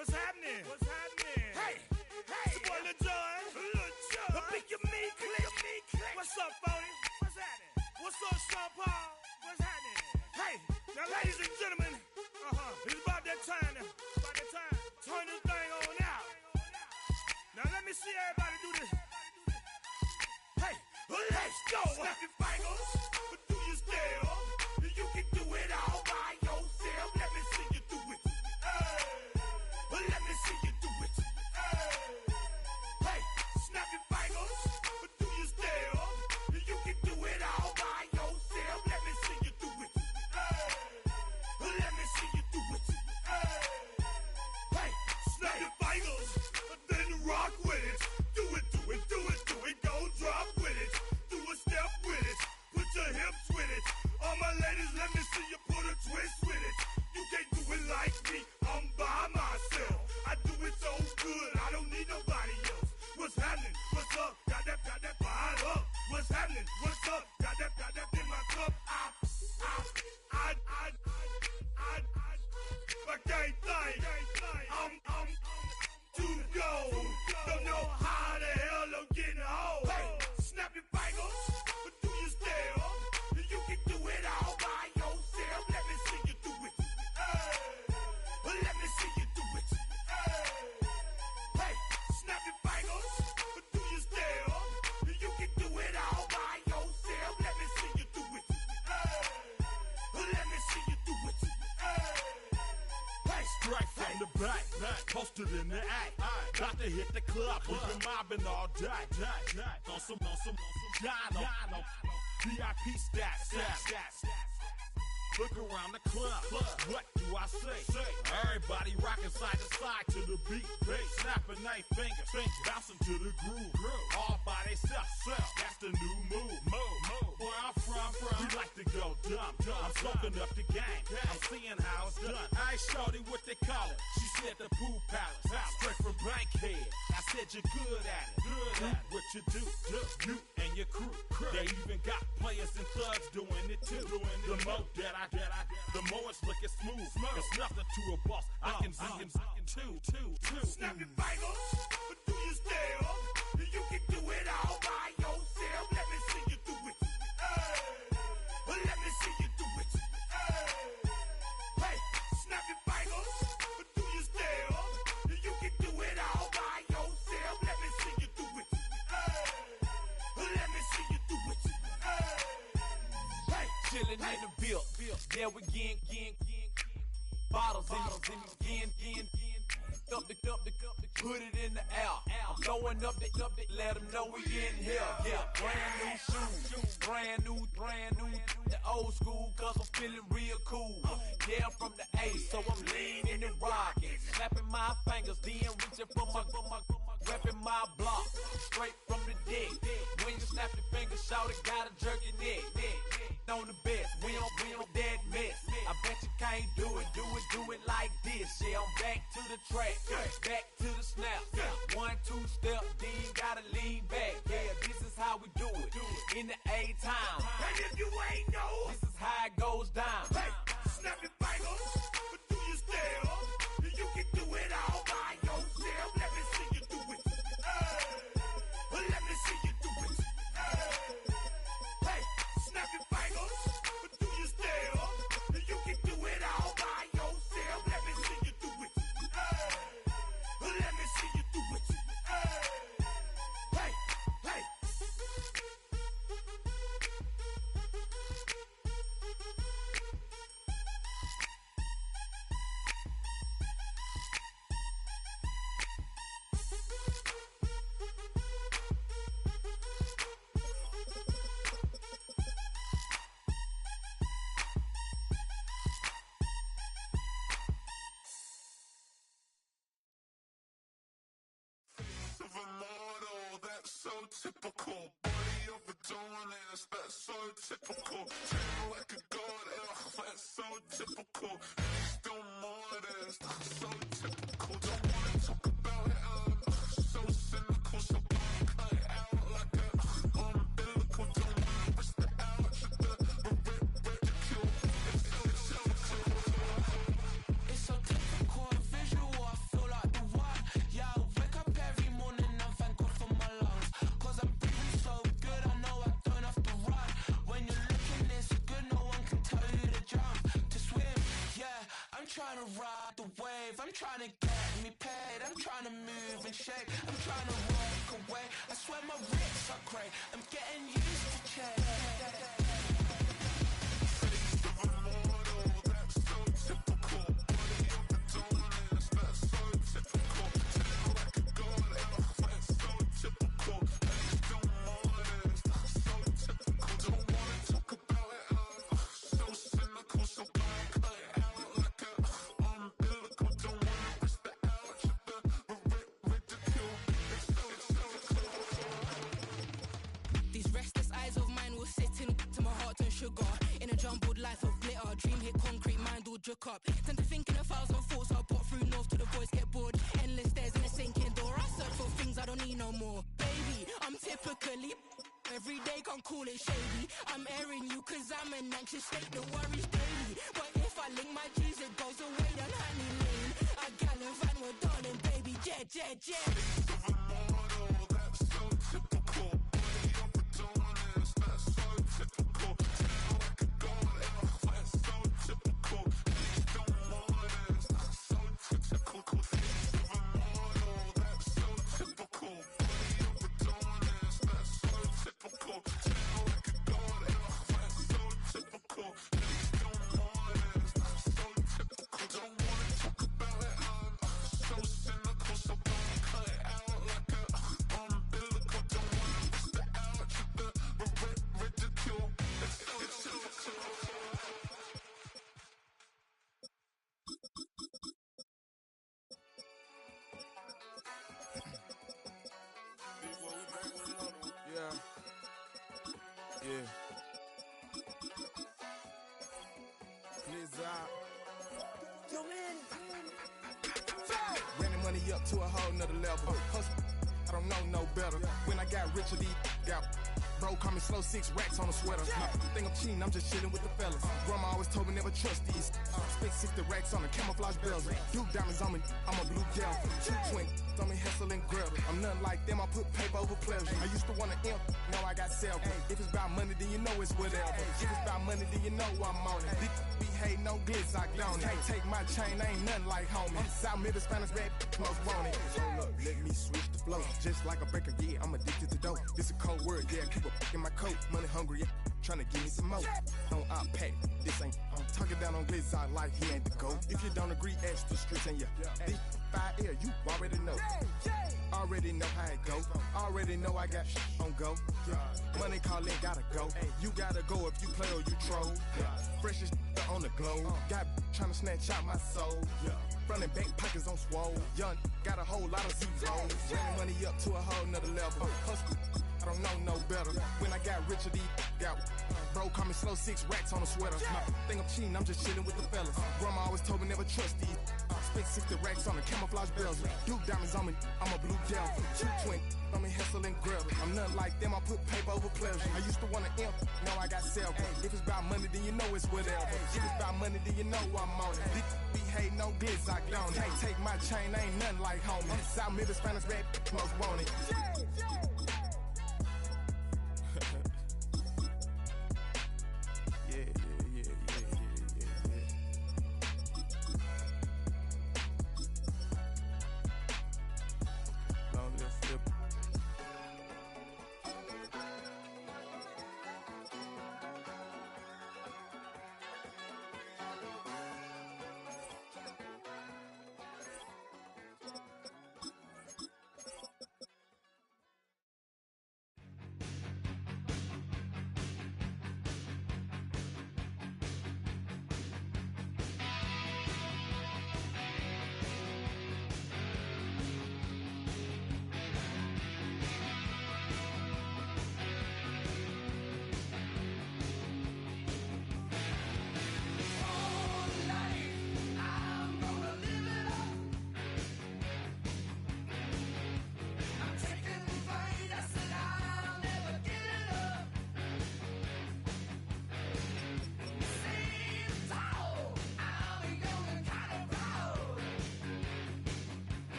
What's happening? What's happening? Hey, it's your boy Lil Jon. The Pick Your Me Click. What's up, Phony? What's happening? What's up, Sean Paul? What's happening? Hey, now ladies and gentlemen, it's about that time now. About that time. Turn this thing on out. Now let me see everybody do this. Hey, let's go. Snap your fingers, but do you still? You can do it all by yourself. Let me see you do it. Let me see you do it. Hey, snap your fingers, but do you still? You can do it all by yourself. Let me see you do it. Let me see you do it. Hey, snap your fingers, then rock with it. Do it, do it, do it, do it. Go drop with it. Do a step with it. Put your hips with it. All my ladies, let me see you put a twist with it. You can't do it like me. I'm by myself. I do it so good. I don't need nobody else. What's happening? What's up? Got that fired up. What's happening? What's up? Got that in my cup. I can't think. I'm too go. Don't know how the hell I'm getting home. Hey, snap your fingers, but do you still? You can do it all by yourself. Let me see you do it. Let me see you do it. Hey, snap your fingers, but do you still? You can do it all by yourself. Let me see you do it. Let me see you do it. Hey, Straight from the back, posted in the act. Got to hit the club, we've been mobbing all day. On some Jono, VIP stats. Look around the club, what do I say? Everybody rocking side to side to the beat. Snapping their fingers, bouncing to the groove. All by themselves, that's the new move. Where I'm from, we like to go dumb. I'm soaking up the game, I'm seeing how it's done. I ain't shorty what they call it. She said the pool palace, straight from Bankhead. I said you're good at it. What you do, you and your crew. They even got players and thugs doing it too. The more that I get, the more it's looking smooth. It's nothing to a boss. I can see him too. snap your fingers, but do you still? You can do it all by yourself. Let me see you do it. Let me see you do it. Hey, snap your fingers, but do you still? You can do it all by yourself. Let me see you do it. Let me see you do it. Hey, Chillin' in the bill. There we again. Bottles in again. Up the put it in the air. I'm throwing up the, let them know we in here. Yeah, brand new shoes, brand new. The old school, cause I'm feeling real cool. Yeah, I'm from the A, so I'm leaning and rocking. Snapping my fingers, then reaching for my repping my block. Straight from the deck. When you snap your fingers, shout it, gotta jerk your neck. On the best, we don't that mess. I bet you can't do it like this. Yeah, I'm back to the track, back to the snap. 1, 2 step, then gotta lean back. Yeah, this is how we do it in the A-time. and if you ain't know, This is how it goes down. hey, snap your fingers, but do you still? You can do it all by yourself. Let me see you do it. Let me see you do it. Hey, snap your fingers, but do you still? You can do it all by yourself. Let me see you do it. Let me see you do it. Hey. Of a model, that's so typical. Body of a Adonis, that's so typical. Tail like a god, that's so typical. Still modest, so typical. Don't wanna talk about it, so cynical. So cut it out like a umbilical. Don't wanna risk the out, ridicule. It's so typical. It's so typical and visual, I feel like I'm trying to get me paid. I'm trying to move and shake. I'm trying to walk away. I swear my wrists are great. I'm getting used to change. These restless eyes of mine will sit in to my heart and sugar. In a jumbled life of glitter, dream hit concrete, mind all jerk up. Tend to think in 1,000 thoughts, I bought through north to the voice get bored. Endless stairs in a sinking door, I search for things I don't need no more. Baby, I'm typically every day, can't call it shady. I'm airing you cause I'm an anxious state, the worries daily. But if I link my G's, it goes away down honey lane. I gallivant with darling, baby, jet, jet, jet. Yeah. Blizzard. Yo, man. Ran the money up to a whole nother level. Hustle, I don't know no better. When I got richer, these got bro, call me slow 6 racks on a sweater. Think I'm cheating, I'm just chilling with the fellas. Grandma always told me never trust these. Spent 60 racks on the camouflage bells. Duke diamonds on me, I'm a blue gel. 220 on me, Hessel and Grub. I'm nothing like them, I put paper over pleasure. I used to want to imp, now I got self. If it's about money, then you know it's whatever. If it's about money, then you know I'm on it. Be hate no glitz, I don't it. Can't take my chain, ain't nothing like homie. South Middle Spanish bad, most want it. Hold up, let me switch the flow. Just like a breaker, yeah, I'm addicted to dope. This a cold word, yeah, keep a in my coat. Money hungry, yeah, tryna give me some more. On I pack, this ain't. I'm talking down on glitz, I like he ain't the GOAT. If you don't agree, ask the streets and yeah. This 5 air, you already know. Already know how it go. Already know I got shit on go. Money calling, gotta go. You gotta go if you play or you troll. Freshest on the globe. Got tryna snatch out my soul. Front and back pockets on swole. Young, got a whole lot of zeros. Ran money up to a whole nother level. Hustle, I don't know no better. When I got richer, these got bro, call me slow 6 racks on a sweater. Think I'm cheating, I'm just chilling with the fellas. Grandma always told me never trust these. Spent 60 racks on the camouflage bells. Duke diamonds on me, I'm a blue gel. 220 on me, Hessel and Grub. I'm nothing like them, I put paper over pleasure. I used to want to imp, now I got self. If it's about money, then you know it's whatever. If it's about money, then you know I'm on it. Be hate no glitz, I don't. Can't take my chain, ain't nothing like homie. South Middle Spanish bad, most want it.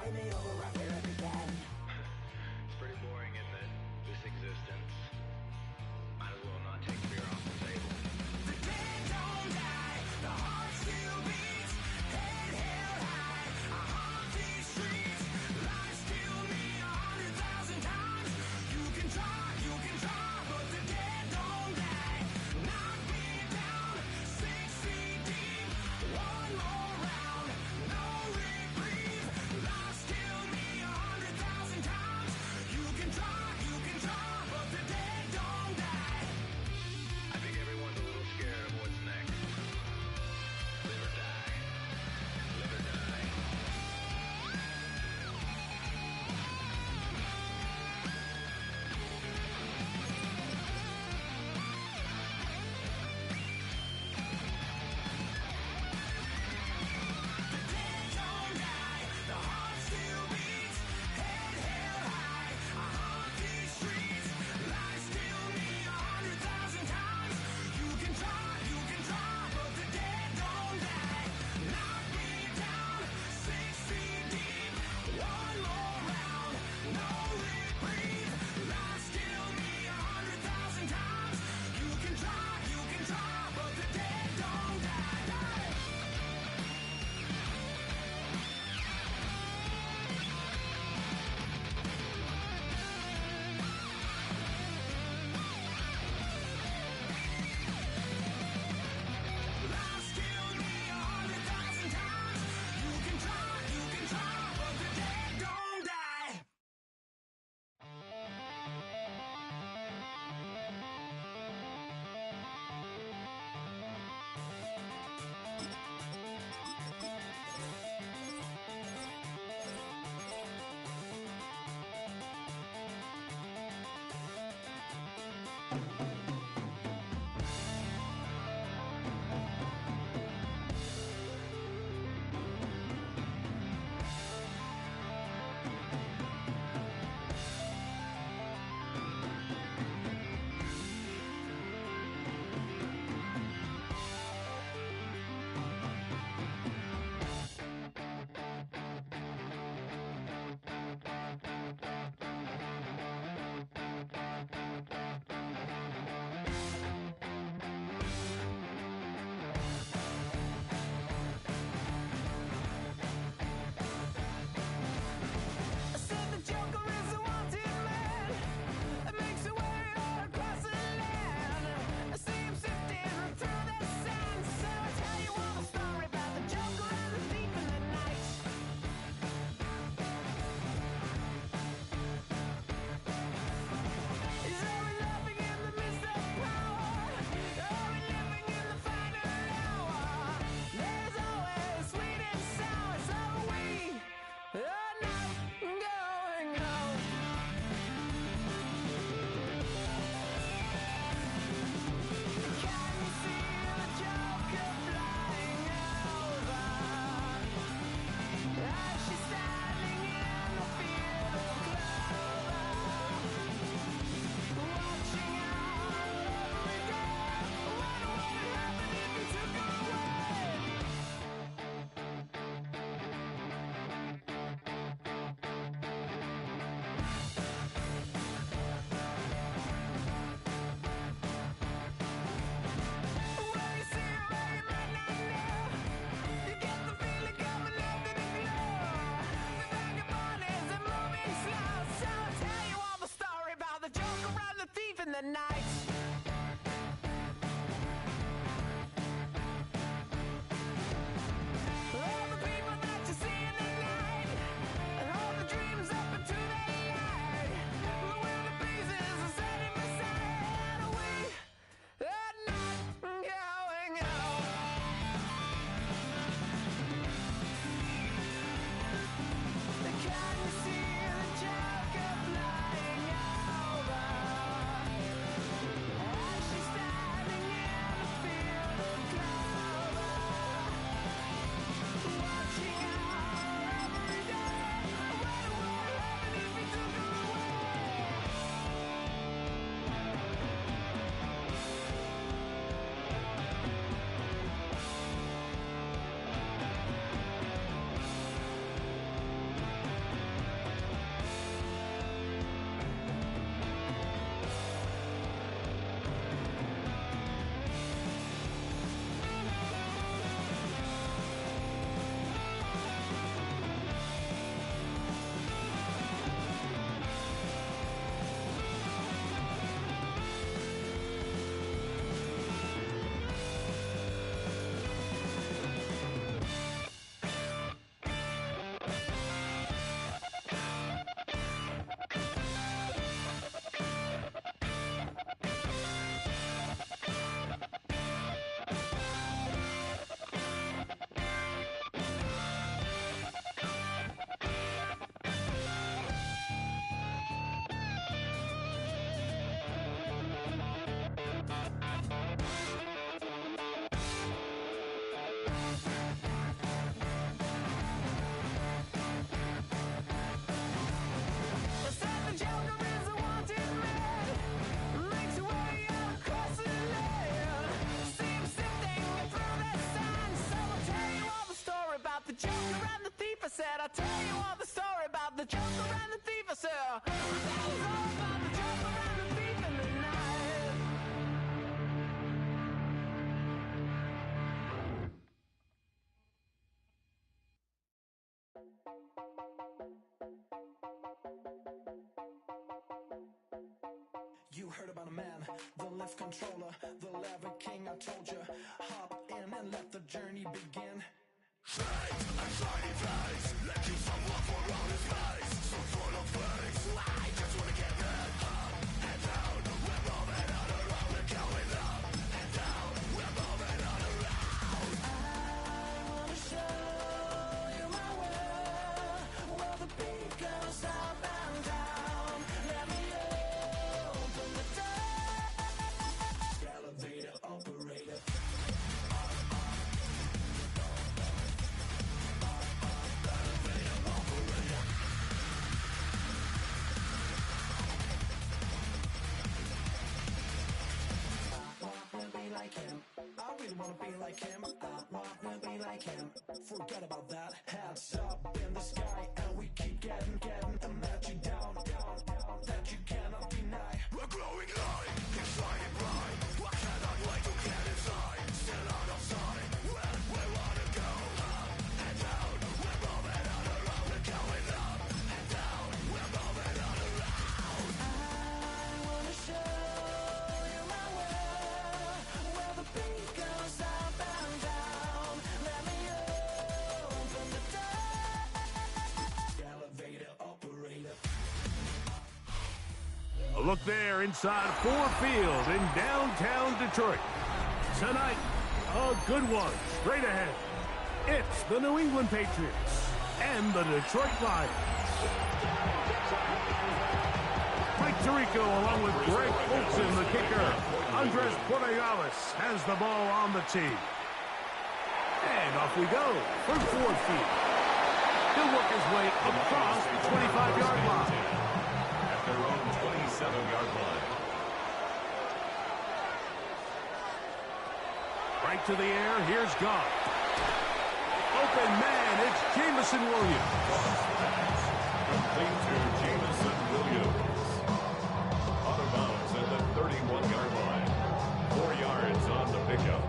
Play me over right where it began. It's pretty boring, isn't it? This existence. Might as well not take beer off the table. The dead don't die, the heart still beats, head held high, I haunt these streets, lies kill me 100,000 times. You can try, but the dead don't die. Knock me down, 6 feet deep, one more round, no reprieve. Lies kill me 100,000 times. You can try, but the dead don't die. I think everyone's a little scared of what's next. Live or die. Live or die. The dead don't die, the heart still beats, head held high, I haunt these streets, lies kill me 100,000 times. You can try, but the dead don't die. Knock me down, 6 feet deep, one more round, no reprieve. Lies kill me 100,000 times. You can try, but the dead don't die. Lies kill me 100,000 times. You can try, but the dead don't die. I'll tell you all the story about the joker and the thief, sir. That was all about the joker and the thief in the night. You heard about a man, the lift controller, the lever king. I told you, hop in and let the journey begin. I really wanna be like him. I wanna be like him. Forget about that. Hats up in the sky, and we keep getting, and let you down, that you cannot deny. We're growing light, keep shining bright. I cannot wait to get inside. Still out of sight, where we wanna go. Up and down, we're moving on around. We're going up and down, we're moving on around. I wanna show you my world, where the beat goes up and down. Let me open the door. Elevator operator. A look there inside Ford Field in downtown Detroit. Tonight, a good one straight ahead. It's the New England Patriots and the Detroit Lions. Mike Tirico along with Greg Olson, the kicker. Andres Portales has the ball on the tee. And off we go from Ford Field. He'll work his way across the 25-yard line. At their own 27-yard line. Right to the air, here's Goff. Open man, it's Jameson Williams. Complete to Jameson Williams. Out of bounds at the 31-yard line. 4 yards on the pickup.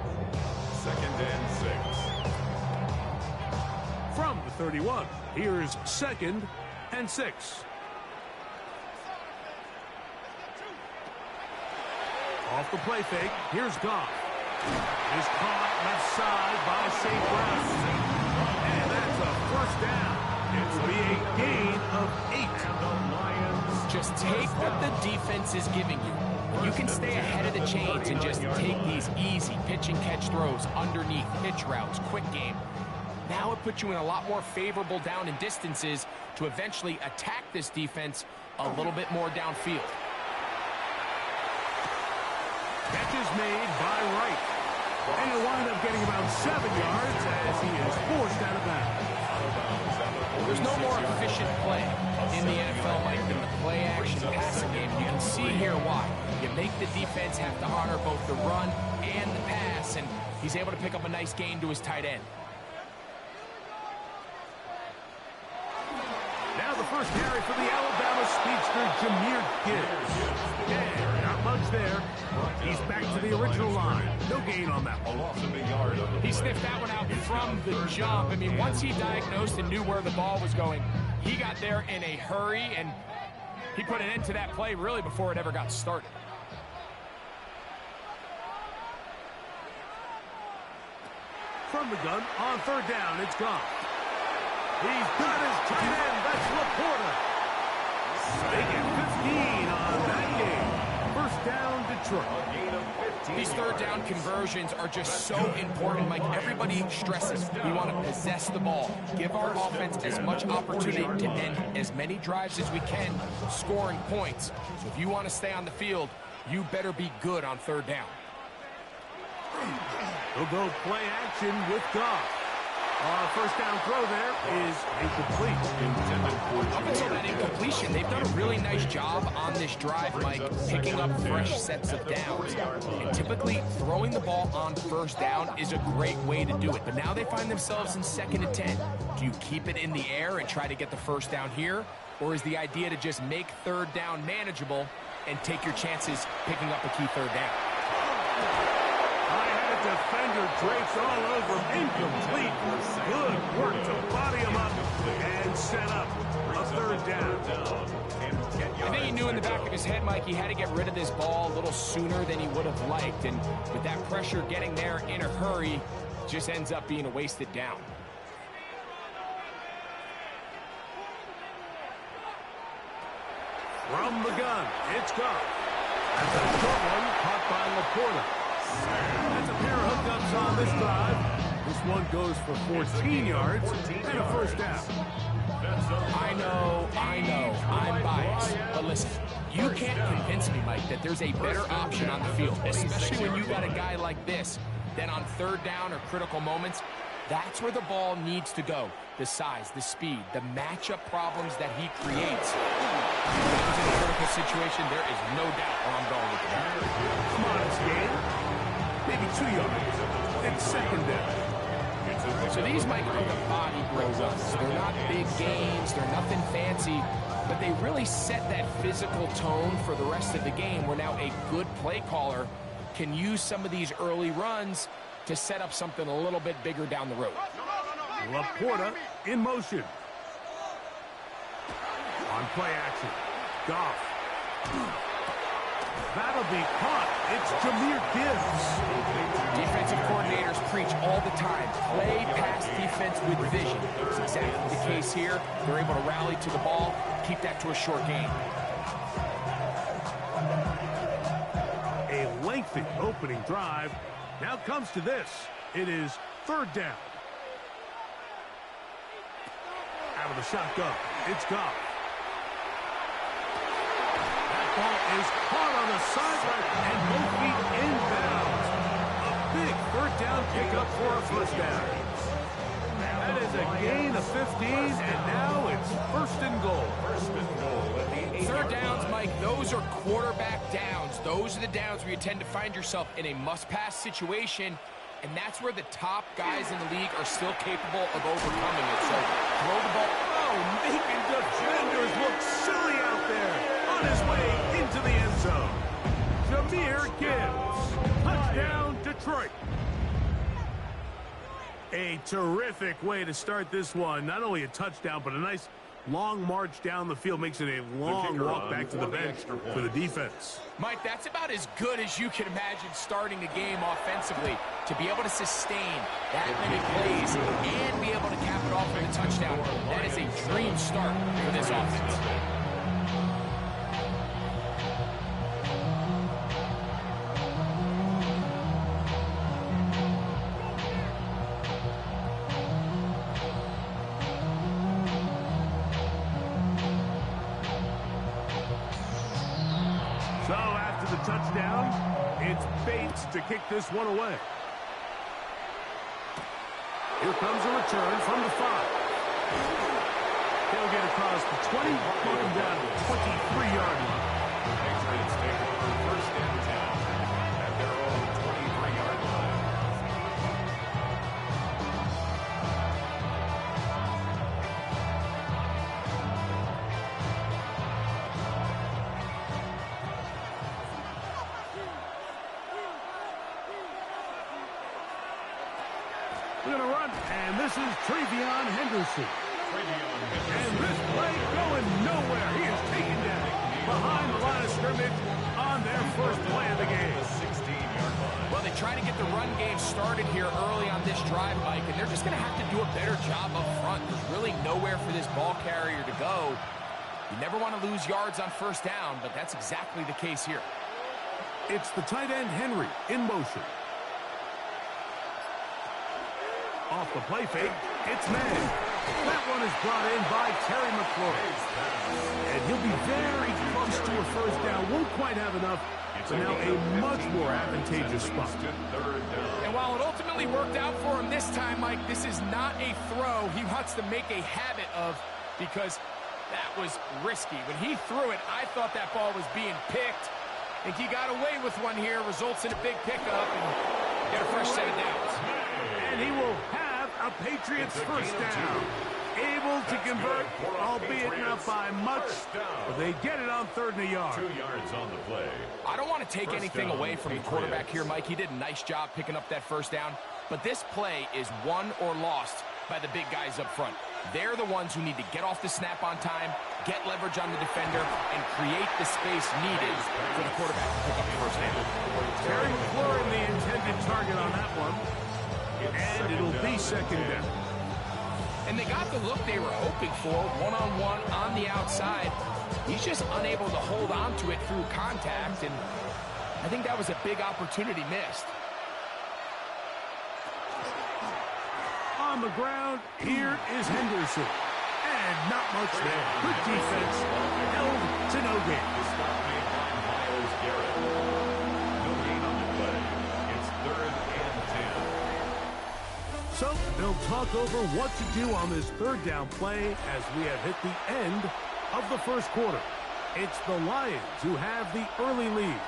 2nd and 6. From the 31, here's 2nd and 6. Off the play fake, here's Goff. Is caught left side by St. Brown. And that's a first down. It will be a gain of 8. And the Lions Just take what the defense is giving you. You can stay ahead of the chains and just take these easy pitch and catch throws underneath, pitch routes, quick game. Now it puts you in a lot more favorable down and distances to eventually attack this defense a little bit more downfield. Catch is made by Wright. And he'll wind up getting about 7 yards as he is forced out of bounds. There's no more efficient play in the NFL like than the play-action passing game. You can see here why. You make the defense have to honor both the run and the pass, and he's able to pick up a nice gain to his tight end. Now the first carry for the Alabama speedster, Jahmyr Gibbs. Yeah, not much there. He's back to the original line. No gain on that one. a loss of a yard on the He play. sniffed that one out from the jump. I mean, once he diagnosed and knew where the ball was going, he got there in a hurry, and he put an end to that play really before it ever got started. From the gun, on 3rd down, it's gone. He's got his tight end, that's Laporta. They get 15 on that game. First down, Detroit. A gain of 15 These third down conversions are just so important, Mike. Everybody stresses we want to possess the ball, give our offense as much opportunity to end as many drives as we can, scoring points. So if you want to stay on the field, you better be good on 3rd down. He'll go play action with Goff. First down throw there is incomplete. Up until that incompletion, they've done a really nice job on this drive, Mike, picking up fresh sets of downs. And typically, throwing the ball on first down is a great way to do it. But now they find themselves in 2nd and 10. Do you keep it in the air and try to get the first down here? Or is the idea to just make 3rd down manageable and take your chances picking up a key 3rd down? Defender drapes all over him. Incomplete. Good work to body him up and set up a 3rd down. I think he knew in the back of his head, Mike, he had to get rid of this ball a little sooner than he would have liked. And with that pressure getting there in a hurry, just ends up being a wasted down. From the gun, it's gone. That's a short one caught by Laporta. That's a pair of hookups on this drive. This one goes for 14 yards and a first down. I know, I'm biased. But listen, you can't convince me, Mike, that there's a better option on the field, especially when you got a guy like this, then on 3rd down or critical moments, that's where the ball needs to go. The size, the speed, the matchup problems that he creates. When I was in a critical situation, there is no doubt where I'm going with that. Come on, it's game. Maybe 2 yards. It's 2nd down. So these might be the body blow runs. They're not big games. They're nothing fancy. But they really set that physical tone for the rest of the game where now a good play caller can use some of these early runs to set up something a little bit bigger down the road. Laporta in motion. On play action. Goff. That'll be caught. It's Jahmyr Gibbs. Defensive coordinators preach all the time. Play pass defense with vision. It's exactly the case here. They're able to rally to the ball, keep that to a short game. A lengthy opening drive. Now comes to this. It is 3rd down. Out of the shotgun. It's Goff. Ball is caught on the sideline and both feet inbounds. A big 3rd down pickup for a first down. That is a gain of 15, and now it's 1st and goal. 3rd downs, Mike, those are quarterback downs. Those are the downs where you tend to find yourself in a must-pass situation, and that's where the top guys in the league are still capable of overcoming it. So throw the ball. Oh, making defenders look silly out there. On his way into the end zone. Jahmyr Gibbs. Touchdown, Detroit. A terrific way to start this one. Not only a touchdown, but a nice long march down the field. Makes it a long walk back to the bench for the defense. Mike, that's about as good as you can imagine starting a game offensively. To be able to sustain that many plays and be able to cap it off with a touchdown, that is a dream start for this offense. So after the touchdown, it's Bates to kick this one away. Here comes a return from the 5. He'll get across the 20, going down to the 23-yard line. Patriots take over 1st and 10 at their own 23-yard line. We're going to run, and this is Travion Henderson. And this play going nowhere. He is taken down behind the line of scrimmage on their first play of the game. 16-yard line. Well, they try to get the run game started here early on this drive, Mike, and they're just going to have to do a better job up front. There's really nowhere for this ball carrier to go. You never want to lose yards on first down, but that's exactly the case here. It's the tight end Henry in motion. Off the play fake, it's Mann. That one is brought in by Terry McLaurin. And he'll be very close to a first down. Won't quite have enough, but now a much more advantageous spot. And while it ultimately worked out for him this time, Mike, this is not a throw he wants to make a habit of, because that was risky. When he threw it, I thought that ball was being picked. I think he got away with one here, results in a big pickup, and get a fresh set of downs. And he will have a Patriots first down. Able to convert, albeit not by much, but they get it on 3rd and a yard. 2 yards on the play. I don't want to take anything away from the quarterback here, Mike. He did a nice job picking up that first down, but this play is won or lost by the big guys up front. They're the ones who need to get off the snap on time, get leverage on the defender, and create the space needed for the quarterback to pick up the first down. Terry McLaurin, the intended target on that one, and it'll be 2nd down. And they got the look they were hoping for, one-on-one on the outside. He's just unable to hold on to it through contact, and I think that was a big opportunity missed. On the ground, here is Henderson. And not much there. Good defense. Held to no gain. The stop made by Myles Garrett. No gain on the play. It's 3rd and 10. So they'll talk over what to do on this 3rd down play as we have hit the end of the first quarter. It's the Lions who have the early lead.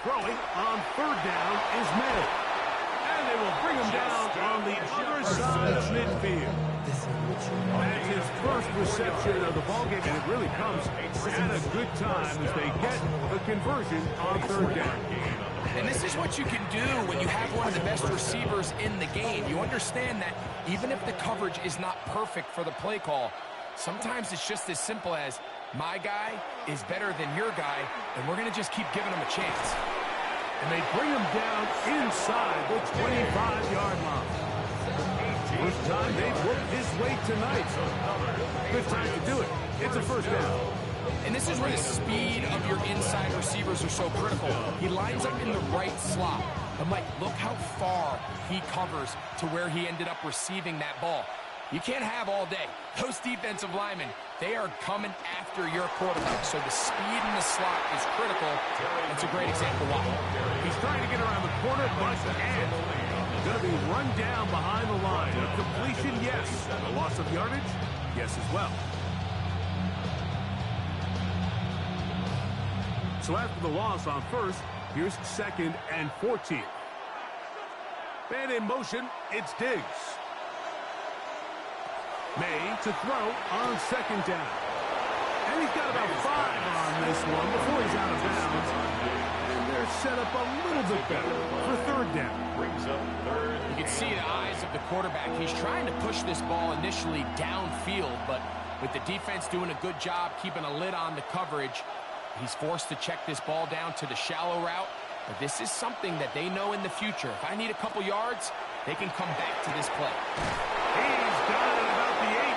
Throwing on 3rd down is May. And they will bring him down on the other side of midfield. That's his first reception of the ballgame, and it really comes at a good time as they get the conversion on 3rd down. And this is what you can do when you have one of the best receivers in the game. You understand that even if the coverage is not perfect for the play call, sometimes it's just as simple as, my guy is better than your guy, and we're going to just keep giving him a chance. And they bring him down inside the 25-yard line. First time they've worked his way tonight. Good time to do it. It's a first down. And this is where the speed of your inside receivers are so critical. He lines up in the right slot. But Mike, look how far he covers to where he ended up receiving that ball. You can't have all day. Those defensive linemen, they are coming after your quarterback. So the speed in the slot is critical. It's a great example why. He's trying to get around the corner, but can't. Going to be run down behind the line. A completion, yes. A loss of yardage, yes as well. So after the loss on 1st, here's 2nd and 14. And in motion, it's Diggs. May to throw on 2nd down. And he's got about 5 on this one before he's out of bounds. And they're set up a little bit better for 3rd down. Brings up 3rd. You can see the eyes of the quarterback. He's trying to push this ball initially downfield, but with the defense doing a good job keeping a lid on the coverage, he's forced to check this ball down to the shallow route. But this is something that they know in the future. If I need a couple yards, they can come back to this play. He's got it about the 8.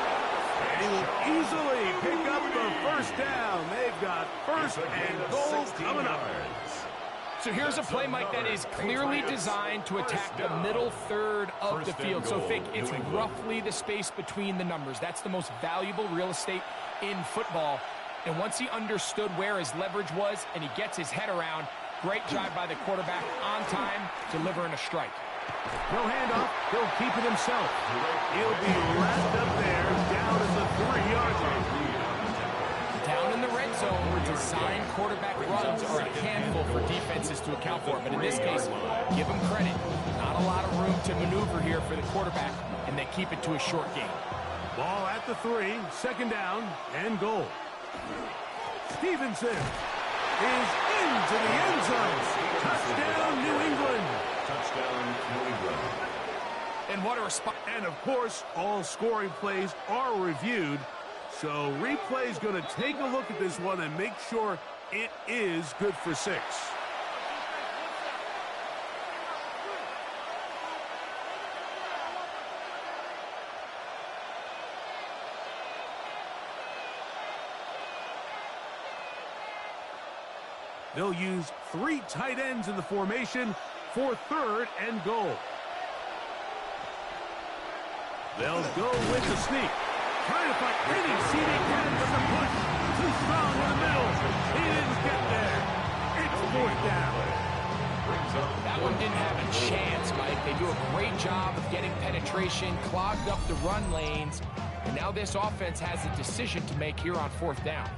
And he will easily pick up the first down. They've got 1st and goal coming up. So here's a play, Mike, that is clearly designed to attack the middle 3rd of the field. So think it's roughly the space between the numbers. That's the most valuable real estate in football. And once he understood where his leverage was and he gets his head around, great job by the quarterback on time, delivering a strike. No handoff. He'll keep it himself. He'll be wrapped up there down at the 3-yard line. Down in the red zone, design quarterback runs are a handful for defenses to account for. But in this case, give them credit. Not a lot of room to maneuver here for the quarterback, and they keep it to a short game. Ball at the 3, 2nd down and goal. Stevenson is into the end zone. Touchdown, New England. Touchdown, New England. And what a response. And, of course, all scoring plays are reviewed. So replay's going to take a look at this one and make sure it is good for 6. They'll use 3 tight ends in the formation for 3rd and goal. They'll go with the sneak. Trying to find any seat they can with the push. Too strong in the middle. He didn't get there. It's fourth down. That one didn't have a chance, Mike. They do a great job of getting penetration, clogged up the run lanes, and now this offense has a decision to make here on fourth down.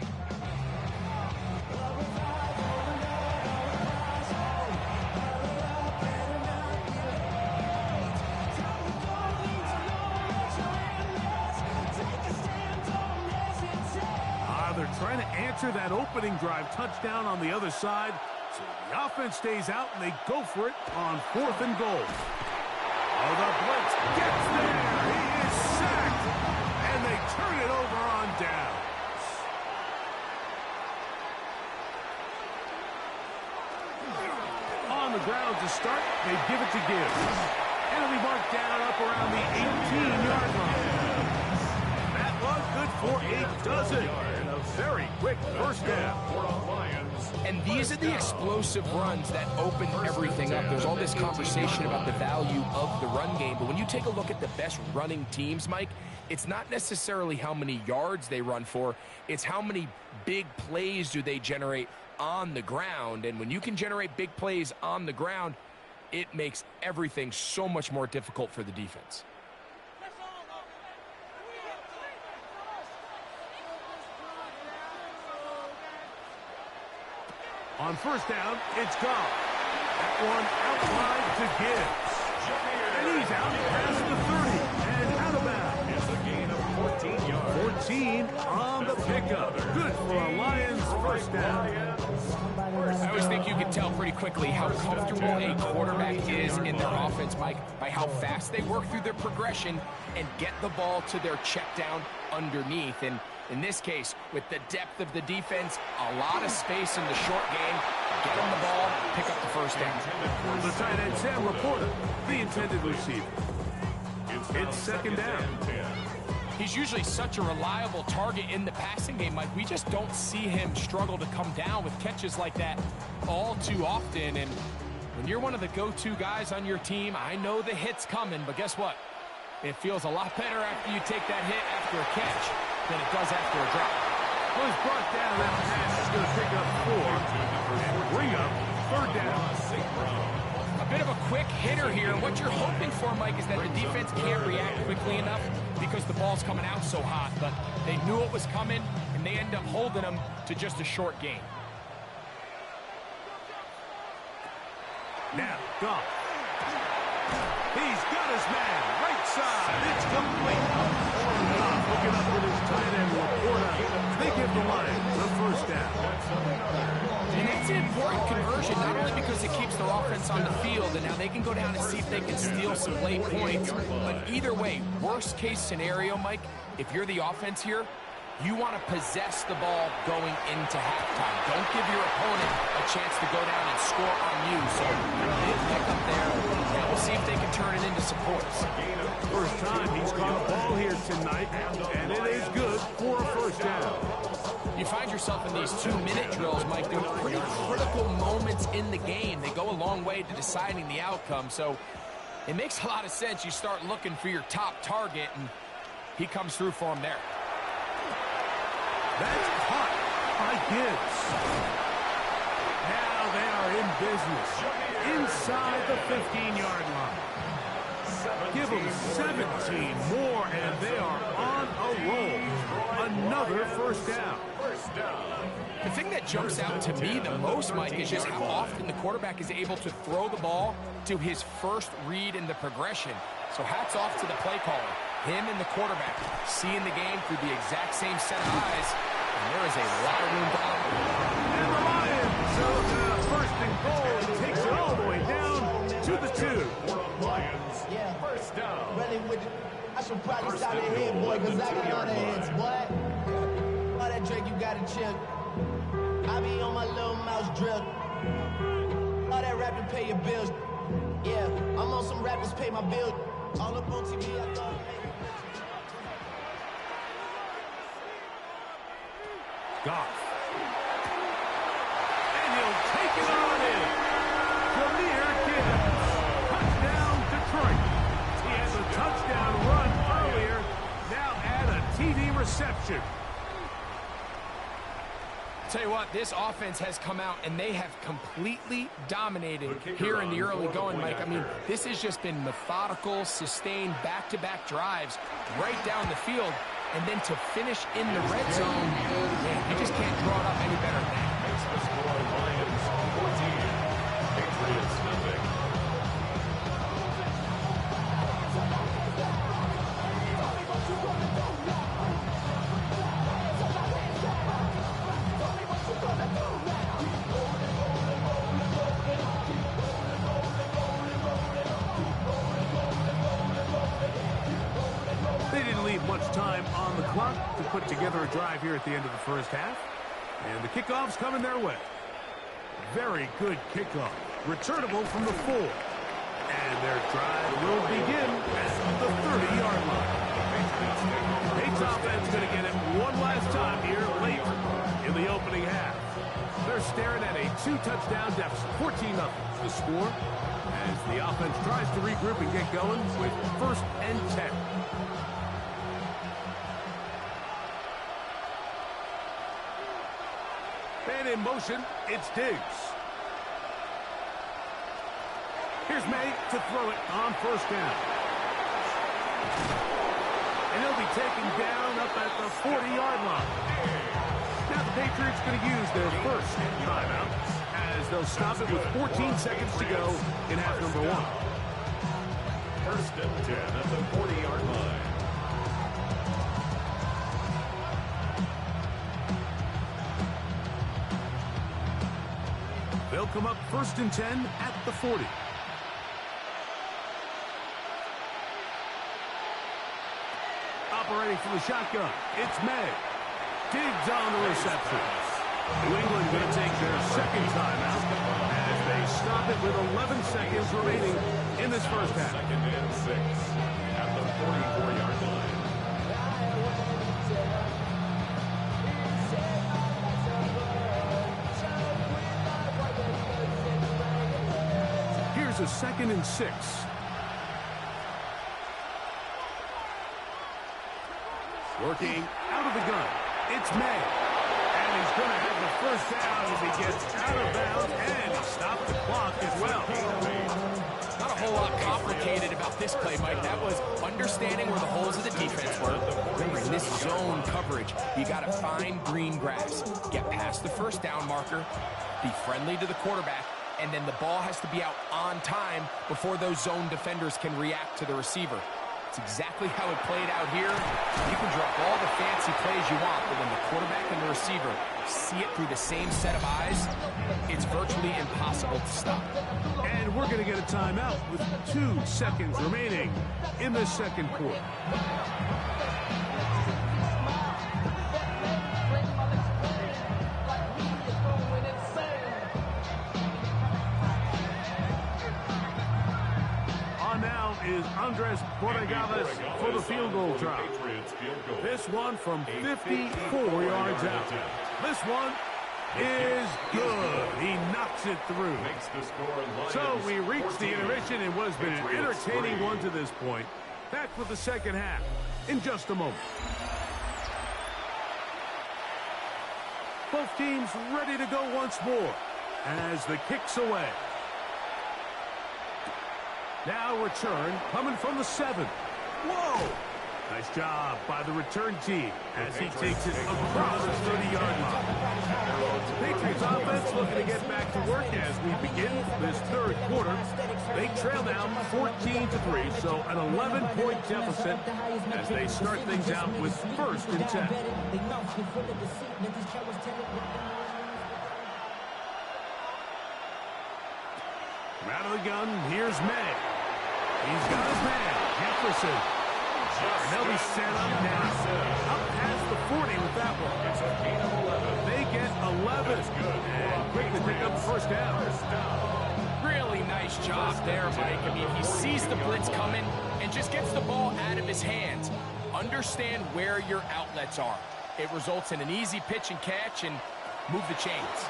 They're trying to answer that opening drive touchdown on the other side. So the offense stays out, and they go for it on 4th and goal. Oh, the blitz gets there. He is sacked, and they turn it over on down. On the ground to start, they give it to Gibbs. And it'll be marked down up around the 18-yard line. That was good for a dozen. And a very quick first down. And these are the explosive runs that open everything up. There's all this conversation about the value of the run game, but when you take a look at the best running teams, Mike, it's not necessarily how many yards they run for, it's how many big plays do they generate on the ground. And when you can generate big plays on the ground, it makes everything so much more difficult for the defense. On first down, it's Goff. That one out wide to Gibbs. And he's out past the 30 and out of bounds. It's a gain of 14 yards. 14 on the pickup. Good for a Lions first down. I always think you can tell pretty quickly how comfortable a quarterback is in their offense, Mike, by how fast they work through their progression and get the ball to their check down underneath. And in this case, with the depth of the defense, a lot of space in the short game, get them the ball, pick up the first down. The tight end, Sam Laporta, the intended receiver. It's second down. He's usually such a reliable target in the passing game, Mike. We just don't see him struggle to come down with catches like that all too often. And when you're one of the go-to guys on your team, I know the hit's coming, but guess what? It feels a lot better after you take that hit after a catch than it does after a drop. Well, he's brought down that pass. He's going to pick up 4 and bring up third down. A bit of a quick hitter here. What you're hoping for, Mike, is that the defense can't react quickly enough because the ball's coming out so hot. But they knew it was coming, and they end up holding them to just a short gain. Now, Goff. He's got his man. Right side. It's complete. Goff looking up with his tight end, Laporta. They give the Lions the first down. And it's an important conversion, not only because it keeps their offense on the field, and now they can go down and see if they can steal some late points. But either way, worst case scenario, Mike, if you're the offense here, you want to possess the ball going into halftime. Don't give your opponent a chance to go down and score on you. So big pickup there, and we'll see if they can turn it into supports. First time he's caught a ball here tonight, and it is good for a first down. You find yourself in these 2-minute drills, Mike. They're pretty critical moments in the game. They go a long way to deciding the outcome. So it makes a lot of sense. You start looking for your top target, and he comes through for him there. That's caught by Gibbs. Now they are in business inside the 15-yard line. Give them 17 more, and they are on a roll. Another first down. The thing that jumps out to me the most, Mike, is just how often the quarterback is able to throw the ball to his first read in the progression. So hats off to the play caller. Him and the quarterback seeing the game through the exact same set of eyes, and there is a lot of room to operate. And the Lions, so first and goal, takes it all the way down to the 2. Yeah, first down. Running with it. I should probably stop that head, boy, because I got all the heads, boy. All that drink, you got to chill. I be on my little mouse drill. All that rap to pay your bills. Yeah, I'm on some rappers pay my bills. All up on TV, I thought. Goff. And he'll take it on in. Jahmyr Gibbs. Touchdown, Detroit. He has a touchdown run early Tell you what, this offense has come out and they have completely dominated here in the early going, Mike. I mean, this has just been methodical, sustained, back-to-back drives right down the field. And then to finish in the red zone, man, you just can't draw it up any better than that. Makes the score Lions 14, Patriots nothing. They didn't leave much time on the clock to put together a drive here at the end of the first half. And the kickoff's coming their way. Very good kickoff. Returnable from the 4. And their drive will begin at the 30-yard line. Patriots offense going to get it one last time here late in the opening half. They're staring at a 2-touchdown deficit, 14-0 the score, as the offense tries to regroup and get going with 1st and 10. And in motion, it's Diggs. Here's May to throw it on 1st down. And he'll be taken down up at the 40-yard line. Now the Patriots going to use their 1st timeout as they'll stop it with 14 seconds to go in half number 1. 1st and 10 at the 40-yard line. They'll come up 1st and 10 at the 40. Operating from the shotgun, it's May. Diggs on the reception. New England going to take their 2nd timeout as they stop it with 11 seconds remaining in this first half. 2nd and 6 at the 44-yard line. Here's a 2nd and 6. Working out of the gun, it's May. And he's going to have the 1st down as he gets out of bounds, and he stopped the clock as well. Not a whole lot complicated about this play, Mike. That was understanding where the holes of the defense were. Remember, in this zone coverage, you got to find green grass, get past the 1st down marker, be friendly to the quarterback, and then the ball has to be out on time before those zone defenders can react to the receiver. It's exactly how it played out here. You can drop all the fancy plays you want, but when the quarterback and the receiver see it through the same set of eyes, it's virtually impossible to stop. And we're going to get a timeout with 2 seconds remaining in the 2nd quarter. Is Andres Borregales for the field goal try. This one from 54 yards out. This one is good. He knocks it through. So we reached the intermission and what has been an entertaining one to this point. Back with the 2nd half in just a moment. Both teams ready to go once more as the kick's away. Now return coming from the 7. Whoa! Nice job by the return team as he takes it across the 30-yard line. Patriots offense looking to get back to work as we begin this 3rd quarter. They trail down 14-3, so an 11-point deficit as they start things out with 1st and 10. From out of the gun, here's May. He's got his man, Jefferson. And they'll be set up now. Up past the 40 with that one. It's a gain of 11. They get 11. And quick to pick up the 1st down. Really nice job there, Mike. I mean, he sees the blitz coming and just gets the ball out of his hands. Understand where your outlets are. It results in an easy pitch and catch and move the chains.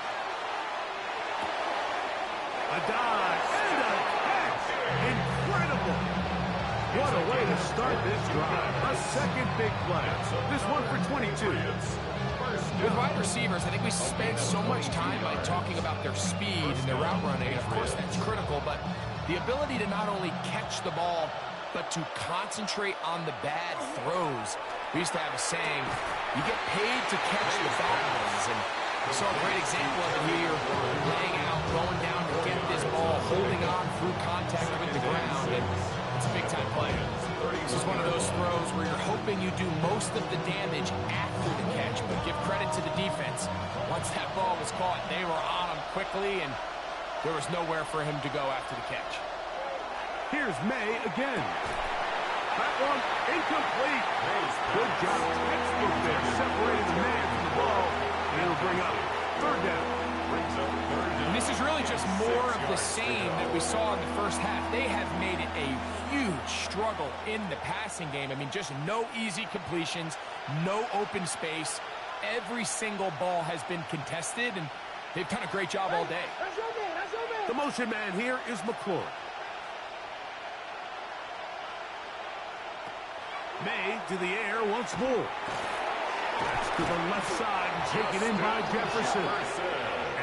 A dive and a catch. Incredible. What a way to start this drive. A 2nd big play. This one for 22. 1st With wide receivers, I think we spend so much time by talking about their speed and their route running, and of course that's critical, but the ability to not only catch the ball, but to concentrate on the bad throws. We used to have a saying, you get paid to catch the bad ones, and we saw a great example of it here, laying out, going down to get this ball, holding on through contact with the ground, and it's a big-time play. This is one of those throws where you're hoping you do most of the damage after the catch, but give credit to the defense. Once that ball was caught, they were on him quickly, and there was nowhere for him to go after the catch. Here's May again. That one incomplete. Good job. Textbook there, separating the man from the ball, and it'll bring up third down. And this is really just more of the same that we saw in the first half. They have made it a huge struggle in the passing game. I mean, just no easy completions, no open space. Every single ball has been contested, and they've done a great job all day. The motion man here is McClure. May to the air once more. That's to the left side and taken in by Jefferson.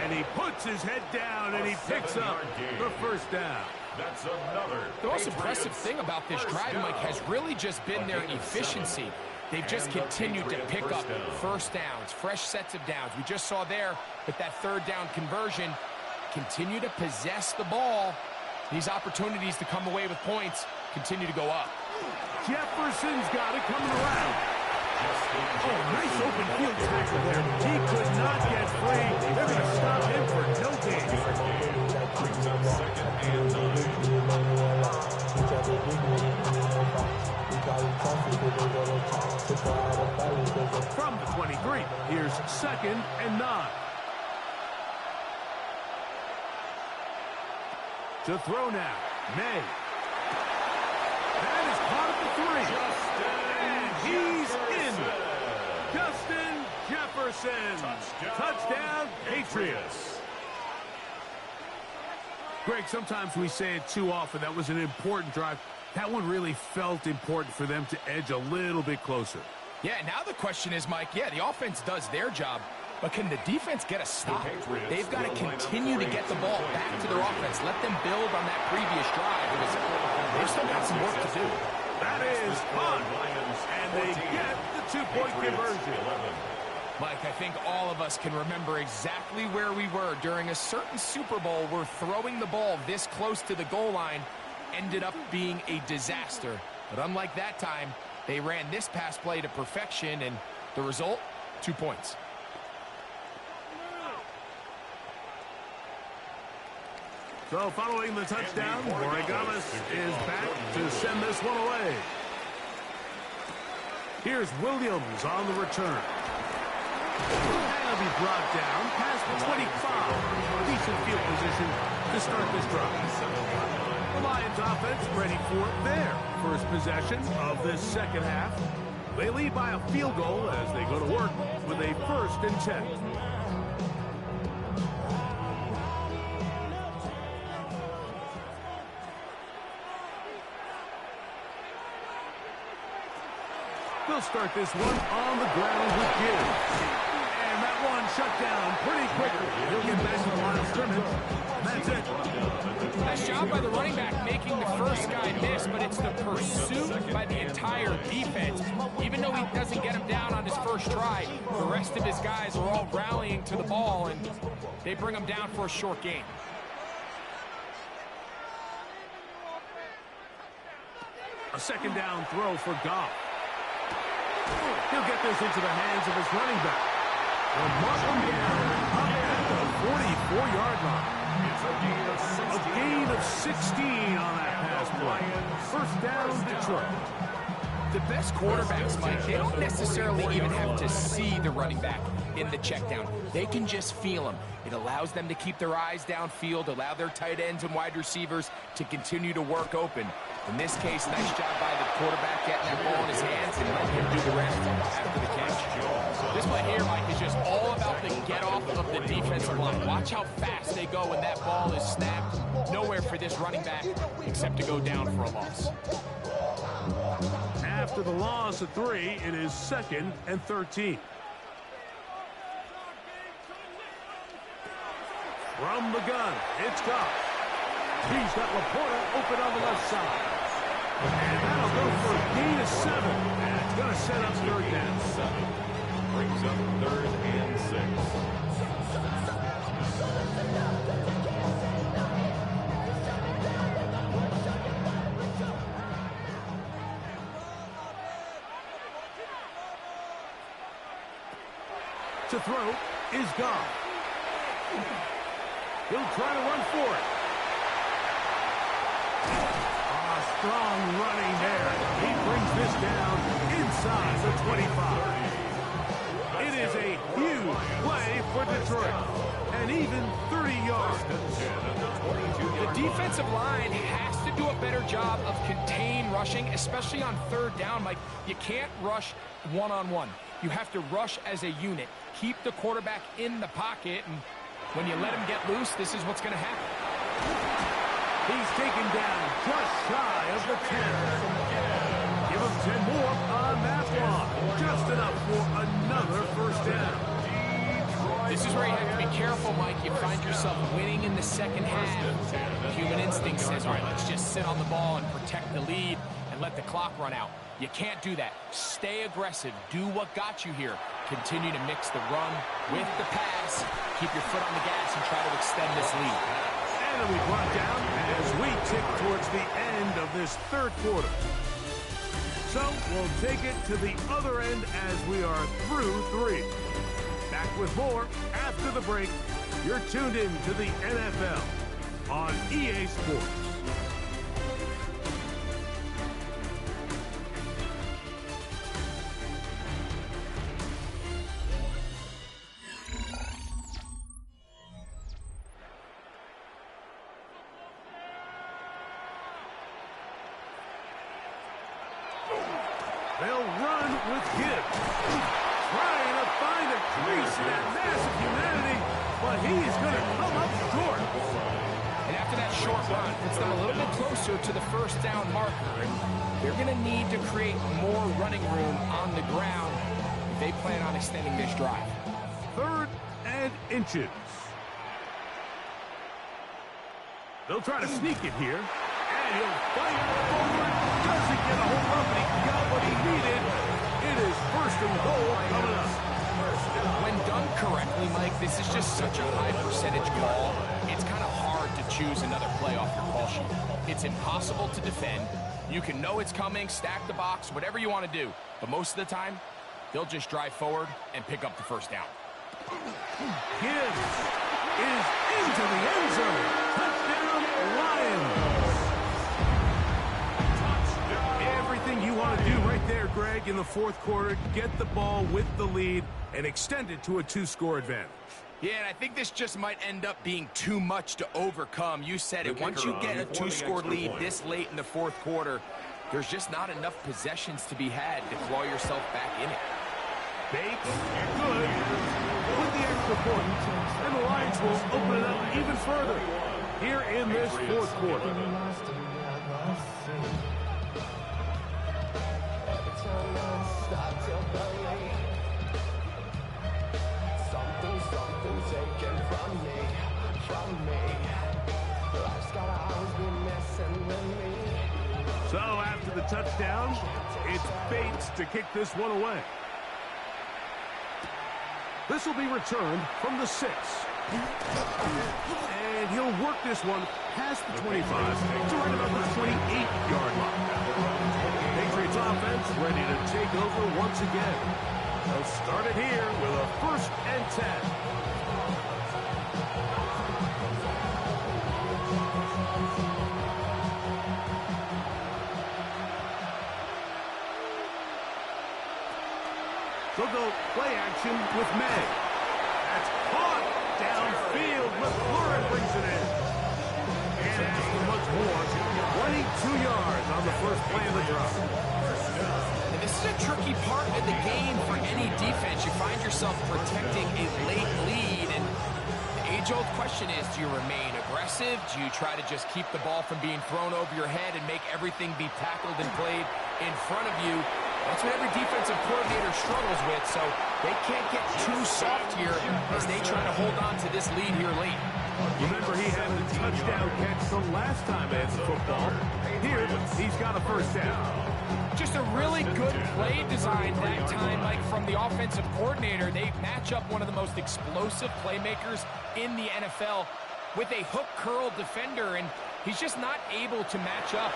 And he puts his head down and he picks up the first down. That's another. The most impressive thing about this drive, Mike, has really just been their efficiency. They've just continued to pick up first downs, fresh sets of downs. We just saw there with that third down conversion, continue to possess the ball. These opportunities to come away with points continue to go up. Jefferson's got it coming around. Oh, nice open field tackle there. He could not get free. They're going to stop him for no gain. From the 23, here's 2nd and 9. To throw now, May. That is caught at the 3. And he's in. Justin Jefferson. Touchdown, Patriots. Greg, sometimes we say it too often. That was an important drive. That one really felt important for them to edge a little bit closer. Yeah, now the question is, Mike, yeah, the offense does their job, but can the defense get a stop? They've got to continue to get the ball back to their offense. Let them build on that previous drive because they've still got some work to do. That is fun. And they get the 2-point conversion. Mike, I think all of us can remember exactly where we were during a certain Super Bowl where throwing the ball this close to the goal line ended up being a disaster. But unlike that time, they ran this pass play to perfection, and the result, 2 points. So following the touchdown, Borregales is back to send this one away. Here's Williams on the return. And he'll be brought down past the 25. Decent field position to start this drive. The Lions offense ready for their first possession of this second half. They lead by a field goal as they go to work with a 1st and 10. They'll start this one on the ground with Gibbs. And that one shut down pretty quickly. He'll get back to the line of scrimmage. That's it. Nice job by the running back making the first guy miss, but it's the pursuit by the entire defense. Even though he doesn't get him down on his first try, the rest of his guys are all rallying to the ball, and they bring him down for a short gain. A second down throw for Goff. He'll get this into the hands of his running back. Well, Martin down up at the 44-yard line. A gain of 16 on that pass play. First down, Detroit. The best quarterbacks, Mike, they don't necessarily even have to see the running back in the check down. They can just feel him. It allows them to keep their eyes downfield, allow their tight ends and wide receivers to continue to work open. In this case, nice job by the quarterback getting that ball in his hands and letting him do the rest after the catch. This play here, Mike, is just all about the get-off of the defensive line. Watch how fast they go when that ball is snapped. Nowhere for this running back except to go down for a loss. After the loss of 3, it is 2nd and 13. From the gun, it's Goff. He's got Laporta open on the left side. And that'll go for a gain of 7. And it's going to set up third down. 7 brings up 3rd and 6. To throw is Goff. He'll try to run for it. Strong running there. He brings this down inside the 25. It is a huge play for Detroit. And even 30 yards. The defensive line has to do a better job of contain rushing, especially on 3rd down. Mike, you can't rush one-on-one. You have to rush as a unit. Keep the quarterback in the pocket, and when you let him get loose, this is what's going to happen. He's taken down just shy of the 10. Give him 10 more on that block. Just enough for another first down. This is where you have to be careful, Mike. You find yourself winning in the second half. Human instinct says, all right, let's just sit on the ball and protect the lead and let the clock run out. You can't do that. Stay aggressive. Do what got you here. Continue to mix the run with the pass. Keep your foot on the gas and try to extend this lead. And we brought down as we tick towards the end of this 3rd quarter. So we'll take it to the other end as we are through 3. Back with more after the break. You're tuned in to the NFL on EA Sports. They'll run with Gibbs. Trying to find a crease in that massive humanity, but he's going to come up short. And after that short run, puts them a little bit closer to the first down marker. And they're going to need to create more running room on the ground if they plan on extending this drive. 3rd and inches. They'll try to sneak it here. And he'll fire forward. Doesn't get a hold of it. He got what he needed. It is 1st and goal coming up. When done correctly, Mike, this is just such a high percentage call. It's kind of hard to choose another play off your call sheet. It's impossible to defend. You can know it's coming, stack the box, whatever you want to do. But most of the time, they'll just drive forward and pick up the first down. Gibbs is into the end zone. Touchdown, Lions. Everything you want to do right there, Greg, in the 4th quarter, get the ball with the lead and extend it to a 2-score advantage. Yeah, and I think this just might end up being too much to overcome. You said it. Once you get a 2-score lead this late in the 4th quarter, there's just not enough possessions to be had to claw yourself back in it. Bates, good, with the extra point, and the Lions will open it up even further here in this 4th quarter. So after the touchdown, it's Bates to kick this one away. This will be returned from the 6. And he'll work this one past the 25 to right about the 28-yard line. Patriots offense ready to take over once again. They'll start it here with a 1st and 10. They'll go play action with May. That's caught downfield. McLaurin brings it in. And after much more, 22 yards on the first play of the drive. And this is a tricky part of the game for any defense. You find yourself protecting a late lead, and the age-old question is, do you remain aggressive? Do you try to just keep the ball from being thrown over your head and make everything be tackled and played in front of you? That's what every defensive coordinator struggles with, so they can't get too soft here as they try to hold on to this lead here late. Remember, he had the touchdown catch the last time they had the football. Here, he's got a first down. Just a really good play design that time, Mike, from the offensive coordinator. They match up one of the most explosive playmakers in the NFL with a hook curl defender, and he's just not able to match up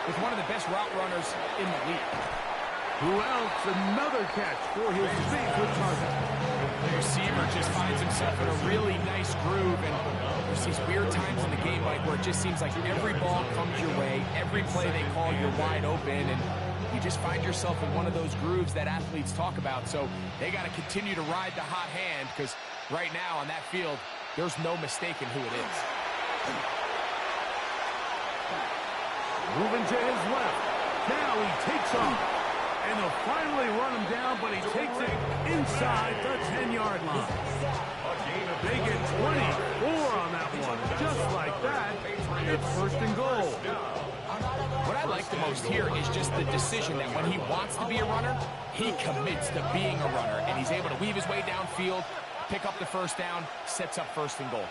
with one of the best route runners in the league. Who else? Another catch for his favorite target. The receiver just finds himself in a really nice groove, and there's these weird times in the game, Mike, where it just seems like every ball comes your way, every play they call, you're wide open, and you just find yourself in one of those grooves that athletes talk about. So they got to continue to ride the hot hand, because right now on that field, there's no mistaking who it is. Moving to his left. Now he takes off. And they'll finally run him down, but he takes it inside the 10-yard line. They get 24 on that one. Just like that, it's first and goal. What I like the most here is just the decision that when he wants to be a runner, he commits to being a runner, and he's able to weave his way downfield, pick up the first down, sets up first and goal.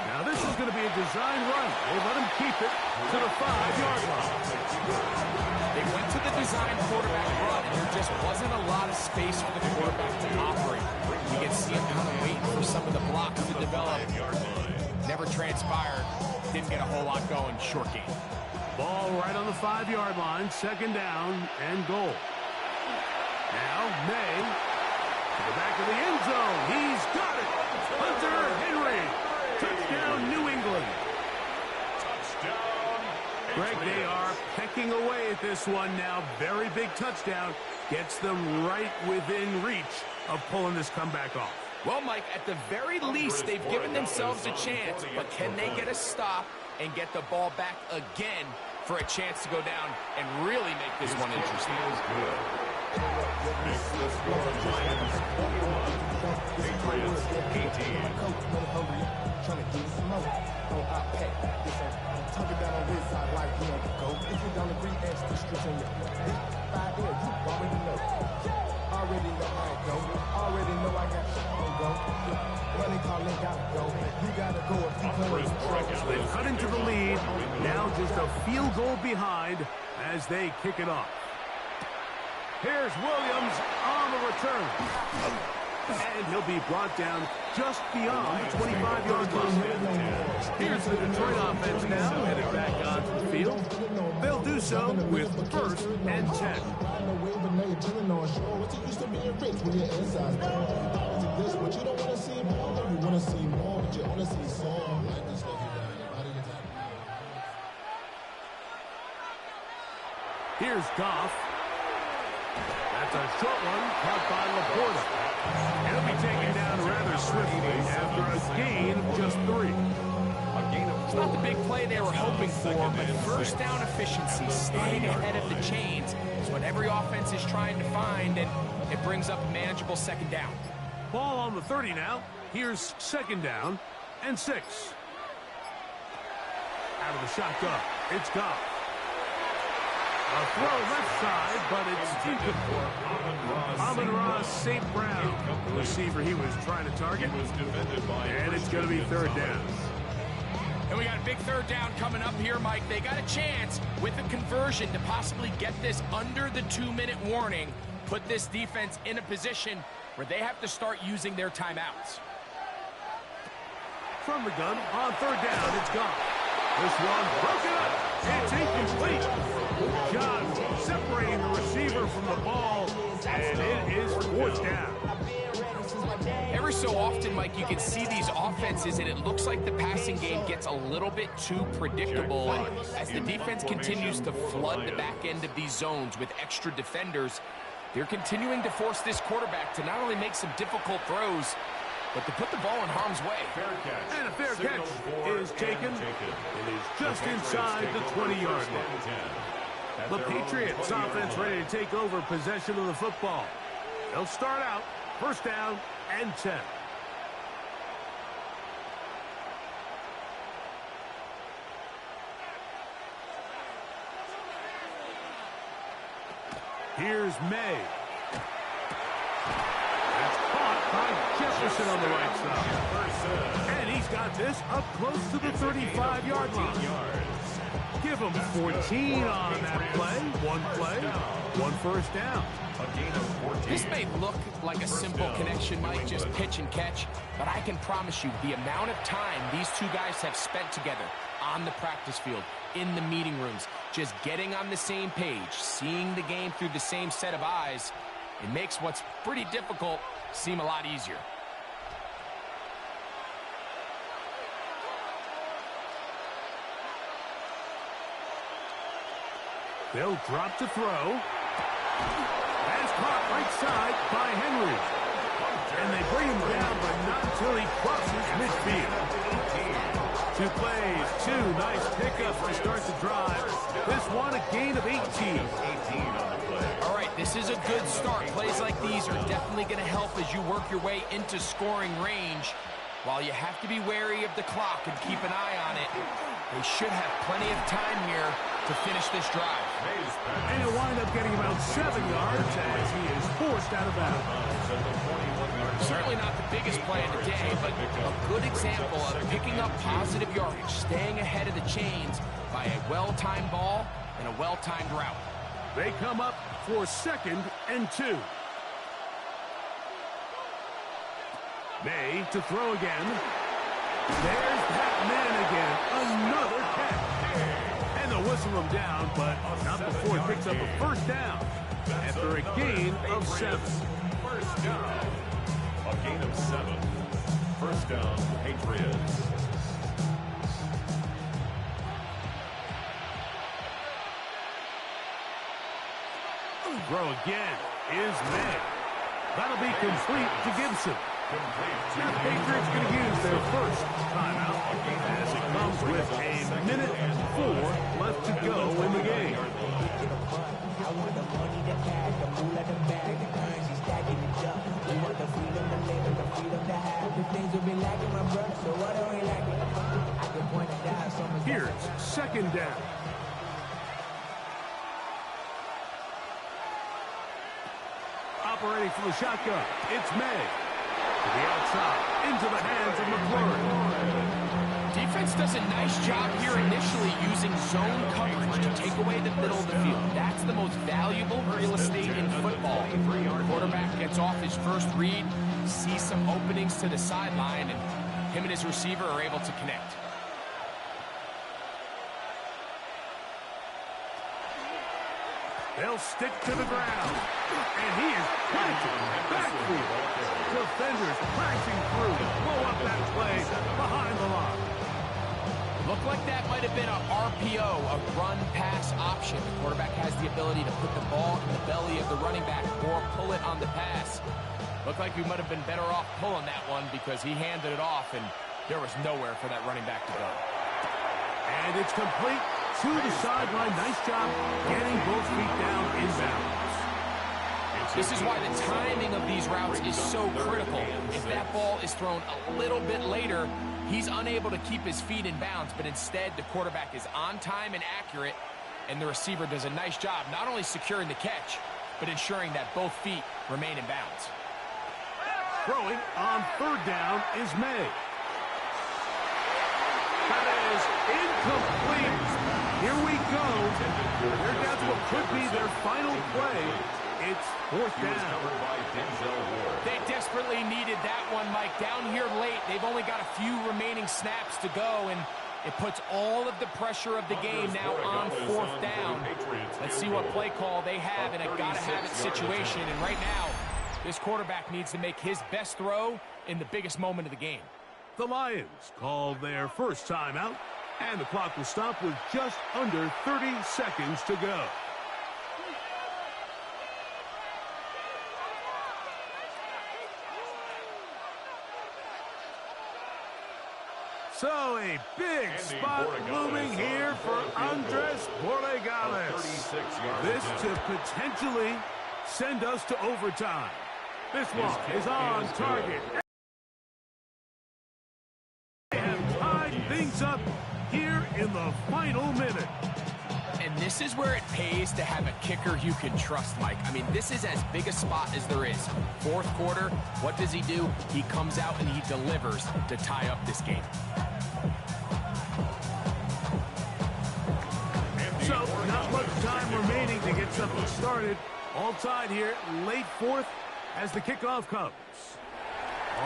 Now this is going to be a design run. They let him keep it to the 5-yard line. They went to the design quarterback run, and there just wasn't a lot of space for the quarterback to operate. You can see him kind of waiting for some of the blocks to develop. Never transpired. Didn't get a whole lot going. Short game. Ball right on the 5-yard line. Second down and goal. Now May to the back of the end zone. He's got it. Hunter Henry. Touchdown, New England. Greg, they are pecking away at this one now. Very big touchdown. Gets them right within reach of pulling this comeback off. Well, Mike, at the very least, they've given themselves a chance, but can they get a stop and get the ball back again for a chance to go down and really make this one interesting? Makes the score Lions 41, Patriots 18. Trying to give some more. Oh, I pack this on. Tuck it down on this side like we on the go. If you don't agree, ask the streets on your 5 years, you already know. Already know how it go. Already know I got shit on go. Money calling, gotta go. You gotta go if you go. They've cut into the lead. Now just a field goal behind as they kick it off. Here's Williams on the return. And he'll be brought down just beyond the 25-yard line. Here's the Detroit offense now, headed back onto the field. They'll do so with first and 10. Here's Goff. That's a short one, caught by Laporta. He'll be taken down rather swiftly after a gain of just 3. It's not the big play they were hoping for, but first down efficiency, staying ahead of the chains, is what every offense is trying to find, and it brings up a manageable second down. Ball on the 30 now. Here's second down and 6. Out of the shotgun, it's Goff. A throw left side, but it's incomplete. Amon-Ra St. Brown, the receiver he was trying to target. And it's going to be third down. And we got a big third down coming up here, Mike. They got a chance with a conversion to possibly get this under the 2-minute warning, put this defense in a position where they have to start using their timeouts. From the gun, on third down, it's gone. This one broken up. It's incomplete. John separating the receiver from the ball, and it is fourth down. Every so often, Mike, you can see these offenses, and it looks like the passing game gets a little bit too predictable. And as the defense continues to flood the back end of these zones with extra defenders, they're continuing to force this quarterback to not only make some difficult throws, but to put the ball in harm's way. And a fair catch is taken. It is just inside the 20-yard line. The Patriots offense ready to take over possession of the football. They'll start out first down and 10. Here's May. That's caught by Jefferson on the right side. And he's got this up close to the 35-yard line. Give him 14 on that play. One first down. This may look like a simple connection, Mike, just pitch and catch, but I can promise you the amount of time these two guys have spent together on the practice field, in the meeting rooms, just getting on the same page, seeing the game through the same set of eyes, it makes what's pretty difficult seem a lot easier. They'll drop to throw. That's caught right side by Henry. And they bring him down, but not until he crosses midfield. 2 plays, 2 nice pickups to start the drive. This one a gain of 18. All right, this is a good start. Plays like these are definitely going to help as you work your way into scoring range. While you have to be wary of the clock and keep an eye on it, they should have plenty of time here to finish this drive. And he'll wind up getting about 7 yards as he is forced out of bounds. Certainly not the biggest play of the day, but a good example of picking up positive yardage, staying ahead of the chains by a well-timed ball and a well-timed route. They come up for 2nd and 2. May to throw again. There's that man again. Another catch. And they'll whistle him down, but not before he picks up a first down after a gain of 7. First down. A gain of 7. First down, Patriots. Throw again is May. That'll be complete to Gibson. Now the Patriots going to use their first timeout as it comes with a minute and 4 left to go in the game. I want the money, the cash, the food, the bag, the currency stacking the junk. We want the freedom to live and the freedom to have. The things will be lacking, my brother, so what are we lacking? I can point it out. Here's 2nd down. Operating from the shotgun, it's May. To the outside, into the hands of McLaurin. Defense does a nice job here initially using zone coverage to take away the middle of the field. That's the most valuable real estate in football. The quarterback gets off his first read, sees some openings to the sideline, and him and his receiver are able to connect. They'll stick to the ground. And he is planted backfield. Defenders crashing through to blow up that play behind the line. Looked like that might have been a RPO, a run-pass option. The quarterback has the ability to put the ball in the belly of the running back or pull it on the pass. Looked like we might have been better off pulling that one because he handed it off and there was nowhere for that running back to go. And it's complete to the sideline. Nice job getting both feet down in bounds. This is why the timing of these routes is so critical. If that ball is thrown a little bit later, he's unable to keep his feet in bounds, but instead the quarterback is on time and accurate, and the receiver does a nice job not only securing the catch, but ensuring that both feet remain in bounds. Throwing on 3rd down is May. That is incomplete. Here we go. They're down to what could be their final play. It's 4th down. They desperately needed that one, Mike. Down here late, they've only got a few remaining snaps to go, and it puts all of the pressure of the game now on 4th down. Let's see what play call they have in a gotta-have-it situation. And right now, this quarterback needs to make his best throw in the biggest moment of the game. The Lions call their first timeout, and the clock will stop with just under 30 seconds to go. So a big spot looming here for Andres Borregales. This to potentially send us to overtime. This one is on target. They have tied things up here in the final minute. And And this is where it pays to have a kicker you can trust, Mike. I mean, this is as big a spot as there is. Fourth quarter, what does he do? He comes out and he delivers to tie up this game. So, not much time remaining to get something started. All tied here, late fourth as the kickoff comes.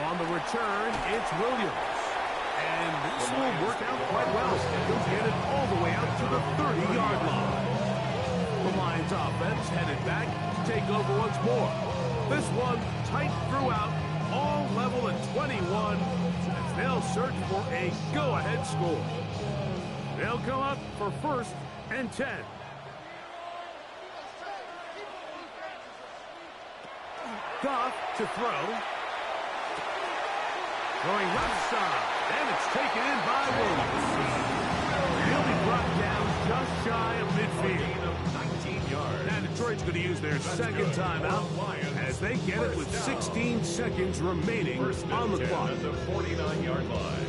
On the return, it's Williams. And this will work out quite well. He'll get it all the way out to the 30-yard line. The Lions offense headed back to take over once more. This one tight throughout, all level at 21, as they'll search for a go-ahead score. They'll come up for 1st and 10. Goff to throw. Throwing left side, and it's taken in by Williams. He'll be brought down just shy of midfield. 19 yards. Now Detroit's going to use their second timeout as they get it with 16 seconds remaining on the clock. At the 49-yard line.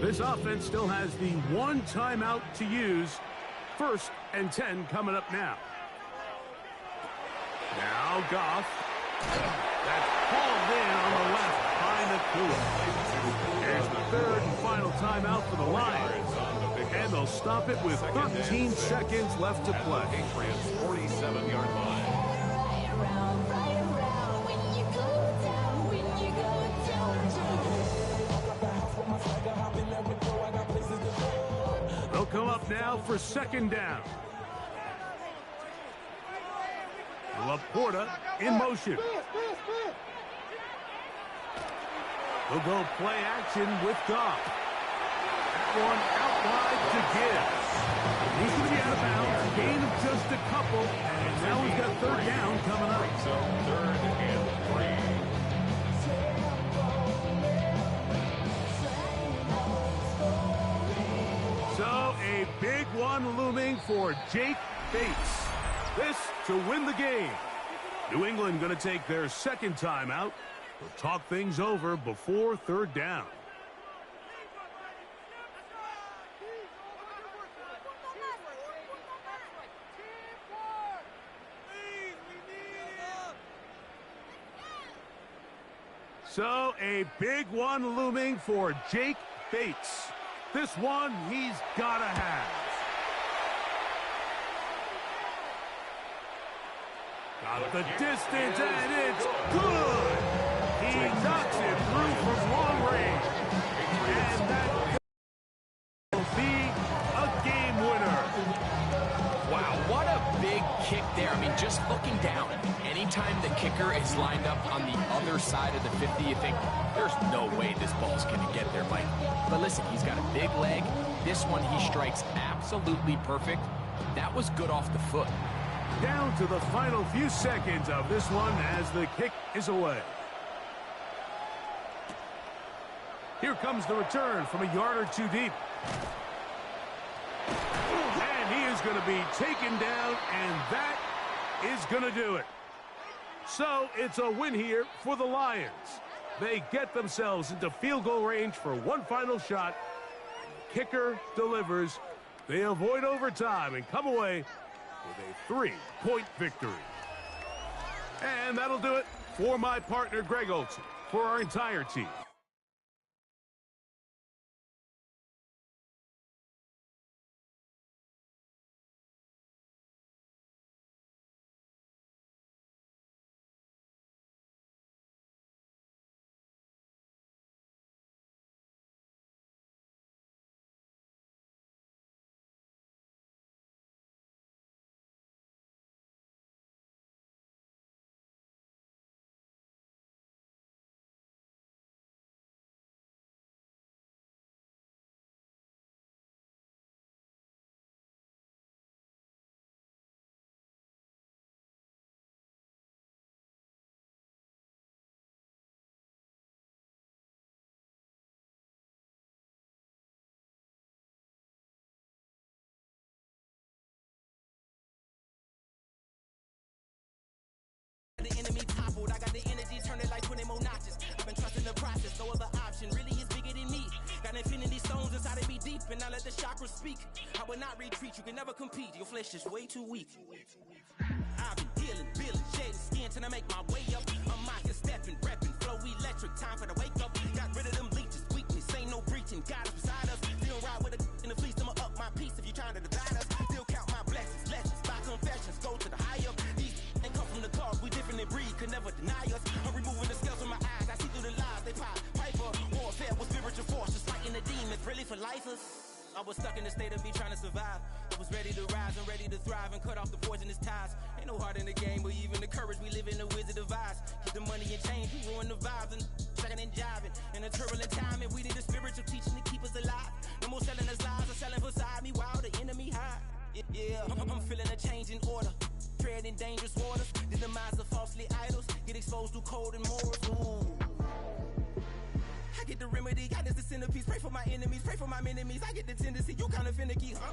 This offense still has the one timeout to use. 1st and 10 coming up now. Now Goff. That's hauled in on the left by Nakua. Here's the 3rd and final timeout for the Lions. And they'll stop it with 13 seconds left to play. Patriots 47-yard line. They'll come up now for 2nd down. Laporta in motion. They'll go play action with Goff. That one out wide to Gibbs. He's going to be out of bounds. Gain of just a couple. And now we've got 3rd down coming up. So 3rd and 3. So a big one looming for Jake Bates. This to win the game. New England going to take their 2nd timeout. We'll talk things over before 3rd down. So a big one looming for Jake Bates. This one he's got to have. Got the distance, and it's good. He knocks it through from long range. And that will be a game winner. Wow, what a big kick there. I mean, just looking down, anytime the kicker is lined up on the other side of the 50, you think, there's no way this ball's going to get there, Mike. But listen, he's got a big leg. This one he strikes absolutely perfect. That was good off the foot. Down to the final few seconds of this one as the kick is away. Here comes the return from a yard or two deep. And he is going to be taken down, and that is going to do it. So it's a win here for the Lions. They get themselves into field goal range for one final shot. Kicker delivers. They avoid overtime and come away with a 3-point victory. And that'll do it for my partner, Greg Olson, for our entire team. The enemy toppled, I got the energy, turn it like 20 more notches. I've been trusting the process, no other option, really. deep and I let the chakras speak. I will not retreat, you can never compete. Your flesh is way too weak. I've been dealing, building, shedding skin till I make my way up. I'm mocking, stepping, repping, flow electric. Time for the wake up. Got rid of them leeches, weakness, ain't no breaching. God is beside us. Still ride with a in the fleece, I'ma up my piece if you trying to divide us. Still count my blessings, lessons, by confessions, go to the higher. These ain't come from the cars, we different in breed, could never deny us. I'm removing the scales from my eyes, I see through the lies, they pop. Piper, warfare with spiritual force, just fighting the demons, really for lifers. I was stuck in the state of me trying to survive. I was ready to rise and ready to thrive and cut off the poisonous ties. Ain't no heart in the game, but even the courage we live in the Wizard of Oz. Get the money and change, we ruin the vibes and sucking and jiving. In a turbulent time, and we need a spiritual teaching to keep us alive. No more selling us lies or selling beside me while the enemy hide. Yeah, I'm feeling a change in order. Treading dangerous waters. The demise of falsely idols. Get exposed to cold and morals. Ooh. I get the remedy, God is the centerpiece. Pray for my enemies, pray for my enemies. I get the tendency, you kinda finicky, huh?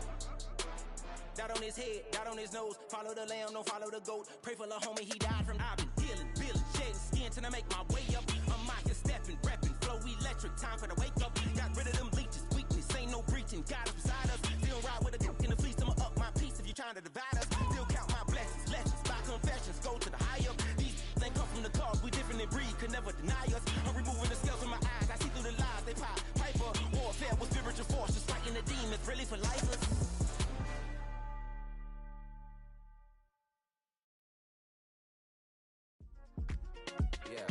Dot on his head, dot on his nose. Follow the lamb, don't follow the goat. Pray for the homie, he died from. I've been dealing, building, shedding skin till I make my way up. I'm mocking, stepping, repping, flow electric. Time for the wake up. Got rid of them leeches, weakness, ain't no breaching. God is beside us. Still ride with a cook in the fleece, I'ma up my piece if you trying to divide us. Still count my blessings, lessons, by confessions, go to the higher. These ain't come from the cars, we different in breed, could never deny us. I'm removing the scales from my eyes, I see through the lies, they pop. Piper, warfare with spiritual force, just fighting the demons, really for lifers. Yeah.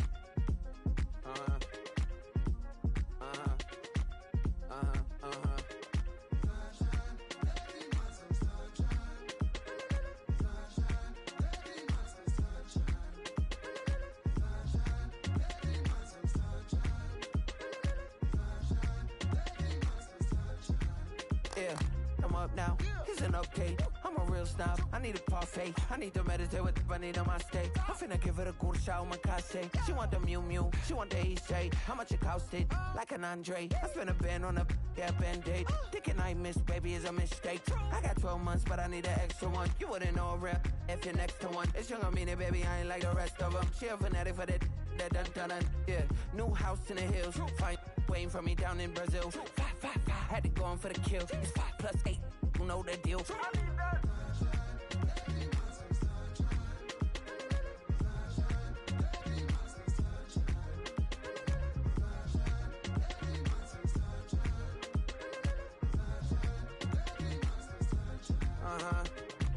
Yeah, I'm up now. It's an update. I'm a real snob. I need a parfait. I need to meditate with the bunny on my steak. I'm finna give her a good shot with my case. She want the Mew Mew. She want the Eastside. How much it costed? Like an Andre. I spent a band on a band-aid. Thinking I missed, baby, is a mistake. I got 12 months, but I need an extra one. You wouldn't know a rep if you're next to one. It's young, I mean it, baby. I ain't like the rest of them. She a fanatic for that dun. Yeah, new house in the hills. Fine, waiting for me down in Brazil. 5, had to go on for the kill. It's 5 + 8. You know the deal.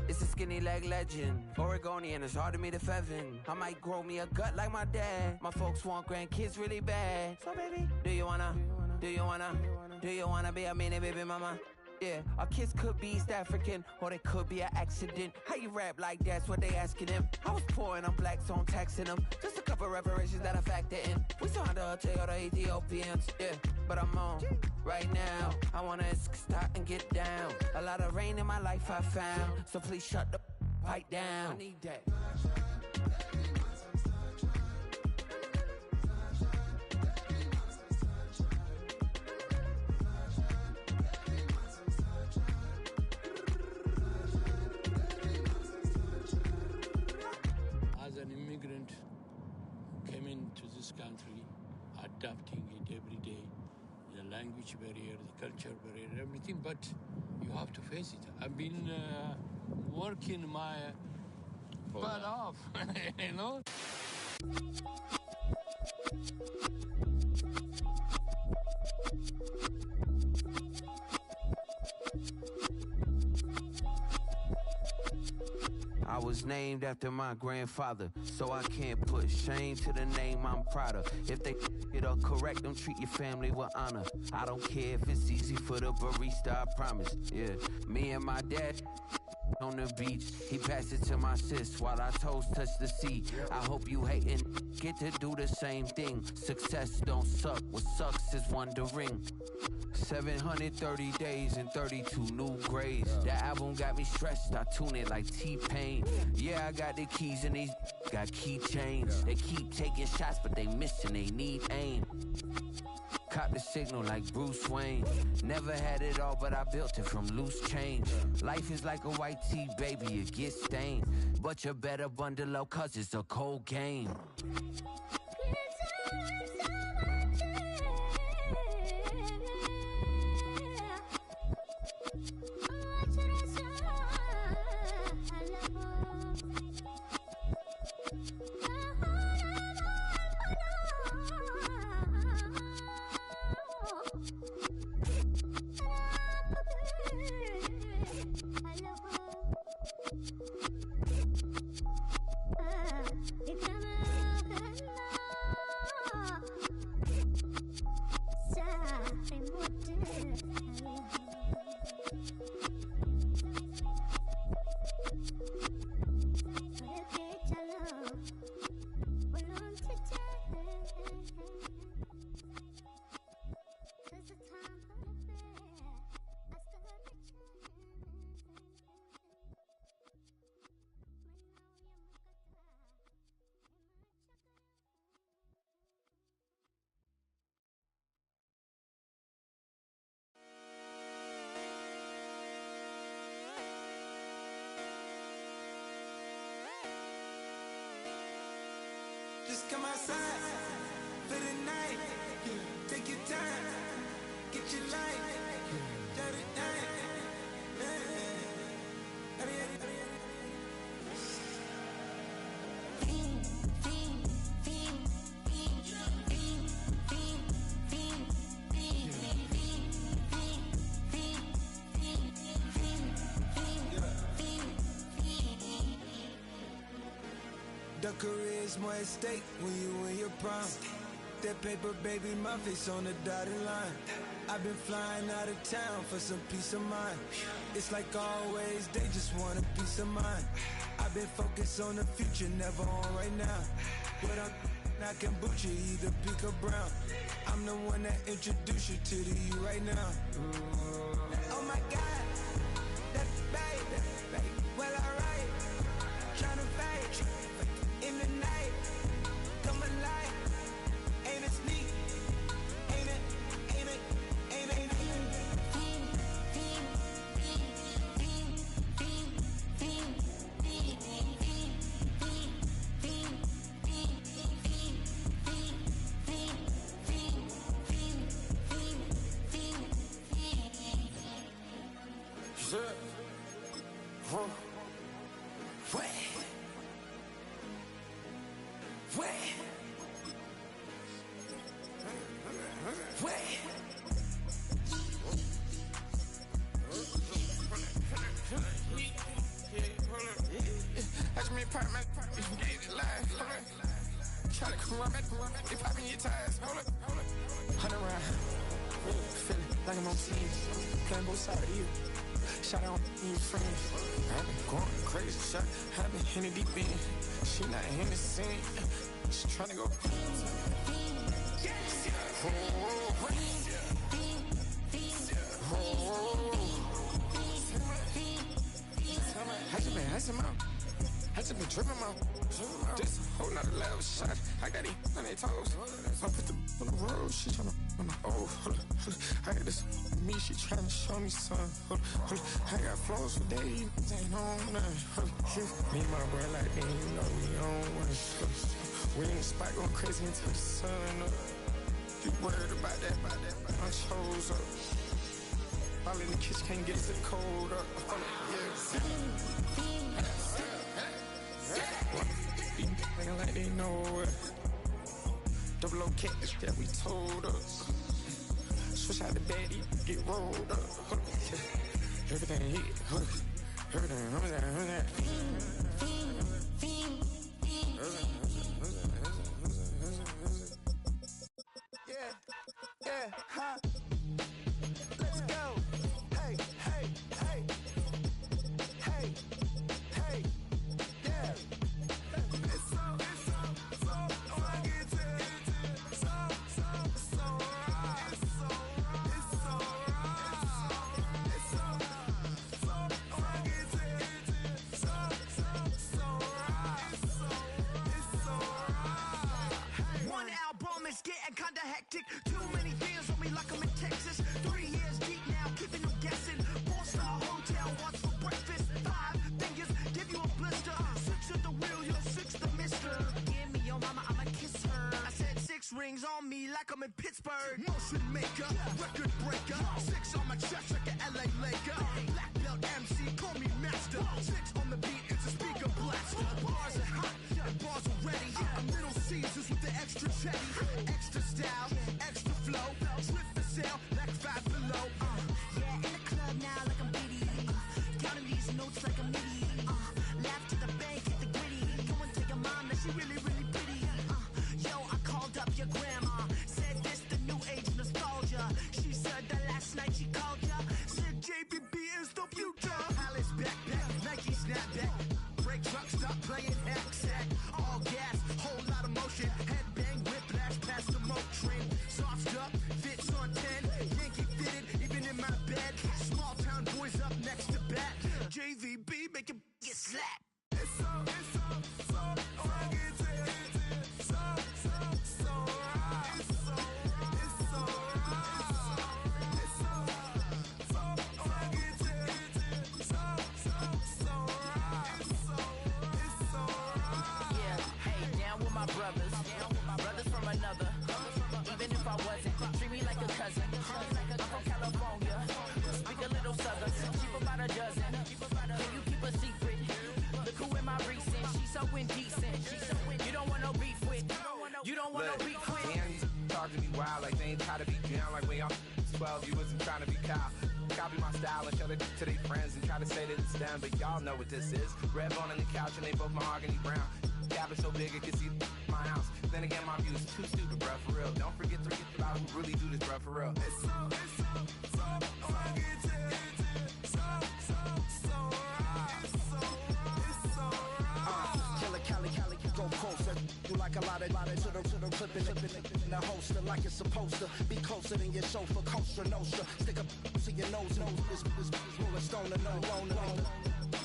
It's a skinny leg legend. Oregonian, it's hard to meet a Fevin. I might grow me a gut like my dad. My folks want grandkids really bad. So baby, do you wanna be a mini baby mama? Yeah, our kids could be East African, or they could be an accident. How you rap like that's what they asking him. I was poor and I'm black, so I'm taxing them. Just a couple reparations that I factor in. We saw the Toyota Ethiopians, yeah, but I'm on right now. I wanna stop and get down. A lot of rain in my life I found, so please shut the pipe down. I need that. As an immigrant who came into this country, adapting it every day, the language barrier, the culture barrier, everything, but you have to face it. I've been working my butt off, you know? I was named after my grandfather, so I can't put shame to the name I'm proud of. If they it up correct, don't treat your family with honor. I don't care if it's easy for the barista, I promise. Yeah, me and my dad on the beach, he passed it to my sis while our toes touch the sea. I hope you hatin' get to do the same thing. Success don't suck, what sucks is wondering. 730 days and 32 new grades. The album got me stressed, I tune it like T-Pain. Yeah, I got the keys and these got keychains. They keep taking shots, but they missing, they need aim. Caught the signal like Bruce Wayne. Never had it all, but I built it from loose change. Life is like a white tee, baby, it gets stained. But you better bundle up, cause it's a cold game. come outside for the night. Take your time, get your life. The career is more at stake when you in your prime. That paper, baby, my face on the dotted line. I've been flying out of town for some peace of mind. It's like always, they just want a peace of mind. I've been focused on the future, never on right now. But I'm not kombucha, either pink or brown. I'm the one that introduced you to the you right now. Oh my God, that baby, well alright. Tryna fight in the night, come alive. Ain't it sneak? Ain't it? Ain't it? Ain't it? Ain't it? Try to come around, they popping your tires, hold up. 100 round, feeling like I'm on team, playing both sides of you. Shout out to your friends. I've been going crazy, shot. I've been in the deep end. She not in the scene. She tryna go. I just been tripping out. This whole nother level shot. I got these on their toes. I put the on the road. She tryna. Oh, hold up. I got this me. She tryna show me something. Hold up. I got flows for days. Ain't on nothing. Me and my bro like me. You know we on one. We in the spot going crazy until the sun up. You worried about that? I chose up. All in the kitchen can't get us the cold up. Nigga like they know it. Double O cats that we told us. Switch out the baddie, get rolled up. Everything hit, everything. Yeah, huh? Let's go. Hey. Yeah. One album is getting kinda hectic. Too many fans on me like I'm in Texas. 3 years deep now, keeping them guessing. 4-star hotel, what's for breakfast? 5 fingers, give you a blister. 6 at the wheel, you're 6 the mister. Give me your mama, I'ma kiss her. I said 6 rings on me like I'm in Pittsburgh. Motion maker, record breaker. 6 on my chest like an LA Laker. Black belt MC, call me master. 6 on the beat, it's a speaker blaster. Bars are hot, and bars are ready. I'm Little Caesars with the extra chetty. Extra style, extra flow. Slip for sale, like 5 below. Yeah, in the club now like I'm Biddy. Counting these notes like I'm Nitty. Laugh to the bank, hit the gritty. Go and tell your mom that she really, really pretty. Yo, I called up your grandma. Said this the new age nostalgia. She said that last night she called ya. Said JBB is the future. Palace backpack, Nike snapback. Break truck, stop playing hack sack. All gas, whole lot of motion. Headbang, whiplash, past the moat train. Sauced up, fits on 10. Yankee fitted, even in my bed. Small town boys up next to bat. JVB, make it get slapped. It's so brothers, dogs and be wild like they ain't try to be down like when y'all 12, you wasn't trying to be Kyle. Copy my style and show it to their friends and try to say that it's them, but y'all know what this is. Red bone on the couch and they both mahogany brown. Cap is so big it can see my house. Then again, my view is too stupid, bruh, for real. Don't forget to get about who really do this, bruh, for real. It's so go closer. You like a lot of to the clipping in the holster like it's supposed to be closer than your chauffeur, Costa Nostra. Stick up to your nose, this rolling stone and no loner.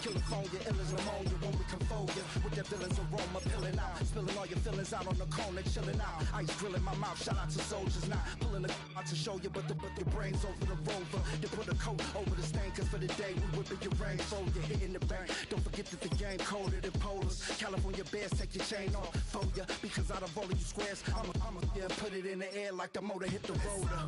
Killer phone, your ill as pneumonia when we confold you with that villain's aroma, pilling out, spilling all your feelings out on the corner, chilling out. Ice grilling my mouth, shout out to soldiers, not pulling the out to show you, but the brains over the rover. They put a coat over the stain, cause for the day we whipping your rain, fold you hitting the bank. Don't forget that the game colder than polars. California bears, take your chain off for ya, because out of all of you squares, I'ma yeah, put it in the air like the motor hit the roller.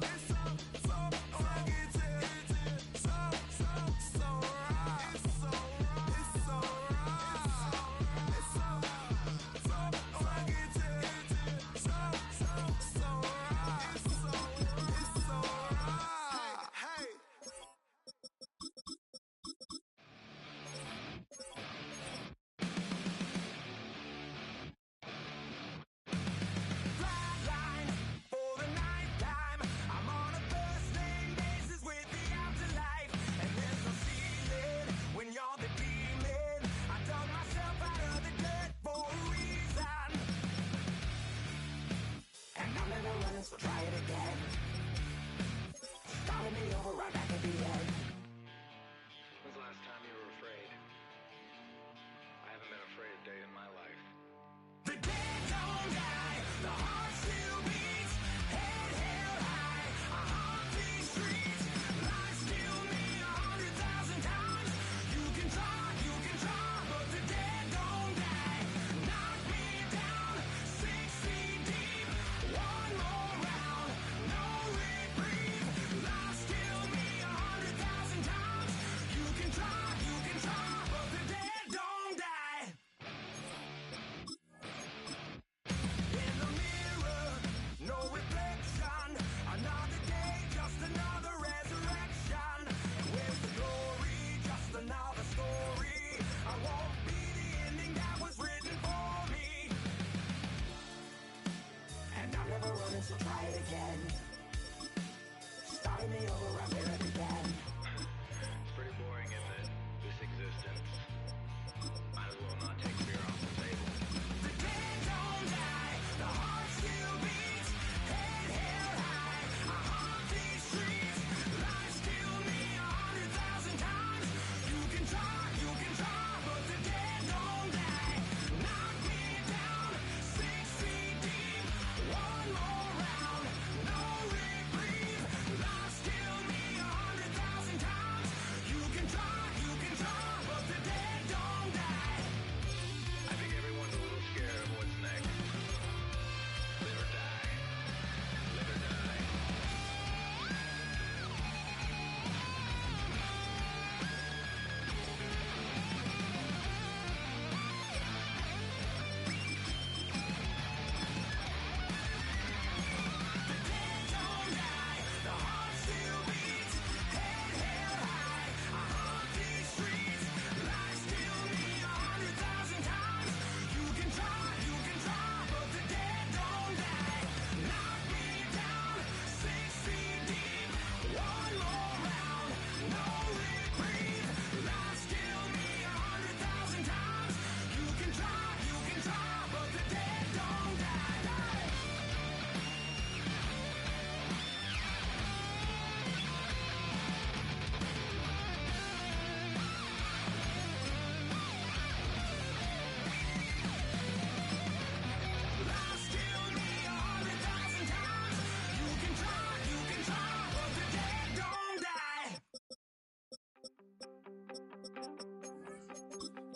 So try it again. Starting me over right back at the end. When's the last time you were afraid? I haven't been afraid a day in my life. The dead don't die, the heart still beats, head held high, I haunt these streets, lies kill me 100,000 times. You can try, but the dead don't die. Knock me down 6 feet deep, one more. So try it again. Starting me over, I'm here again. It's pretty boring, isn't it? This existence. Might as well not take beer off the table. The dead don't die, the heart still beats, head held high, I haunt these streets, lies kill me 100,000 times. You can try, but the dead don't die. Knock me down 6 feet deep, one more.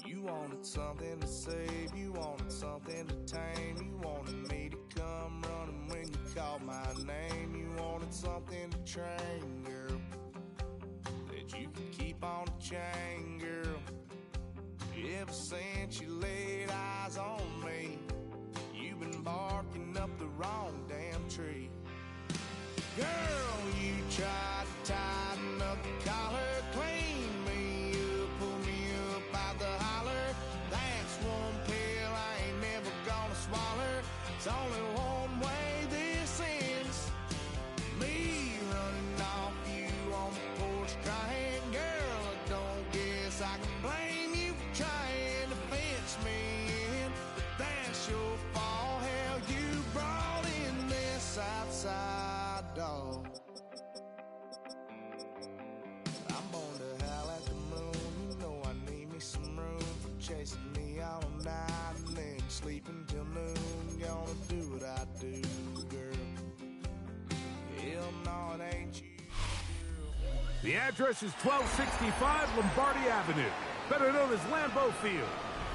You wanted something to save, you wanted something to tame, you wanted me to come running when you called my name, you wanted something to train, girl, that you could keep on the chain, girl. Ever since you laid eyes on me, you've been barking up the wrong damn tree. outside, dog. I'm born to howl at the moon. You know I need me some room for chasing me all night and then sleeping till noon. Gonna do what I do, girl. Hell no, it ain't you. The address is 1265 Lombardi Avenue, better known as Lambeau Field,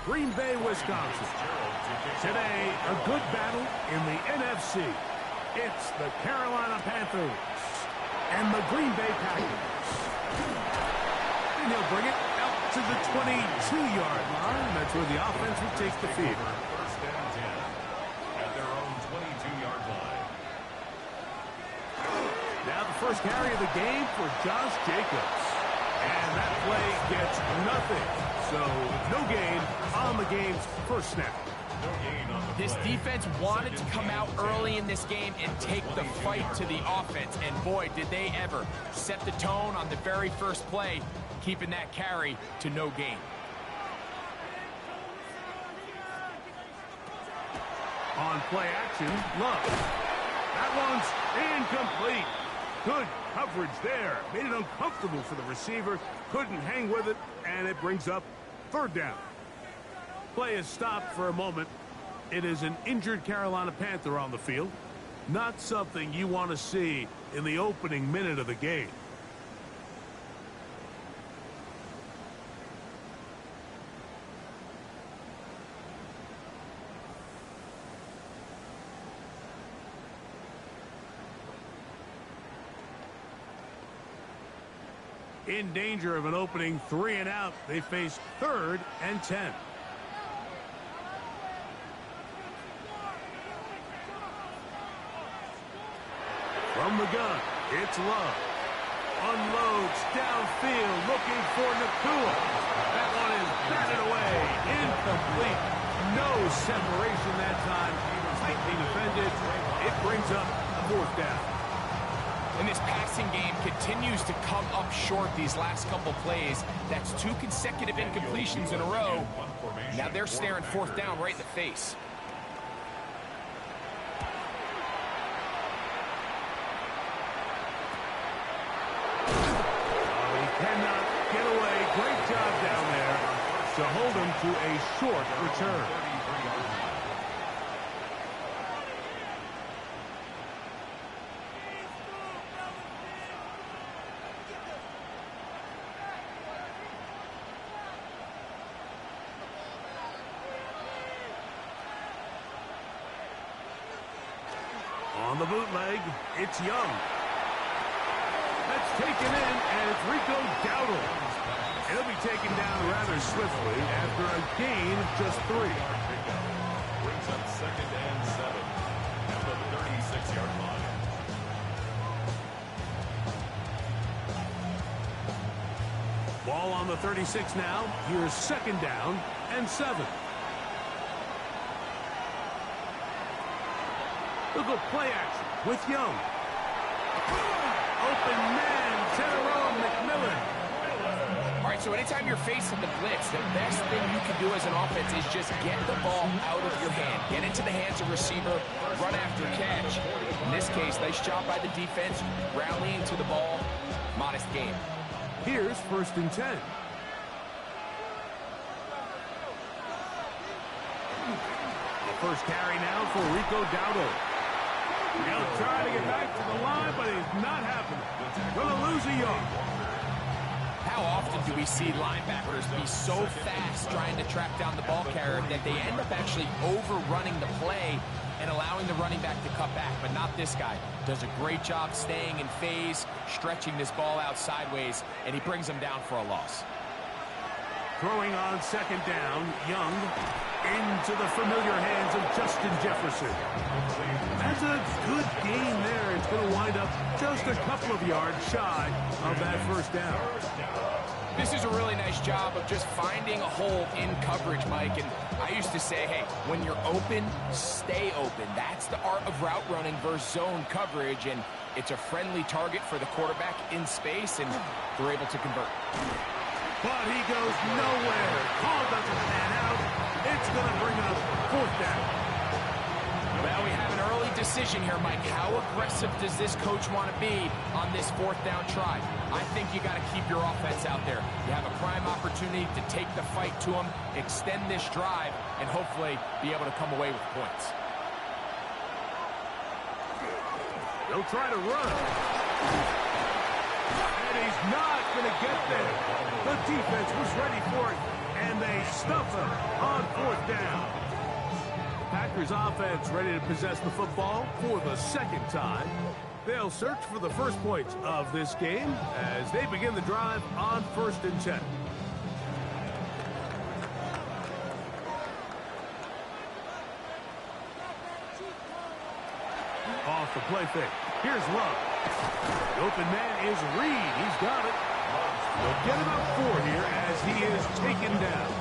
Green Bay, Wisconsin. Today, a good battle in the NFC. It's the Carolina Panthers and the Green Bay Packers. And he'll bring it out to the 22-yard line. That's where the offense will take the field. First and 10 at their own 22-yard line. Now the first carry of the game for Josh Jacobs. And that play gets nothing. So no gain on the game's first snap. This defense wanted to come out early in this game and take the fight to the offense. And boy, did they ever set the tone on the very first play, keeping that carry to no gain. On play action, Love. That one's incomplete. Good coverage there. Made it uncomfortable for the receiver. Couldn't hang with it, and it brings up third down. Play is stopped for a moment. It is an injured Carolina Panther on the field. Not something you want to see in the opening minute of the game. In danger of an opening 3 and out, they face 3rd and 10. From the gun, it's Love. Unloads downfield, looking for Nakua. That one is batted away, incomplete. No separation that time. Tightly defended. It brings up a 4th down. And this passing game continues to come up short these last couple plays. That's 2 consecutive incompletions in a row. Now they're staring 4th down right in the face. He cannot get away. Great job down there to hold him to a short return. On the bootleg, it's Young. That's taken in, and it's Rico Dowdle. He'll be taken down rather swiftly after a gain of just 3. Brings up 2nd and 7 at the 36-yard line. Ball on the 36 now. Here's 2nd down and 7. Look at play action with Young. Open man, Tyrone McMillan. All right, so anytime you're facing the blitz, the best thing you can do as an offense is just get the ball out of your hand. Get into the hands of receiver, run after catch. In this case, nice job by the defense, rallying to the ball. Modest game. Here's 1st and 10. The first carry now for Rico Dowdle. He'll try to get back to the line, but it's not happening. Gonna lose a yard. How often do we see linebackers be so fast trying to track down the ball carrier that they end up actually overrunning the play and allowing the running back to cut back, but not this guy. Does a great job staying in phase, stretching this ball out sideways, and he brings them down for a loss. Throwing on 2nd down, Young into the familiar hands of Justin Jefferson. That's a good gain there. It's going to wind up just a couple of yards shy of that 1st down. This is a really nice job of just finding a hole in coverage, Mike. And I used to say, hey, when you're open, stay open. That's the art of route running versus zone coverage. And it's a friendly target for the quarterback in space, and they're able to convert. But he goes nowhere. Call doesn't pan out. It's going to bring up 4th down. Well, we have an early decision here, Mike. How aggressive does this coach want to be on this 4th down try? I think you got to keep your offense out there. You have a prime opportunity to take the fight to them, extend this drive, and hopefully be able to come away with points. They'll try to run. And he's not going to get there. The defense was ready for it, and they stuff him on 4th down. Packers offense ready to possess the football for the 2nd time. They'll search for the first points of this game as they begin the drive on 1st and 10. Off the play fake. Here's Love. The open man is Reed. He's got it. They'll get about 4 here as he is taken down.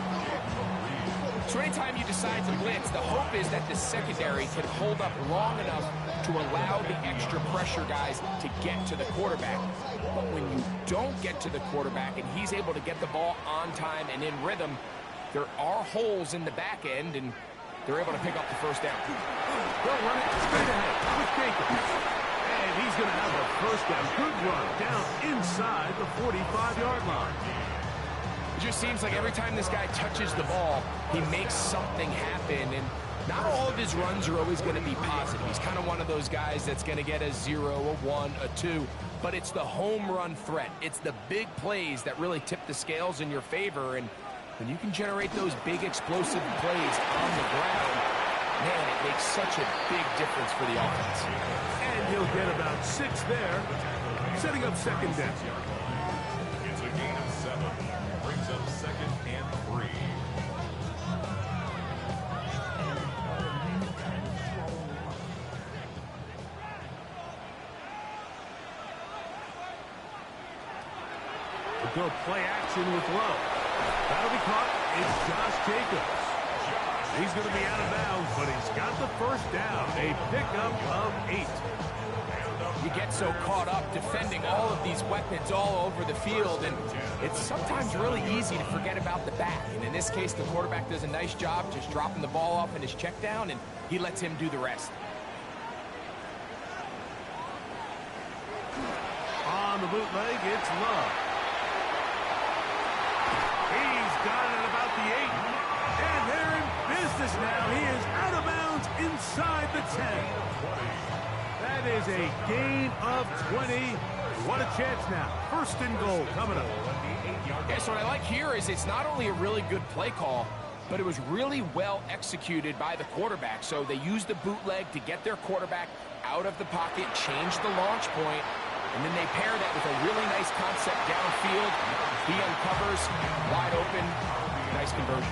So anytime you decide to blitz, the hope is that the secondary can hold up long enough to allow the extra pressure guys to get to the quarterback. But when you don't get to the quarterback and he's able to get the ball on time and in rhythm, there are holes in the back end, and they're able to pick up the 1st down. They'll run it straight ahead with Jacobs. And he's going to have a 1st down. Good run down inside the 45-yard line. It just seems like every time this guy touches the ball, he makes something happen, and not all of his runs are always going to be positive. He's kind of one of those guys that's going to get a 0, a 1, a 2, but it's the home run threat. It's the big plays that really tip the scales in your favor, and when you can generate those big explosive plays on the ground, man, it makes such a big difference for the offense. And he'll get about 6 there, setting up 2nd down. It's a gain of 7. Brings up 2nd and 3. We'll go play action with Love. That'll be caught. It's Josh Jacobs. He's going to be out of bounds, but he's got the 1st down. A pickup of 8. You get so caught up defending all of these weapons all over the field, and it's sometimes really easy to forget about the back. And in this case, the quarterback does a nice job just dropping the ball off in his check down, and he lets him do the rest. On the bootleg, it's Love. He's got it at about the 8. And they're in business now. He is out of bounds inside the 10. That is a gain of 20. What a chance now. 1st and goal coming up. Yeah, so what I like here is it's not only a really good play call, but it was really well executed by the quarterback. So they used the bootleg to get their quarterback out of the pocket, change the launch point, and then they pair that with a really nice concept downfield. He uncovers, wide open, nice conversion.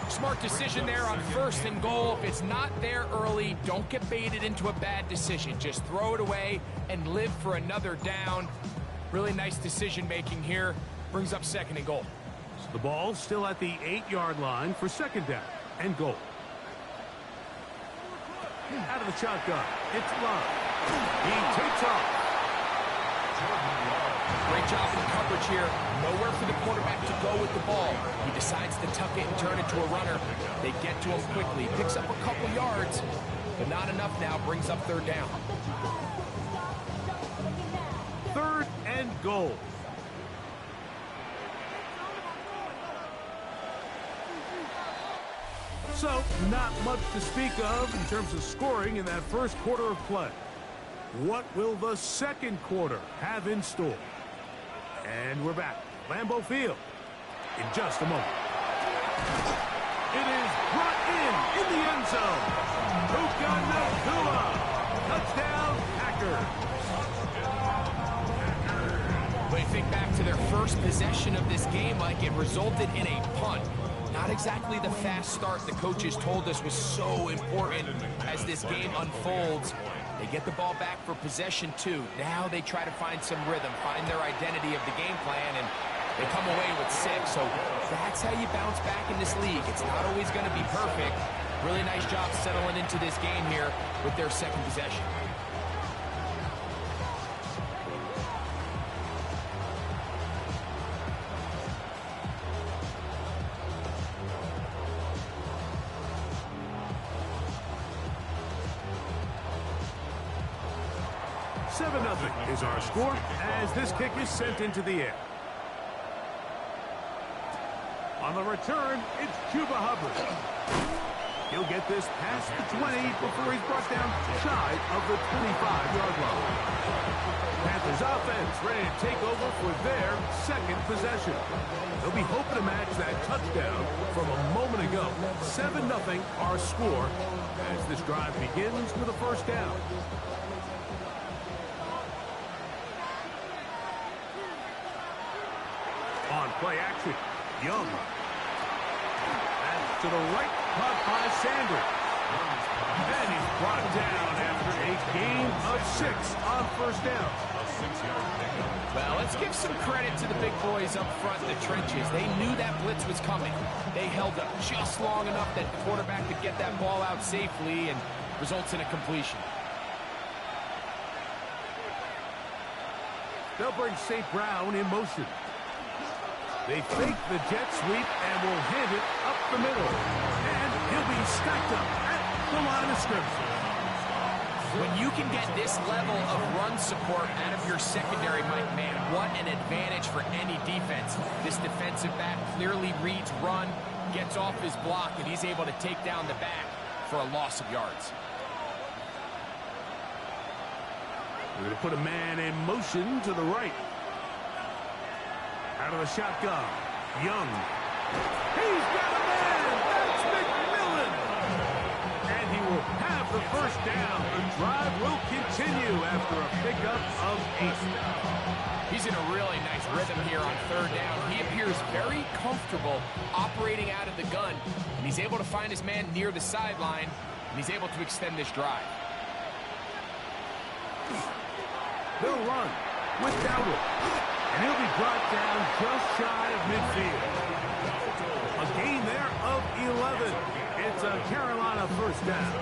Smart decision there on 1st and goal. If it's not there early, don't get baited into a bad decision. Just throw it away and live for another down. Really nice decision making here. Brings up 2nd and goal. So the ball's still at the 8-yard line for 2nd down and goal. Out of the shotgun, it's Love. He takes off. Great job in coverage here. Nowhere for the quarterback to go with the ball. He decides to tuck it and turn it to a runner. They get to him quickly. Picks up a couple yards, but not enough now. Brings up 3rd down. 3rd and goal. So, not much to speak of in terms of scoring in that 1st quarter of play. What will the 2nd quarter have in store? And we're back. Lambeau Field in just a moment. It is brought in the end zone. Puka Nacua. Touchdown, Packers. When you think back to their first possession of this game, like it resulted in a punt. Not exactly the fast start the coaches told us was so important as this game unfolds. They get the ball back for possession 2. Now they try to find some rhythm, find their identity of the game plan, and they come away with 6. So that's how you bounce back in this league. It's not always going to be perfect. Really nice job settling into this game here with their 2nd possession. 7-0 is our score as this kick is sent into the air. On the return, it's Chuba Hubbard. He'll get this past the 20 before he's brought down shy of the 25-yard line. Panthers offense ready to take over for their second possession. They'll be hoping to match that touchdown from a moment ago. 7-0 our score as this drive begins with a first down. On play action, Young. That's to the right, caught by Sanders. And he's brought down after a gain of 6 on first down. Well, let's give some credit to the big boys up front in the trenches. They knew that blitz was coming. They held up just long enough that the quarterback could get that ball out safely and results in a completion. They'll bring St. Brown in motion. They fake the jet sweep and will hit it up the middle. And he'll be stacked up at the line of scrimmage. When you can get this level of run support out of your secondary, Mike, man, what an advantage for any defense. This defensive back clearly reads run, gets off his block, and he's able to take down the back for a loss of yards. We're going to put a man in motion to the right. Out of the shotgun, Young. He's got a man! That's McMillan! And he will have the first down. The drive will continue after a pickup of 8. He's in a really nice rhythm here on third down. He appears very comfortable operating out of the gun, and he's able to find his man near the sideline, and he's able to extend this drive. They'll run with Dowdle, and he'll be brought down just shy of midfield. A gain there of 11. It's a Carolina first down.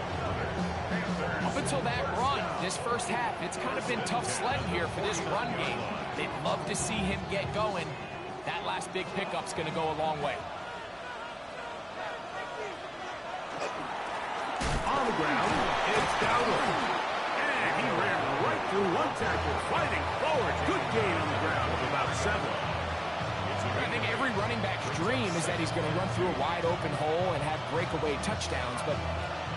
Up until that run, this first half, it's kind of been tough sledding here for this run game. They'd love to see him get going. That last big pickup's going to go a long way. On the ground, it's Dowdle. And he ran right through one tackle, fighting forward. Good gain on the ground of about 7. I think every running back's dream is that he's going to run through a wide open hole and have breakaway touchdowns, but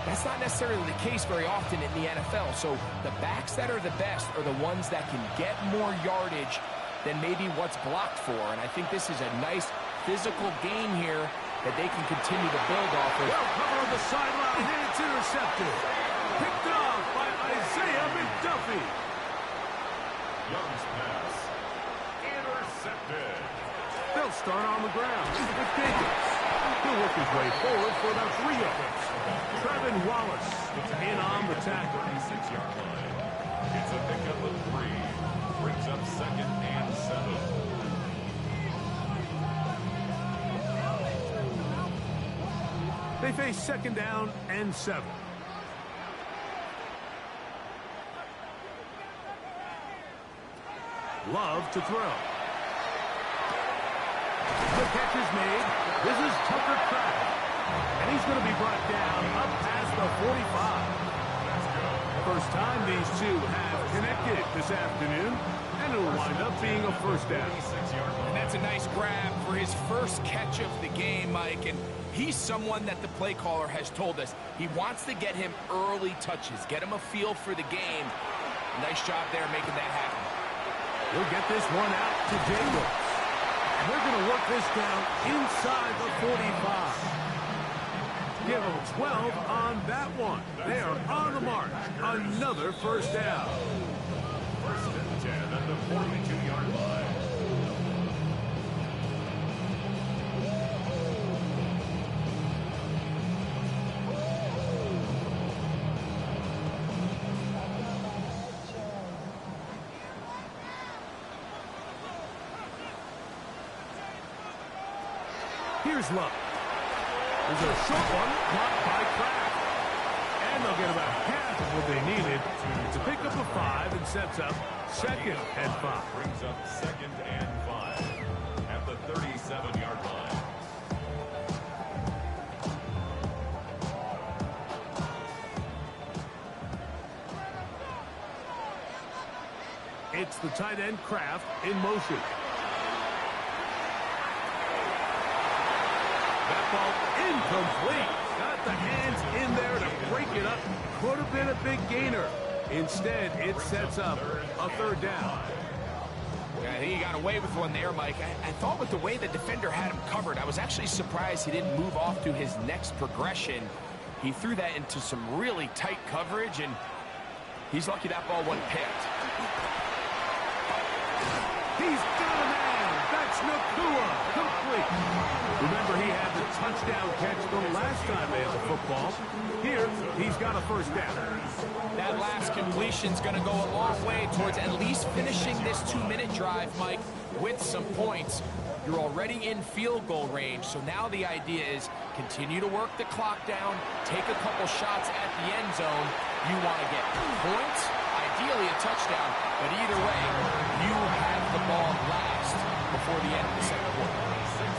that's not necessarily the case very often in the NFL. So the backs that are the best are the ones that can get more yardage than maybe what's blocked for. And I think this is a nice physical gain here that they can continue to build off of. Well, cover on the sideline, and it's intercepted. Picked off by Isaiah McDuffie. Young's pass. Intercepted. They'll start on the ground with Jacobs. He'll work his way forward for about 3 yards. Trevin Wallace in on the tackle. 6-yard line. It's a pickup of 3. Brings up 2nd and 7. They face 2nd down and 7. Love to throw. The catch is made. This is Tucker Kraft. And he's going to be brought down up past the 45. First time these two have connected this afternoon. And it'll wind up being a first down. And that's a nice grab for his first catch of the game, Mike. And he's someone that the play caller has told us he wants to get him early touches, get him a feel for the game. Nice job there making that happen. We'll get this one out to Jacobs. And they're going to work this down inside the 45. Give them 12 on that one. They are on the march. Another first down. 1st and 10 at the 42-yard line. Here's Love. There's a short one caught by Kraft. And they'll get about half of what they needed to pick up a 5 and sets up 2nd and 5. Brings up 2nd and 5 at the 37-yard line. It's the tight end Kraft in motion. That ball incomplete. Got the hands in there to break it up. Could have been a big gainer. Instead, it sets up a third down. Yeah, I think he got away with one there, Mike. I thought with the way the defender had him covered, I was actually surprised he didn't move off to his next progression. He threw that into some really tight coverage, and he's lucky that ball wasn't picked. He's got a man. That's Nakua. Complete. Remember, he had the touchdown catch the last time they had the football. Here, he's got a first down. That last completion's going to go a long way towards at least finishing this 2-minute drive, Mike, with some points. You're already in field goal range, so now the idea is continue to work the clock down, take a couple shots at the end zone. You want to get points, ideally a touchdown, but either way, you have the ball last before the end of the second quarter.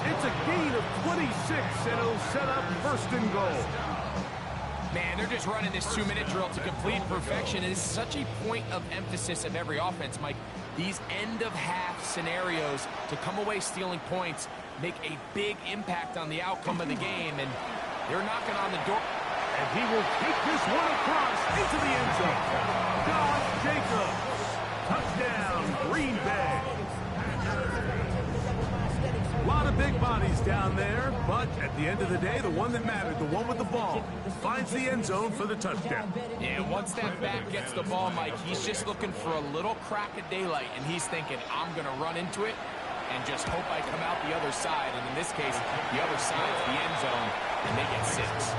It's a gain of 26, and it'll set up first and goal. Man, they're just running this 2-minute drill to complete perfection. It is such a point of emphasis of every offense, Mike. These end-of-half scenarios to come away stealing points make a big impact on the outcome of the game, and they're knocking on the door. And he will take this one across into the end zone. Josh Jacobs. Touchdown, Green Bay. A lot of big bodies down there, but at the end of the day, the one that mattered, the one with the ball, finds the end zone for the touchdown. Yeah, once that back gets the ball, Mike, he's just looking for a little crack of daylight, and he's thinking, I'm going to run into it and just hope I come out the other side. And in this case, the other side's the end zone, and they get 6.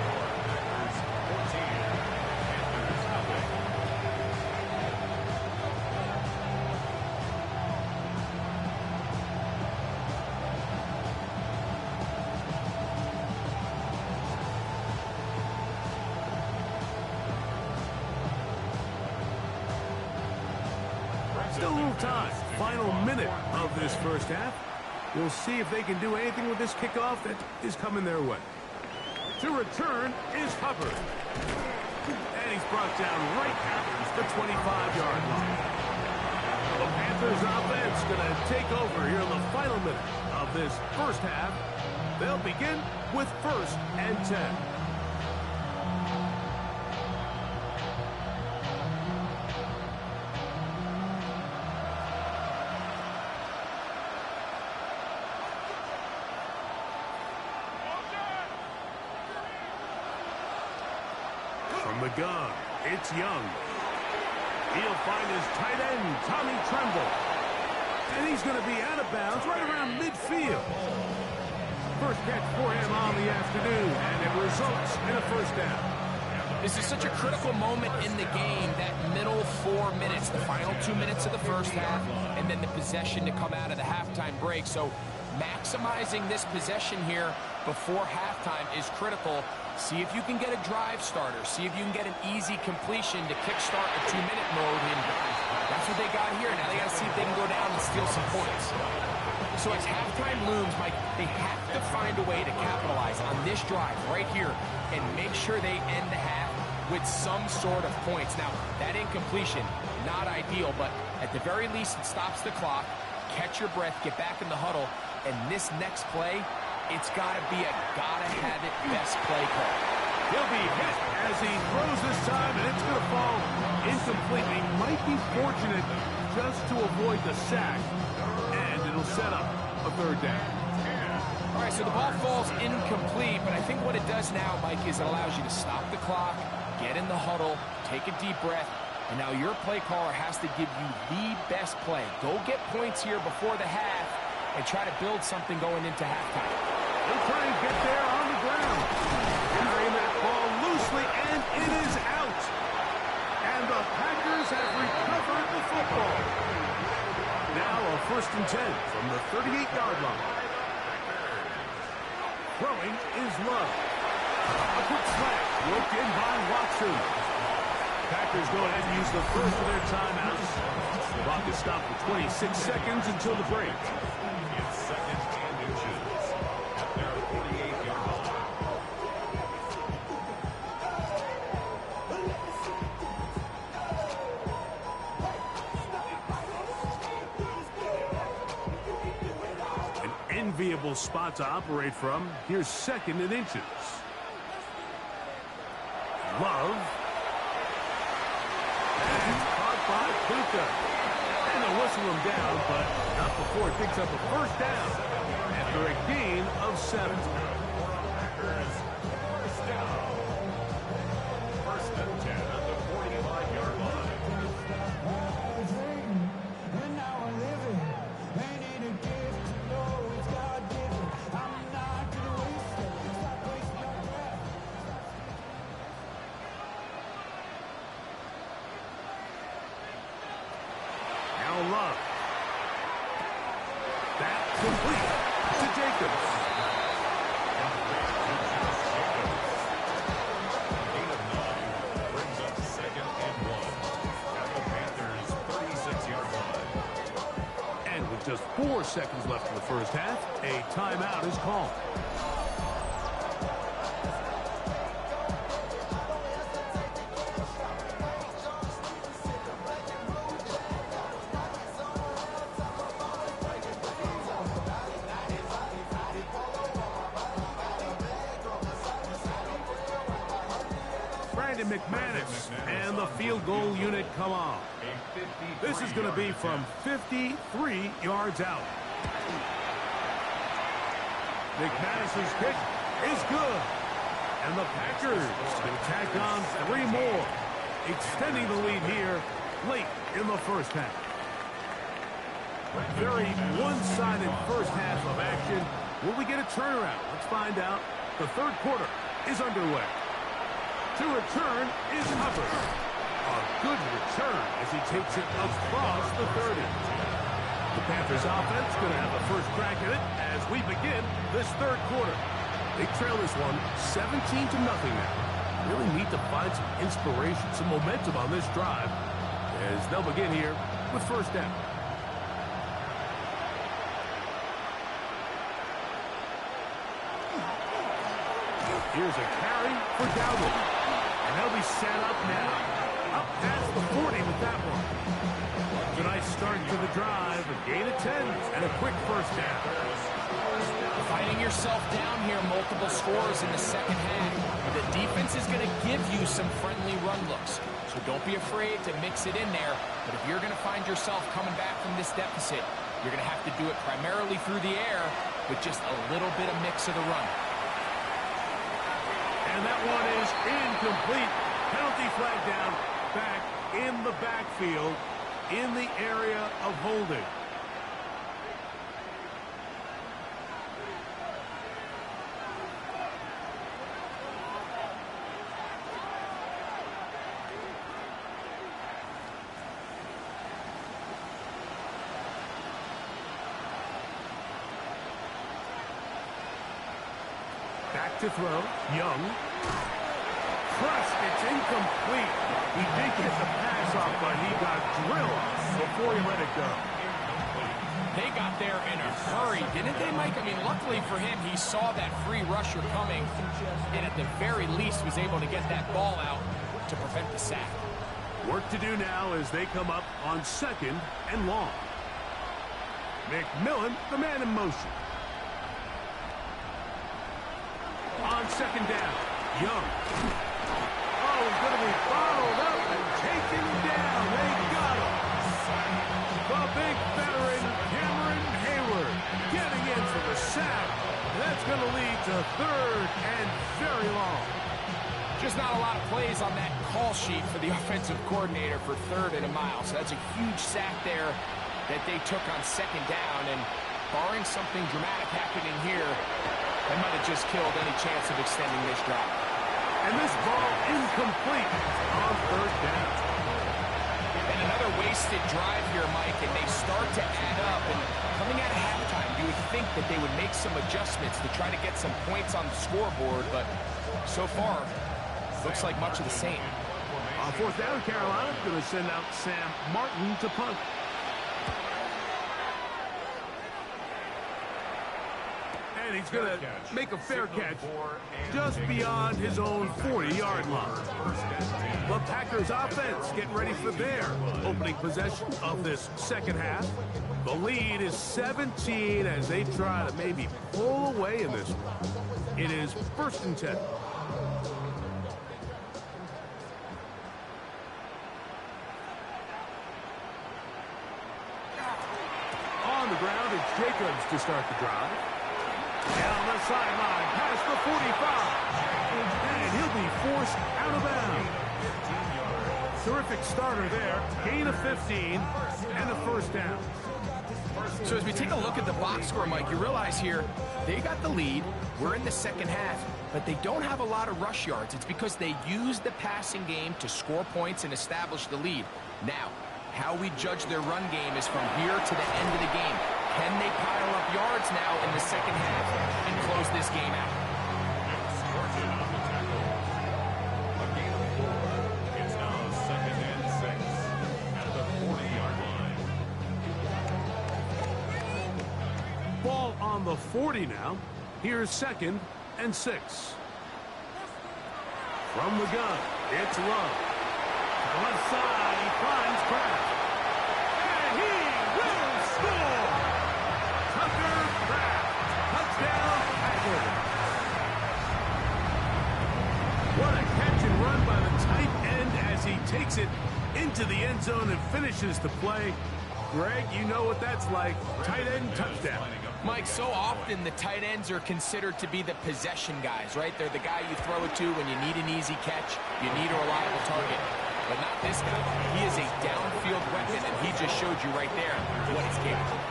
Still a little time. Final minute of this first half. We'll see if they can do anything with this kickoff that is coming their way. To return is Hubbard. And he's brought down right at the 25-yard line. The Panthers offense going to take over here in the final minute of this first half. They'll begin with 1st and 10. From the gun, it's Young. He'll find his tight end, Tommy Tremble. And he's going to be out of bounds right around midfield. First catch for him on the afternoon, and it results in a first down. This is such a critical moment in the game, that middle 4 minutes, the final 2 minutes of the first half, and then the possession to come out of the halftime break. So maximizing this possession here before halftime is critical. See if you can get a drive starter. See if you can get an easy completion to kickstart a 2-minute mode. And that's what they got here. Now they got to see if they can go down and steal some points. So as halftime looms, Mike, they have to find a way to capitalize on this drive right here and make sure they end the half with some sort of points. Now, that incompletion, not ideal, but at the very least it stops the clock. Catch your breath, get back in the huddle, and this next play, it's got to be a gotta-have-it best play call. He'll be hit as he throws this time, and it's going to fall incomplete. He might be fortunate just to avoid the sack, and it'll set up a third down. All right, so the ball falls incomplete, but I think what it does now, Mike, is it allows you to stop the clock, get in the huddle, take a deep breath, and now your play caller has to give you the best play. Go get points here before the half and try to build something going into halftime. He'll try and get there on the ground. Carrying that ball loosely, and it is out. And the Packers have recovered the football. Now a 1st and 10 from the 38-yard line. Throwing is Love. A quick slash, roped in by Watson. Packers go ahead and use the first of their timeouts. The clock is stopped for 26 seconds until the break. enviable spot to operate from. Here's 2nd and inches. Love. And caught by Puka. And they'll whistle him down, but not before he picks up a first down after a gain of 7. First down. 1st and 10 at the 45-yard line. Love. That complete to Jacobs. Gain of 9 brings up 2nd and 1 at the Panthers' 36-yard line. And with just 4 seconds left in the first half, a timeout is called. McManus and the field goal unit come on. This is going to be from 53 yards out. McManus's kick is good. And the Packers can tack on 3 more, extending the lead here late in the first half. Very one-sided first half of action. Will we get a turnaround? Let's find out. The 3rd quarter is underway. To return is Hubbard. A good return as he takes it across the 30. The Panthers offense going to have the first crack at it as we begin this 3rd quarter. They trail this one 17-0 now. Really need to find some inspiration, some momentum on this drive as they'll begin here with first down. Here's a carry for Dowdle. And they'll be set up now. Up past the 40 with that one. It's a nice start to the drive. A gain of 10 and a quick first down. Fighting yourself down here, multiple scores in the second half. The defense is going to give you some friendly run looks. So don't be afraid to mix it in there. But if you're going to find yourself coming back from this deficit, you're going to have to do it primarily through the air with just a little bit of mix of the run. And that one is incomplete. Penalty flag down back in the backfield in the area of holding. Back to throw. Young. Crushed. It's incomplete. He did get the pass off, but he got drilled before he let it go. They got there in a hurry, didn't they, Mike? I mean, luckily for him, he saw that free rusher coming, and at the very least was able to get that ball out to prevent the sack. Work to do now as they come up on 2nd and long. McMillan, the man in motion. On 2nd down, Young. Oh, he's going to be bottled up and taken down. They got him. The big veteran, Cameron Hayward, getting in for the sack. That's going to lead to 3rd and very long. Just not a lot of plays on that call sheet for the offensive coordinator for 3rd and a mile. So that's a huge sack there that they took on 2nd down. And barring something dramatic happening here, they might have just killed any chance of extending this drive. And this ball incomplete on 3rd down. And another wasted drive here, Mike, and they start to add up. And coming out of halftime, you would think that they would make some adjustments to try to get some points on the scoreboard, but so far, looks like much of the same. On 4th down, Carolina going to send out Sam Martin to punt. And he's going to make a fair catch just beyond his own 40-yard line. The Packers offense getting ready for their opening possession of this second half. The lead is 17 as they try to maybe pull away in this one. It is 1st and 10. On the ground, it's Jacobs to start the drive. Down the sideline, past the 45. And he'll be forced out of bounds. Terrific starter there. Gain of 15 and a 1st down. So as we take a look at the box score, Mike, you realize here they got the lead. We're in the second half, but they don't have a lot of rush yards. It's because they use the passing game to score points and establish the lead. Now, how we judge their run game is from here to the end of the game. Can they pile up yards now in the second half and close this game out? A gain of 4. It's now 2nd and 6 at the 40-yard line. Ball on the 40 now. Here's 2nd and 6. From the gun, it's Love. To the left side, he finds Kraft. And he will score! Tucker Kraft. Touchdown, Packers. What a catch and run by the tight end as he takes it into the end zone and finishes the play. Greg, you know what that's like. Tight end touchdown. Mike, so often the tight ends are considered to be the possession guys, right? They're the guy you throw it to when you need an easy catch, you need a reliable target. But not this guy. He is a downfield weapon, and he just showed you right there what he's capable of.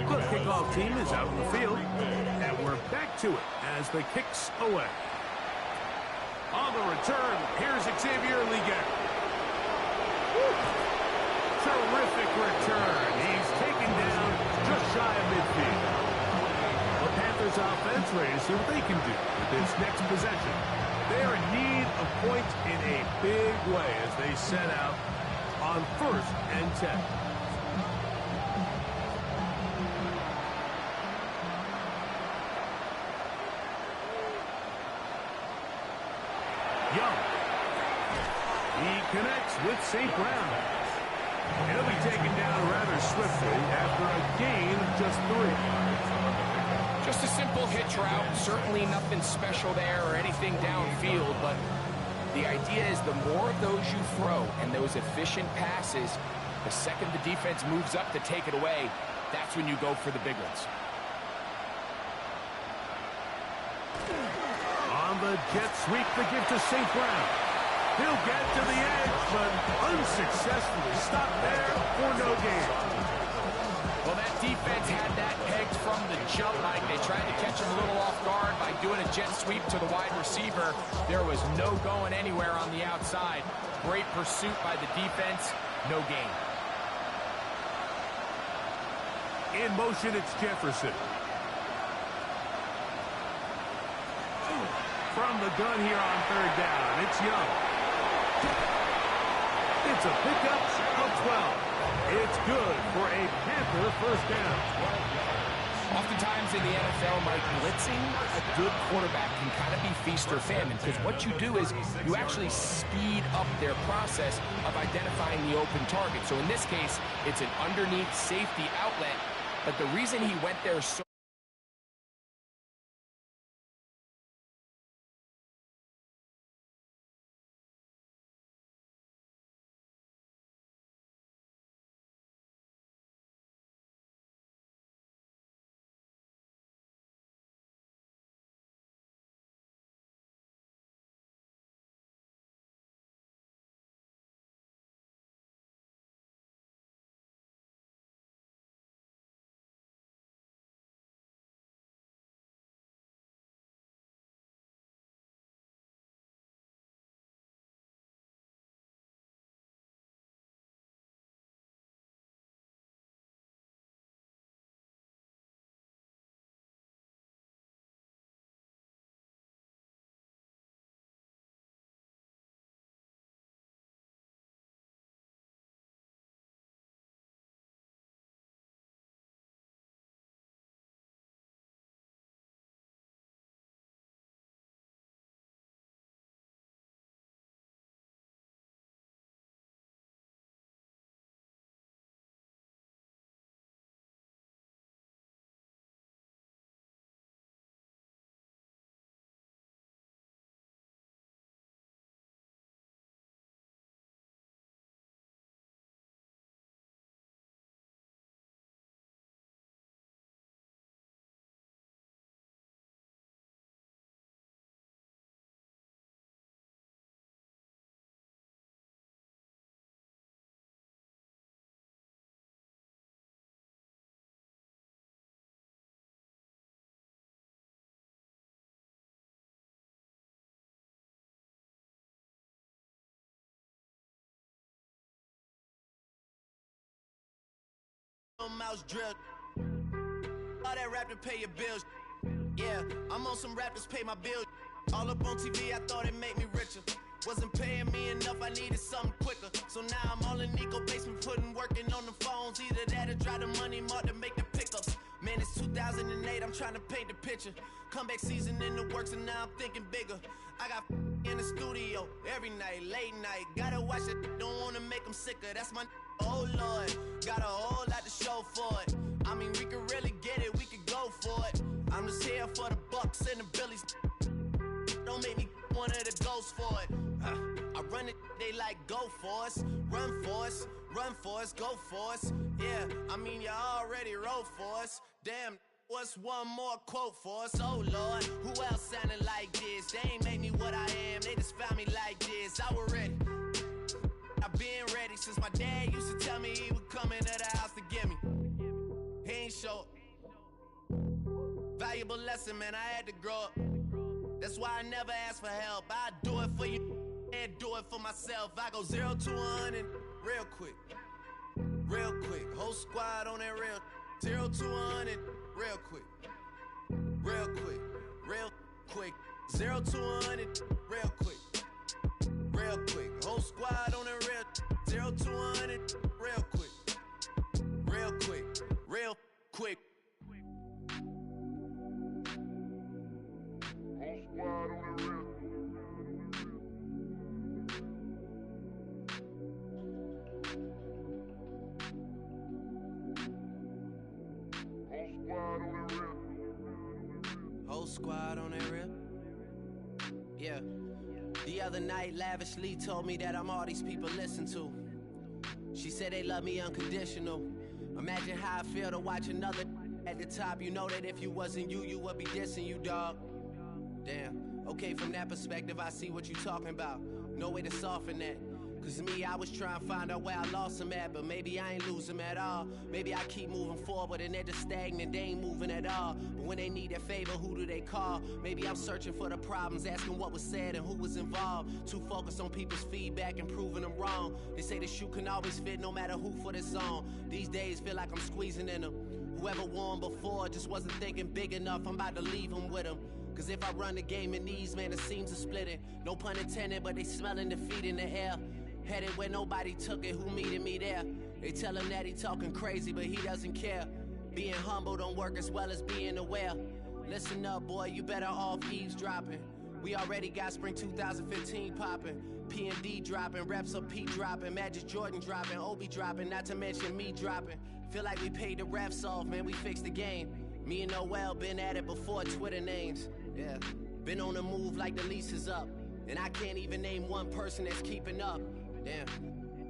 The kickoff team is out on the field, and we're back to it as the kicks away. On the return, here's Xavier Legette. Terrific return. He's taken down just shy of midfield. The Panthers offense ready to see what they can do with this next possession. They're in need of points in a big way as they set out on 1st and 10. Young. He connects with St. Brown. He'll be taken down rather swiftly after a gain of just 3. Just a simple hitch route. Certainly nothing special there or anything downfield, but the idea is the more of those you throw and those efficient passes, the second the defense moves up to take it away, that's when you go for the big ones. On the jet sweep, the give to St. Brown. He'll get to the edge, but unsuccessfully stopped there for no gain. Well, that defense had that pegged from the jump, Mike. They tried to catch him a little off guard by doing a jet sweep to the wide receiver. There was no going anywhere on the outside. Great pursuit by the defense. No gain. In motion, it's Jefferson. From the gun here on 3rd down, it's Young. It's a pickup of 12. It's good for a Panther 1st down. Oftentimes in the NFL, Mike, blitzing a good quarterback can kind of be feast or famine, because what you do is you actually speed up their process of identifying the open target. So in this case, it's an underneath safety outlet, but the reason he went there so little mouse drill. All that rap to pay your bills. Yeah, I'm on some rap to pay my bills. All up on TV, I thought it made me richer. Wasn't paying me enough, I needed something quicker. So now I'm all in Nico basement, working on the phones. Either that or drive the money mark to make the pickups. Man, it's 2008, I'm trying to paint the picture. Comeback season in the works and now I'm thinking bigger. I got in the studio every night, late night. Gotta watch it, don't wanna make them sicker. That's my oh Lord, got a whole lot to show for it. I mean, we could really get it, we could go for it. I'm just here for the bucks and the billies. Don't make me one of the ghosts for it. I run it, they like go for us, run for us, run for us, go for us. Yeah, I mean you already wrote for us. Damn, what's one more quote for us? Oh Lord, who else sounded like this? They ain't made me what I am, they just found me like this. I was ready, I've been ready since my dad used to tell me he would come into the house to get me. He ain't show up. Valuable lesson, man, I had to grow up. That's why I never ask for help. I do it for you and do it for myself. I go 0 to 100 real quick. Real quick. Whole squad on that real. 0 to 100 real quick. Real quick. Real quick. 0 to 100 real quick. Real quick. Whole squad on that real. 0 to 100 real quick. Real quick. Real quick. Whole squad on that real. Yeah. The other night, Lavishly told me that I'm all these people listen to. She said they love me unconditional. Imagine how I feel to watch another at the top. You know that if you wasn't you, you would be dissing you, dog. Damn. Okay, from that perspective, I see what you talking about. No way to soften that. Cause me, I was trying to find out where I lost them at, but maybe I ain't lose them at all. Maybe I keep moving forward and they're just stagnant, they ain't moving at all. But when they need a favor, who do they call? Maybe I'm searching for the problems, asking what was said and who was involved. Too focused on people's feedback and proving them wrong. They say the shoe can always fit no matter who for the song. These days feel like I'm squeezing in them. Whoever won before just wasn't thinking big enough, I'm about to leave them with them. Cause if I run the game in these, man, the seams are splitting. No pun intended, but they smelling defeat in the air. Headed where nobody took it, who meeted me there? They tell him that he talking crazy, but he doesn't care. Being humble don't work as well as being aware. Listen up, boy, you better off eavesdropping. We already got spring 2015 popping. P&D dropping, reps of P dropping, Magic Jordan dropping, Obi dropping, not to mention me dropping. Feel like we paid the refs off, man, we fixed the game. Me and Noel been at it before Twitter names. Yeah, been on the move like the lease is up. And I can't even name one person that's keeping up. Damn,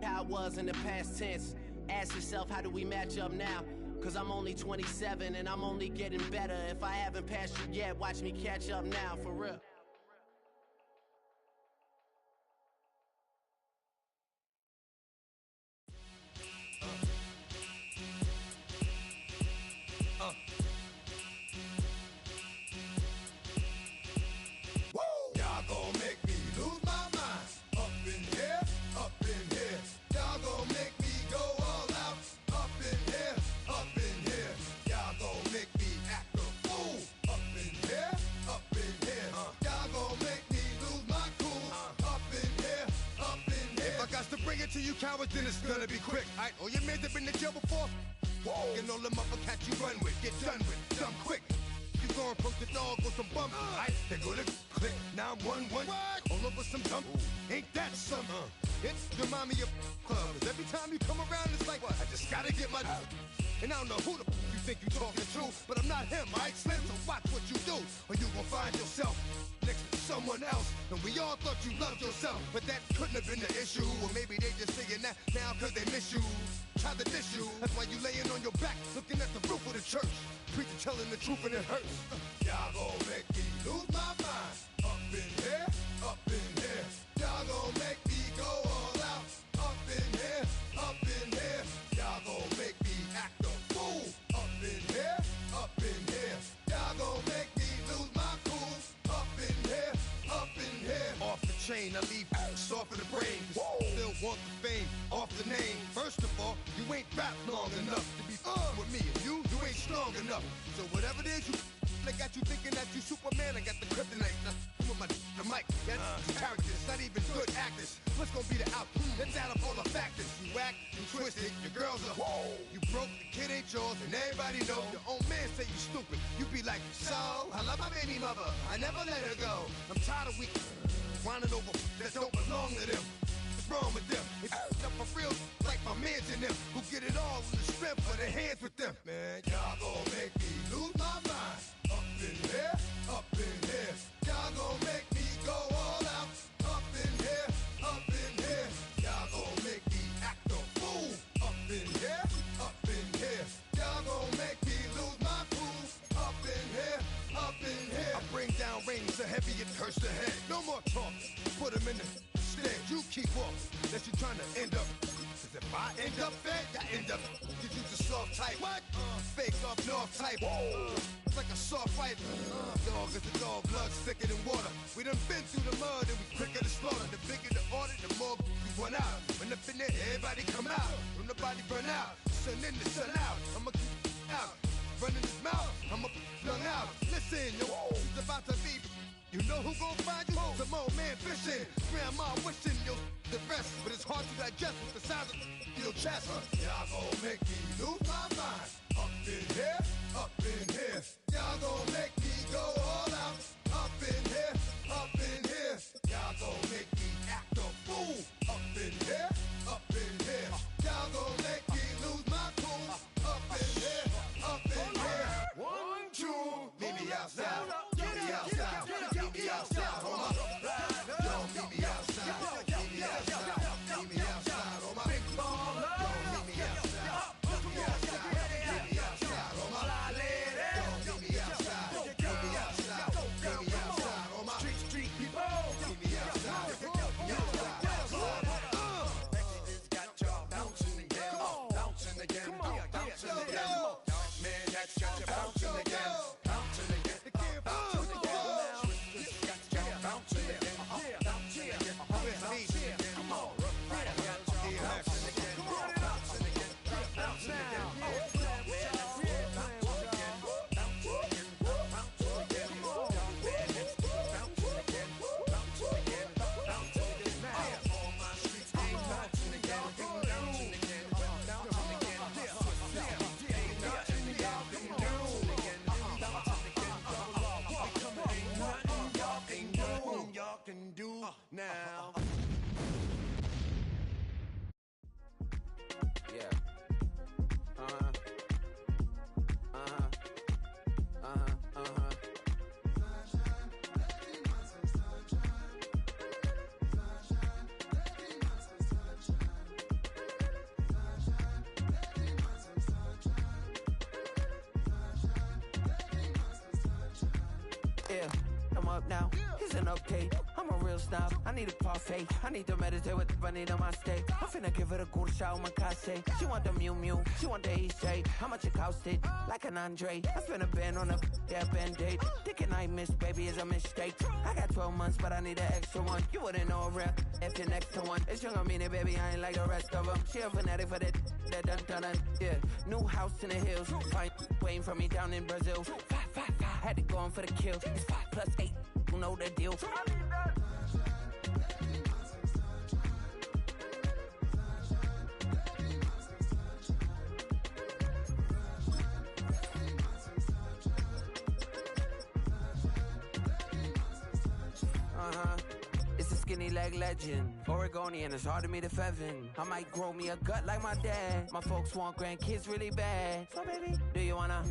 how it was in the past tense. Ask yourself, how do we match up now? Cause I'm only 27 and I'm only getting better. If I haven't passed you yet, watch me catch up now, for real. To you cowards, then it's gonna be quick. Aight, all your men have been to jail before. Whoa. And all them upper cats you run with, get done with, dumb quick. You gon' approach the dog with some bump. Aight, they gonna click, 911. All over some dump. Ain't that something? It's remind me of club. Cause every time you come around, it's like, what? I just gotta get my. And I don't know who the you think you talking to, but I'm not him, aight, Slim? So watch what you do, or you gon' find yourself next to someone else. And we all thought you loved yourself, but that couldn't have been the issue. Or maybe they just saying that now cause they miss you. Try to diss you, that's why you laying on your back, looking at the roof of the church. Preacher telling the truth and it hurts. Y'all gon' make me lose my mind. Up in here, up in here. Y'all gon' make me go all out. Up in here, up in here. Y'all gon' make me act a fool. Up in here, up in here. Y'all gon' make me lose my cool. Up in here, up in here. Off the chain, I leave soft for the brain. Still want the fame, off the name. First of all, you ain't rap long enough to be strong enough. So whatever it is you they got you thinking that you Superman, I got the kryptonite. With my the mic, that's characters, not even good actors. What's gonna be the outcome? Let's add up all the factors. You whack, you twisted, your girls are whoa. You broke, the kid ain't yours, and everybody know. Your own man say you stupid. You be like, so, I love my baby mother, I never let her go. I'm tired of weak whining over that don't belong to them. What's wrong with them? It's up for real, like my mans in them, who get it all in the strength of their hands with them. Man, y'all gon' make me lose my mind. Up in here, up in here. Y'all gon' make me go all out. Up in here, up in here. Y'all gon' make me act a fool. Up in here, up in here. Y'all gon' make me lose my cool. Up in here, up in here. I bring down rain so heavy it hurts the head. No more talk, put him in the stand. You keep walking, unless you're trying to end up. Cause if I end up fed, I end up. Cause you the soft type. What? Fake up north type. Whoa. It's like a soft fight. Dog is a dog, blood thicker than water. We done been through the mud and we quicker to slaughter. The bigger the order, the more we run out. When up in there, everybody come out. When nobody burn out, sun in the sun out. I'ma keep out. Running his mouth, I'ma flung out. Listen, yo, it's about to be. You know who gon' find you? Some old man fishing. Grandma wishing you'll the best. But it's hard to digest with the size of your chest. Y'all gon' make me lose my mind. Up in here, up in here. Y'all gon' make me go all out. Up in here, up in here. Y'all gon' make me act a fool. Up in here, up in here. Y'all gon' make me lose my cool. Up in here, up in here. 1, 2, meet me outside. Meet me outside. Meet me outside. Hold up. Yo, meet me outside. Meet me outside. Meet me outside. On my big ball. Yo, meet me outside. Meet me outside. Meet me outside. On my yo, meet me outside. Meet me outside. Meet me outside. On my street people. Meet me outside. Meet me outside. Got y'all bouncing again, bouncing again, bouncing again. Man, that's got you bouncing again, bouncing again, bouncing again. Got y'all bouncing again, bouncing again, bouncing again. Come on, got y'all bouncing again, bouncing again, bouncing again. Now. Yeah. Yeah, I'm up now. It's an update. I'm a real snob. I need a parfait. I need to meditate with the bunny on my steak. I'm finna give her a good shot on my casse. She want the Mew Mew. She want the EJ. How much it costed? Like an Andre. I spent a band on a band-aid. Thinking I missed, baby, is a mistake. I got 12 months, but I need an extra one. You wouldn't know a rap if you're next to one. It's young, I mean it, baby, I ain't like the rest of them. She a fanatic for that dun. Yeah, new house in the hills. Fine, waiting for me down in Brazil. 5, had to go on for the kill. It's 5 plus 8, you know the deal. It's a skinny leg legend. Oregonian, it's hard to meet a Fevin. I might grow me a gut like my dad. My folks want grandkids really bad. So baby, do you wanna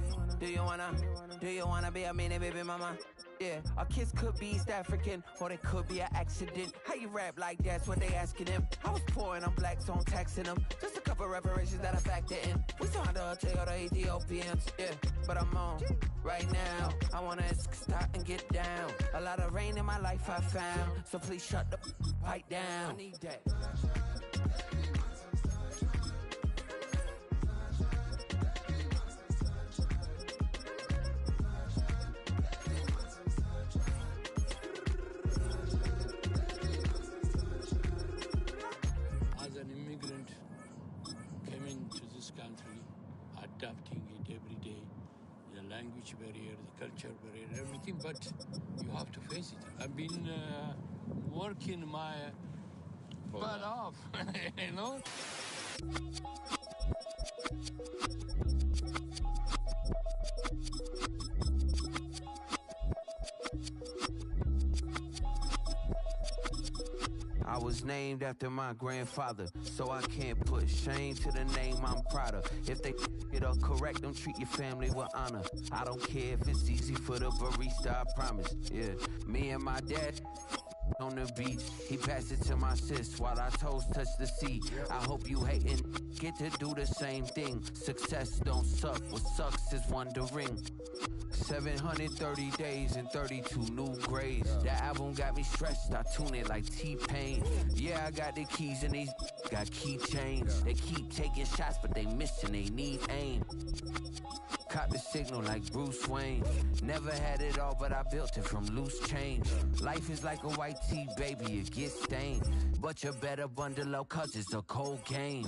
be a mini baby mama? Yeah, our kids could be East African, or they could be an accident. How you rap like that's what they asking him. I was poor and I'm black, so I'm taxing them. Just a couple reparations that I factor in. We saw the Toyota Ethiopians, yeah, but I'm on right now. I wanna stop and get down. A lot of rain in my life I found, so please shut the pipe down. I need that. As an immigrant, came into this country, adapting it every day. culture barrier, everything, but you have to face it. I've been working my butt off, you know? I was named after my grandfather, so I can't put shame to the name I'm proud of. If they it up correct, don't treat your family with honor. I don't care if it's easy for the barista, I promise. Yeah, me and my dad on the beach, he passed it to my sis while our toes touch the sea. I hope you hatin' get to do the same thing. Success don't suck, what sucks is wondering. 730 days and 32 new grades. That album got me stressed, I tune it like T-Pain. Yeah, I got the keys and these got keychains. They keep taking shots, but they missing, they need aim. Caught the signal like Bruce Wayne. Never had it all, but I built it from loose change. Life is like a white tee, baby, it gets stained. But you better bundle up, cause it's a cold game.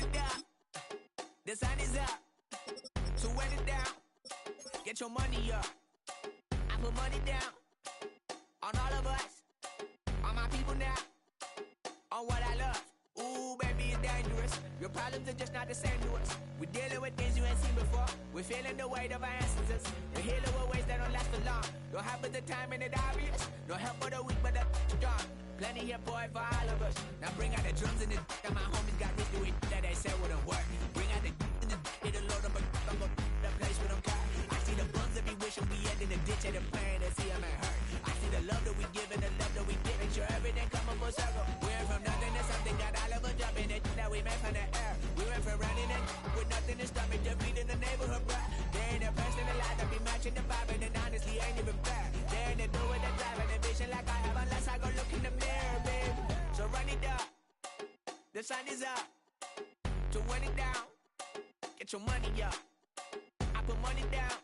it up. The sun is up. So wet it down. Get your money up. I put money down on all of us, on my people now, on what I love. Ooh, baby, it's dangerous. Your problems are just not the same to us. We're dealing with things you ain't seen before. We're feeling the weight of our ancestors. We're healing with ways that don't last for long. Don't have but the time and it obvious. No help for the weak, but the strong. Plenty here, boy, for all of us. Now bring out the drums and the that my homies got rich doing that they said wouldn't work. Bring out the and the it'll load up a I'm gonna the place with them car. I see the bums that be wishing we end in the ditch and the pain that see them ain't hurt. I see the love that we give and the love that we give. Make sure everything come up full circle. We went from nothing to something, got all of us jumping it that we made from the air. We went from running it with nothing to stop it, just beating the neighborhood, bruh. There ain't a person alive that be matching the vibe, and honestly ain't even fair. There ain't a do with the drive and the vision like I have unless I go look in the mirror, babe. So run it up, the sun is up. To run it down, get your money up. I put money down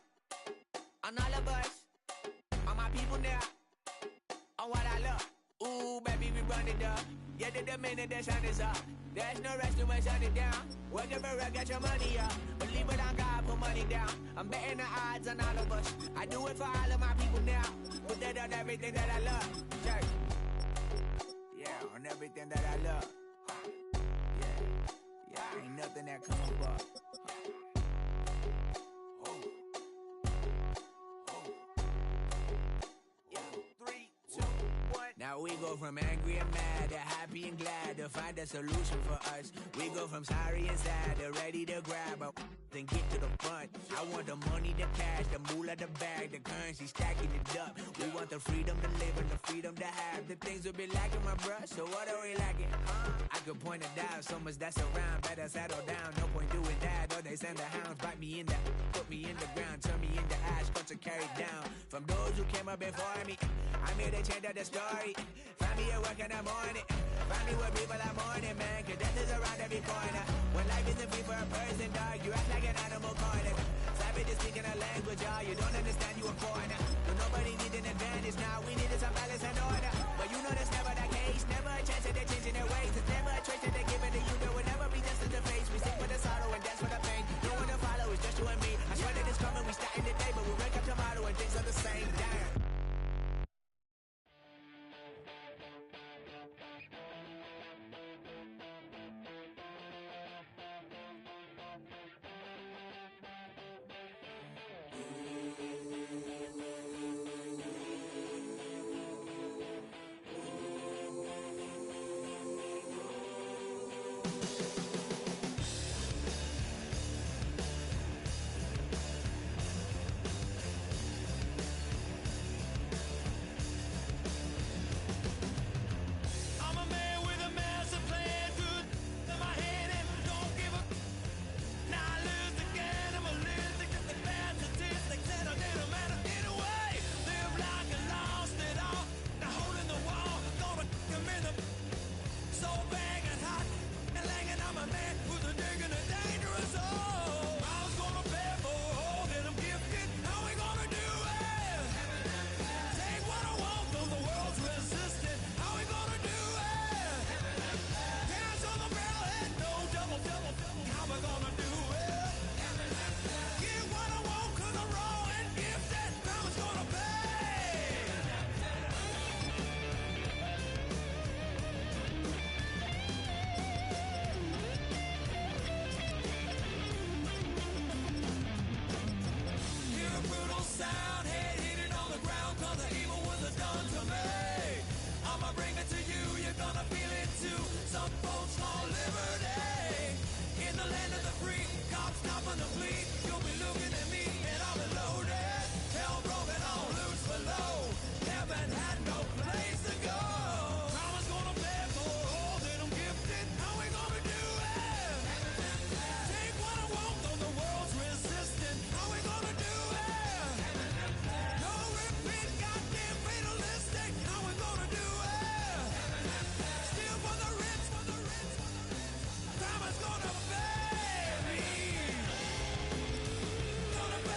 on all of us, on my people now, on what I love. Ooh, baby, we run it up. Yeah, the minute the sun is up, there's no rest to my shut it down. Working for real, get your money up. Believe it on God, put money down. I'm betting the odds on all of us. I do it for all of my people now. Put that on everything that I love. Church. Yeah, on everything that I love. Yeah, ain't nothing that come up. Now we go from angry and mad to happy and glad to find a solution for us. We go from sorry and sad to ready to grab up then get to the front. I want the money, the cash, the moolah, the bag, the currency, stacking it up. We want the freedom to live and the freedom to have the things we be lacking, my bruh. So what are we lacking? I could point it out, so much that's around. Better settle down, no point doing that. Or they send the hounds, bite me in the, put me in the ground, turn me into ash, cut to carry down. From those who came up before me, I'm here to change up the story. Find me at work in the morning, find me where people are mourning, man. Cause death is around every corner. When life isn't free for a person, dog, you act like an animal corner. Savage is speaking a language, y'all, you don't understand, you a foreigner. But nobody needs an advantage now, we needed some balance and order. But you know that's never the case, never a chance that they're changing their ways. It's never a choice that they're giving to you, there will never be justice to face. We sing for the sorrow and dance for the pain. No one to follow, it's just you and me. I swear that it's coming, we starting today, but we wake up tomorrow and things are the same. Damn. Gonna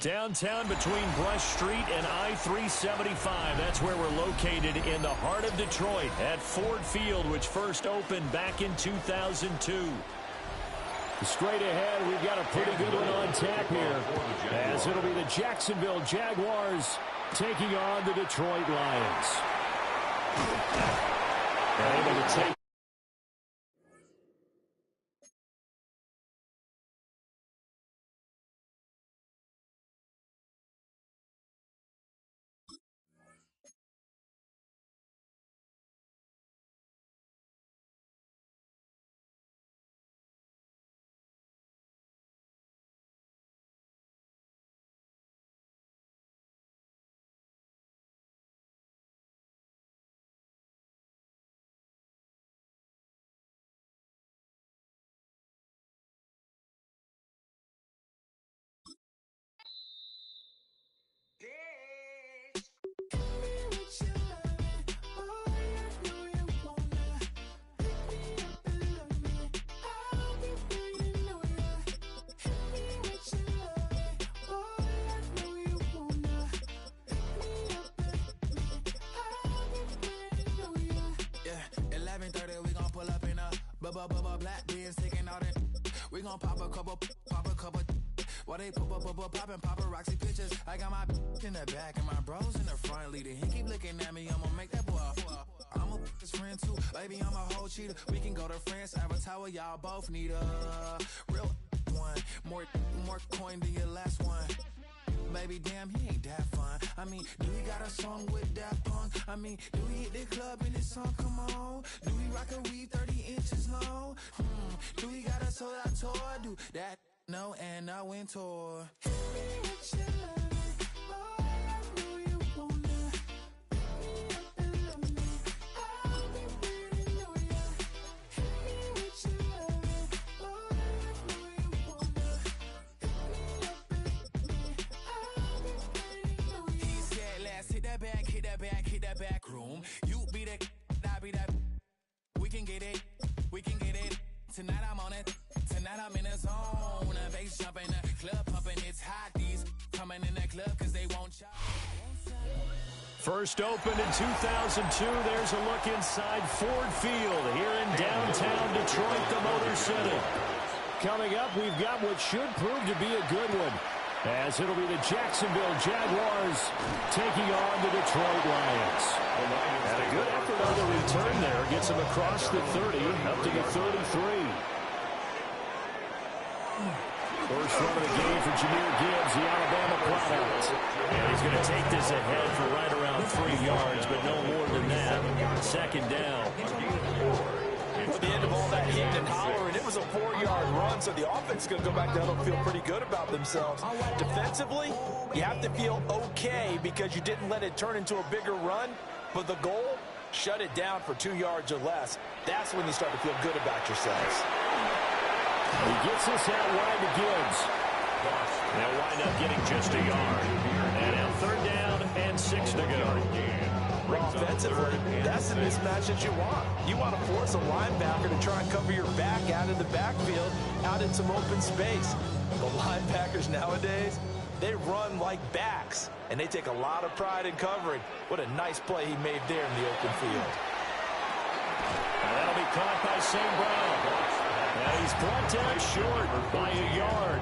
Downtown between Brush Street and I-375. That's where we're located in the heart of Detroit at Ford Field, which first opened back in 2002. Straight ahead, we've got a pretty good one on tap here, as it'll be the Jacksonville Jaguars taking on the Detroit Lions. Able to take black beans taking all that. We gon' pop a couple. While they poppin' paparazzi pictures. I got my in the back and my bros in the front leader. He keep looking at me, I'ma make that boy. I'm a his friend too, baby, I'm a whole cheater. We can go to France, Avatar, y'all both need a real one. More coin than your last one. Baby, damn, he ain't that fun. I mean, do he got a song with that punk? I mean, do he hit the club in this song? Come on. Do he rock a weave 30 inches long? Do he got a sold out tour? Do that? No, and I went tour. Hit that back room. You be the, I be that. We can get it. Tonight I'm on it. Tonight I'm in a zone. A bass jumping, a club pumping. It's hot. These coming in the club cause they won't chop. First opened in 2002. There's a look inside Ford Field here in downtown Detroit, the Motor City. Coming up, we've got what should prove to be a good one, as it'll be the Jacksonville Jaguars taking on the Detroit Lions. And a good effort on the return there. Gets him across the 30, up to the 33. First run of the game for Jahmyr Gibbs, the Alabama product. And he's going to take this ahead for right around 3 yards, but no more than that. Second down. At the end of all that hitting and hollering, it was a 4-yard run, so the offense is going to go back down and feel pretty good about themselves. Defensively, you have to feel okay because you didn't let it turn into a bigger run, but the goal, shut it down for 2 yards or less. That's when you start to feel good about yourselves. He gets this out wide to Gibbs. They'll wind up getting just a yard. And now third down and 6 to go. Offensively, that's the mismatch that you want. You want to force a linebacker to try and cover your back out of the backfield, out in some open space. The linebackers nowadays, they run like backs, and they take a lot of pride in covering. What a nice play he made there in the open field. And that'll be caught by St. Brown. Now he's brought down short by a yard.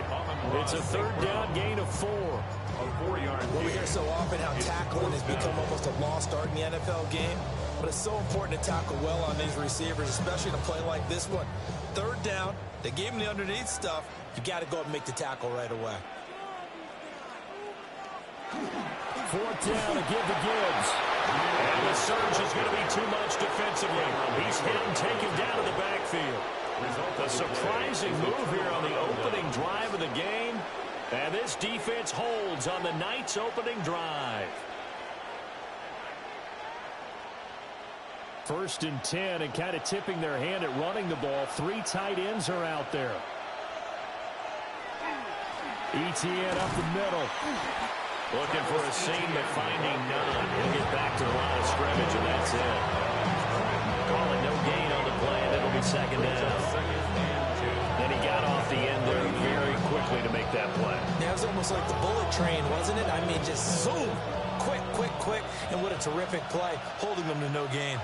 It's a third down gain of 4. Well, we hear so often how tackling has become almost a lost art in the NFL game, but it's so important to tackle well on these receivers, especially in a play like this one. Third down, they gave him the underneath stuff. You got to go and make the tackle right away. Fourth down to give to Gibbs. And the surge is going to be too much defensively. He's hit and taken down to the backfield. A surprising move here on the opening drive of the game. And this defense holds on the night's opening drive. First and 10, and kind of tipping their hand at running the ball. 3 tight ends are out there. Etienne up the middle. Looking for a seam, but finding none. He'll get back to the line of scrimmage, and that's it. Calling no gain on the play, and it'll be second down. Then he got off the end there very quickly to make make that play. Yeah, it was almost like the bullet train, wasn't it? I mean, just zoom, quick, and what a terrific play, holding them to no gain.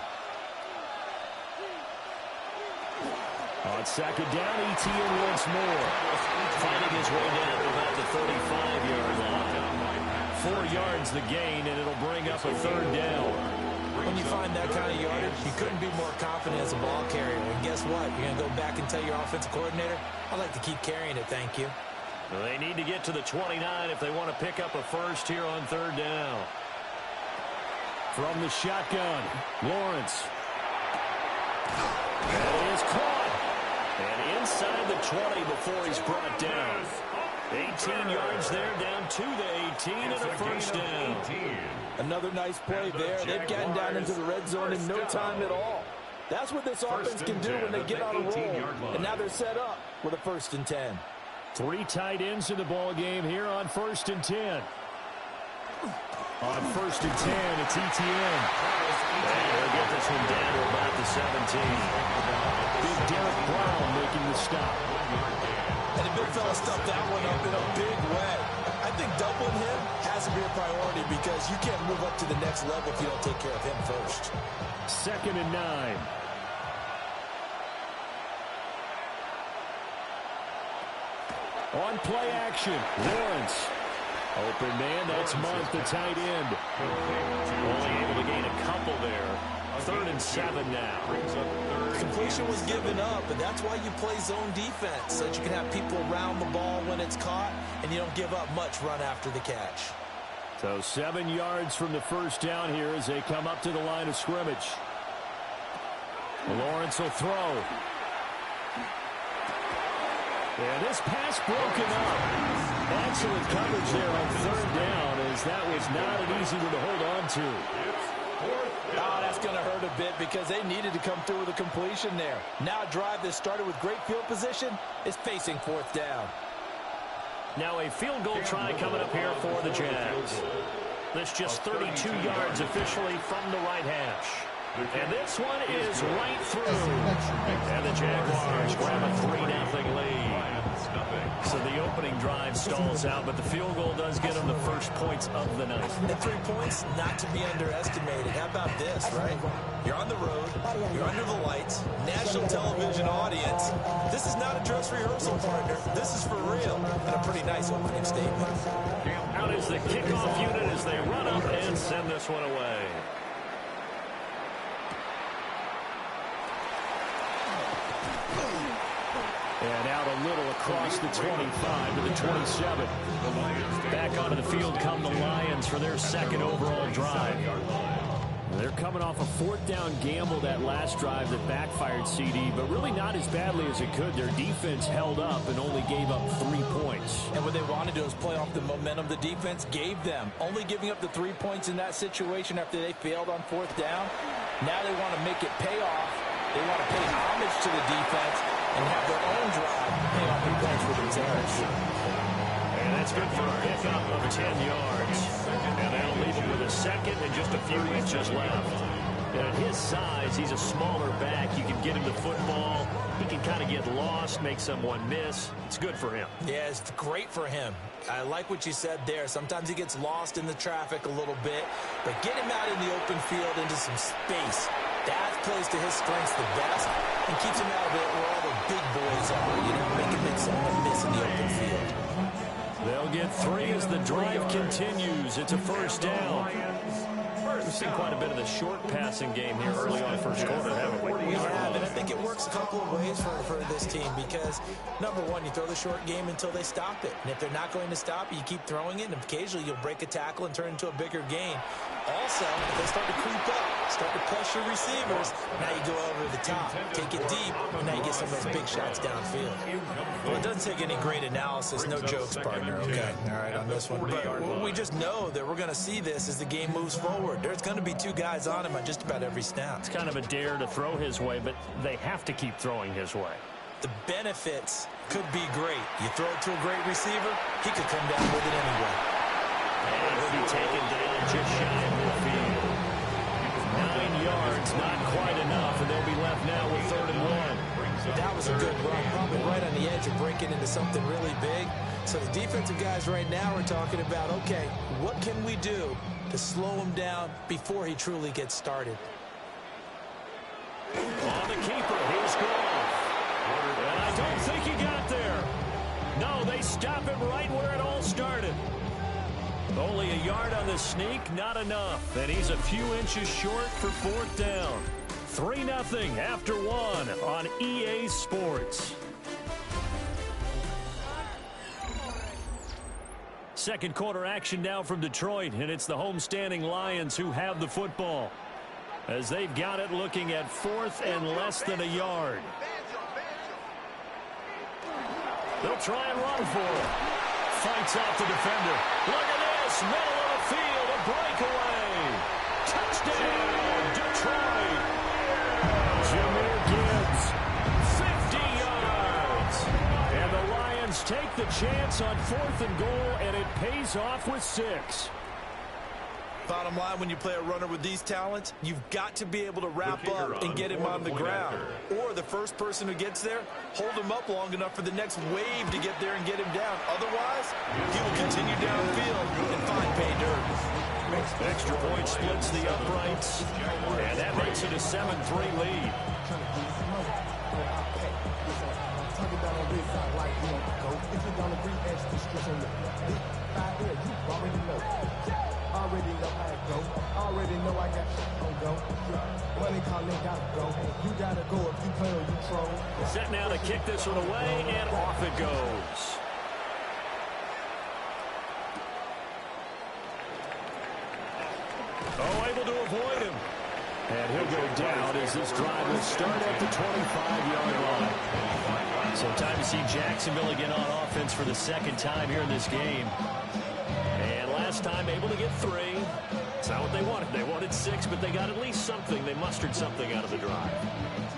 On second down, Etienne once more. Fighting his way down to about the 35-yard line. 4 yards the gain, and it'll bring up a third down. When you find that kind of yardage, you couldn't be more confident as a ball carrier. And guess what? You're going to go back and tell your offensive coordinator, I'd like to keep carrying it, thank you. They need to get to the 29 if they want to pick up a first here on third down. From the shotgun, Lawrence. That is caught. And inside the 20 before he's brought down. 18 yards there, down to the 18 and a first down. Another nice play there. They've gotten down into the red zone in no time at all. That's what this offense can do when they get on a roll. And now they're set up with a 1st and 10. 3 tight ends in the ball game here on 1st and 10. On 1st and 10, it's Etienne. And he'll get this one down to about the 17. Big Derek Brown making the stop. And the big fella stuffed that one up in a big way. I think doubling him has to be a priority because you can't move up to the next level if you don't take care of him first. 2nd and 9. On play action, Lawrence. Open man, that's Monk, the tight end. Only able to gain a couple there. 3rd and 7 now. Completion was given up, and that's why you play zone defense, so that you can have people around the ball when it's caught, and you don't give up much run after the catch. So 7 yards from the first down here as they come up to the line of scrimmage. Lawrence will throw. And this pass broken up. Excellent coverage there on 3rd down, as that was not an easy one to hold on to. Oh, that's going to hurt a bit because they needed to come through with a completion there. Now a drive that started with great field position is facing 4th down. Now a field goal try coming up here for the Jags. This just 32 yards officially from the right hash. And this one is right through. And the Jaguars grab a 3-0 lead. So the opening drive stalls out, but the field goal does get them the first points of the night. And 3 points, not to be underestimated. How about this, right? You're on the road, you're under the lights, national television audience. This is not a dress rehearsal, partner. This is for real. And a pretty nice opening statement. Out is the kickoff unit as they run up and send this one away. And out a little across the 25 to the 27. Back onto the field come the Lions for their 2nd overall drive. They're coming off a 4th down gamble that last drive that backfired CD, but really not as badly as it could. Their defense held up and only gave up 3 points. And what they wanted to do is play off the momentum the defense gave them. Only giving up the 3 points in that situation after they failed on 4th down. Now they want to make it pay off. They want to pay homage to the defense and have their own drive pay off the points for themselves. And that's good for a pickup of 10 yards. And that'll leave him with a 2nd and just a few inches left. And at his size, he's a smaller back. You can get him the football. He can kind of get lost, make someone miss. It's good for him. Yeah, it's great for him. I like what you said there. Sometimes he gets lost in the traffic a little bit. But get him out in the open field into some space. That plays to his strengths the best and keeps him out of it where all the big boys are. You know, make someone miss in the open field. They'll get 3 as the drive continues. It's a first down. We've seen quite a bit of the short passing game here early on first quarter, haven't we? We have, and I think it works a couple of ways for this team because, number one, you throw the short game until they stop it. And if they're not going to stop it, you keep throwing it, and occasionally you'll break a tackle and turn it into a bigger gain. Also, if they start to creep up, start to pressure receivers, now you go over the top, take it deep, and now you get some of those big shots downfield. Well, it doesn't take any great analysis, no jokes, partner, okay? All right, on this one. But we just know that we're going to see this as the game moves forward. There's going to be 2 guys on him on just about every snap. It's kind of a dare to throw his way, but they have to keep throwing his way. The benefits could be great. You throw it to a great receiver, he could come down with it anyway. And he'll be taken down just shy of midfield. 9 yards, not quite enough, and they'll be left now with 3rd and 1. That was a good run, probably right on the edge of breaking into something really big. So the defensive guys right now are talking about, okay, what can we do to slow him down before he truly gets started? On the keeper, he's gone. And I don't think he got there. No, they stop him right where it all started. Only a yard on the sneak, not enough. And he's a few inches short for fourth down. 3-0 after one on EA Sports. Second quarter action now from Detroit, and it's the homestanding Lions who have the football, as they've got it looking at fourth and less than a yard. They'll try and run for it. Fights off the defender. Look at this, middle of the field, a breakaway. Touchdown, Detroit. Jahmyr Gibbs, 50 yards. And the Lions take the chance on fourth and goal, and it pays off with 6. Bottom line, when you play a runner with these talents, you've got to be able to wrap up and get him on the ground. Or the first person who gets there, hold him up long enough for the next wave to get there and get him down. Otherwise, he will continue downfield and find pay dirt. Extra point splits the uprights, and that makes it a 7-3 lead. Already know how it go. Already know I got shit on go. Money calling, gotta go. You gotta go if you play or you troll. Set now to kick this one away, and off it goes. Oh, able to avoid him. And he'll go down as this drive will start at the 25-yard line. So time to see Jacksonville again on offense for the second time here in this game. And last time able to get 3. It's not what they wanted. They wanted 6, but they got at least something. They mustered something out of the drive.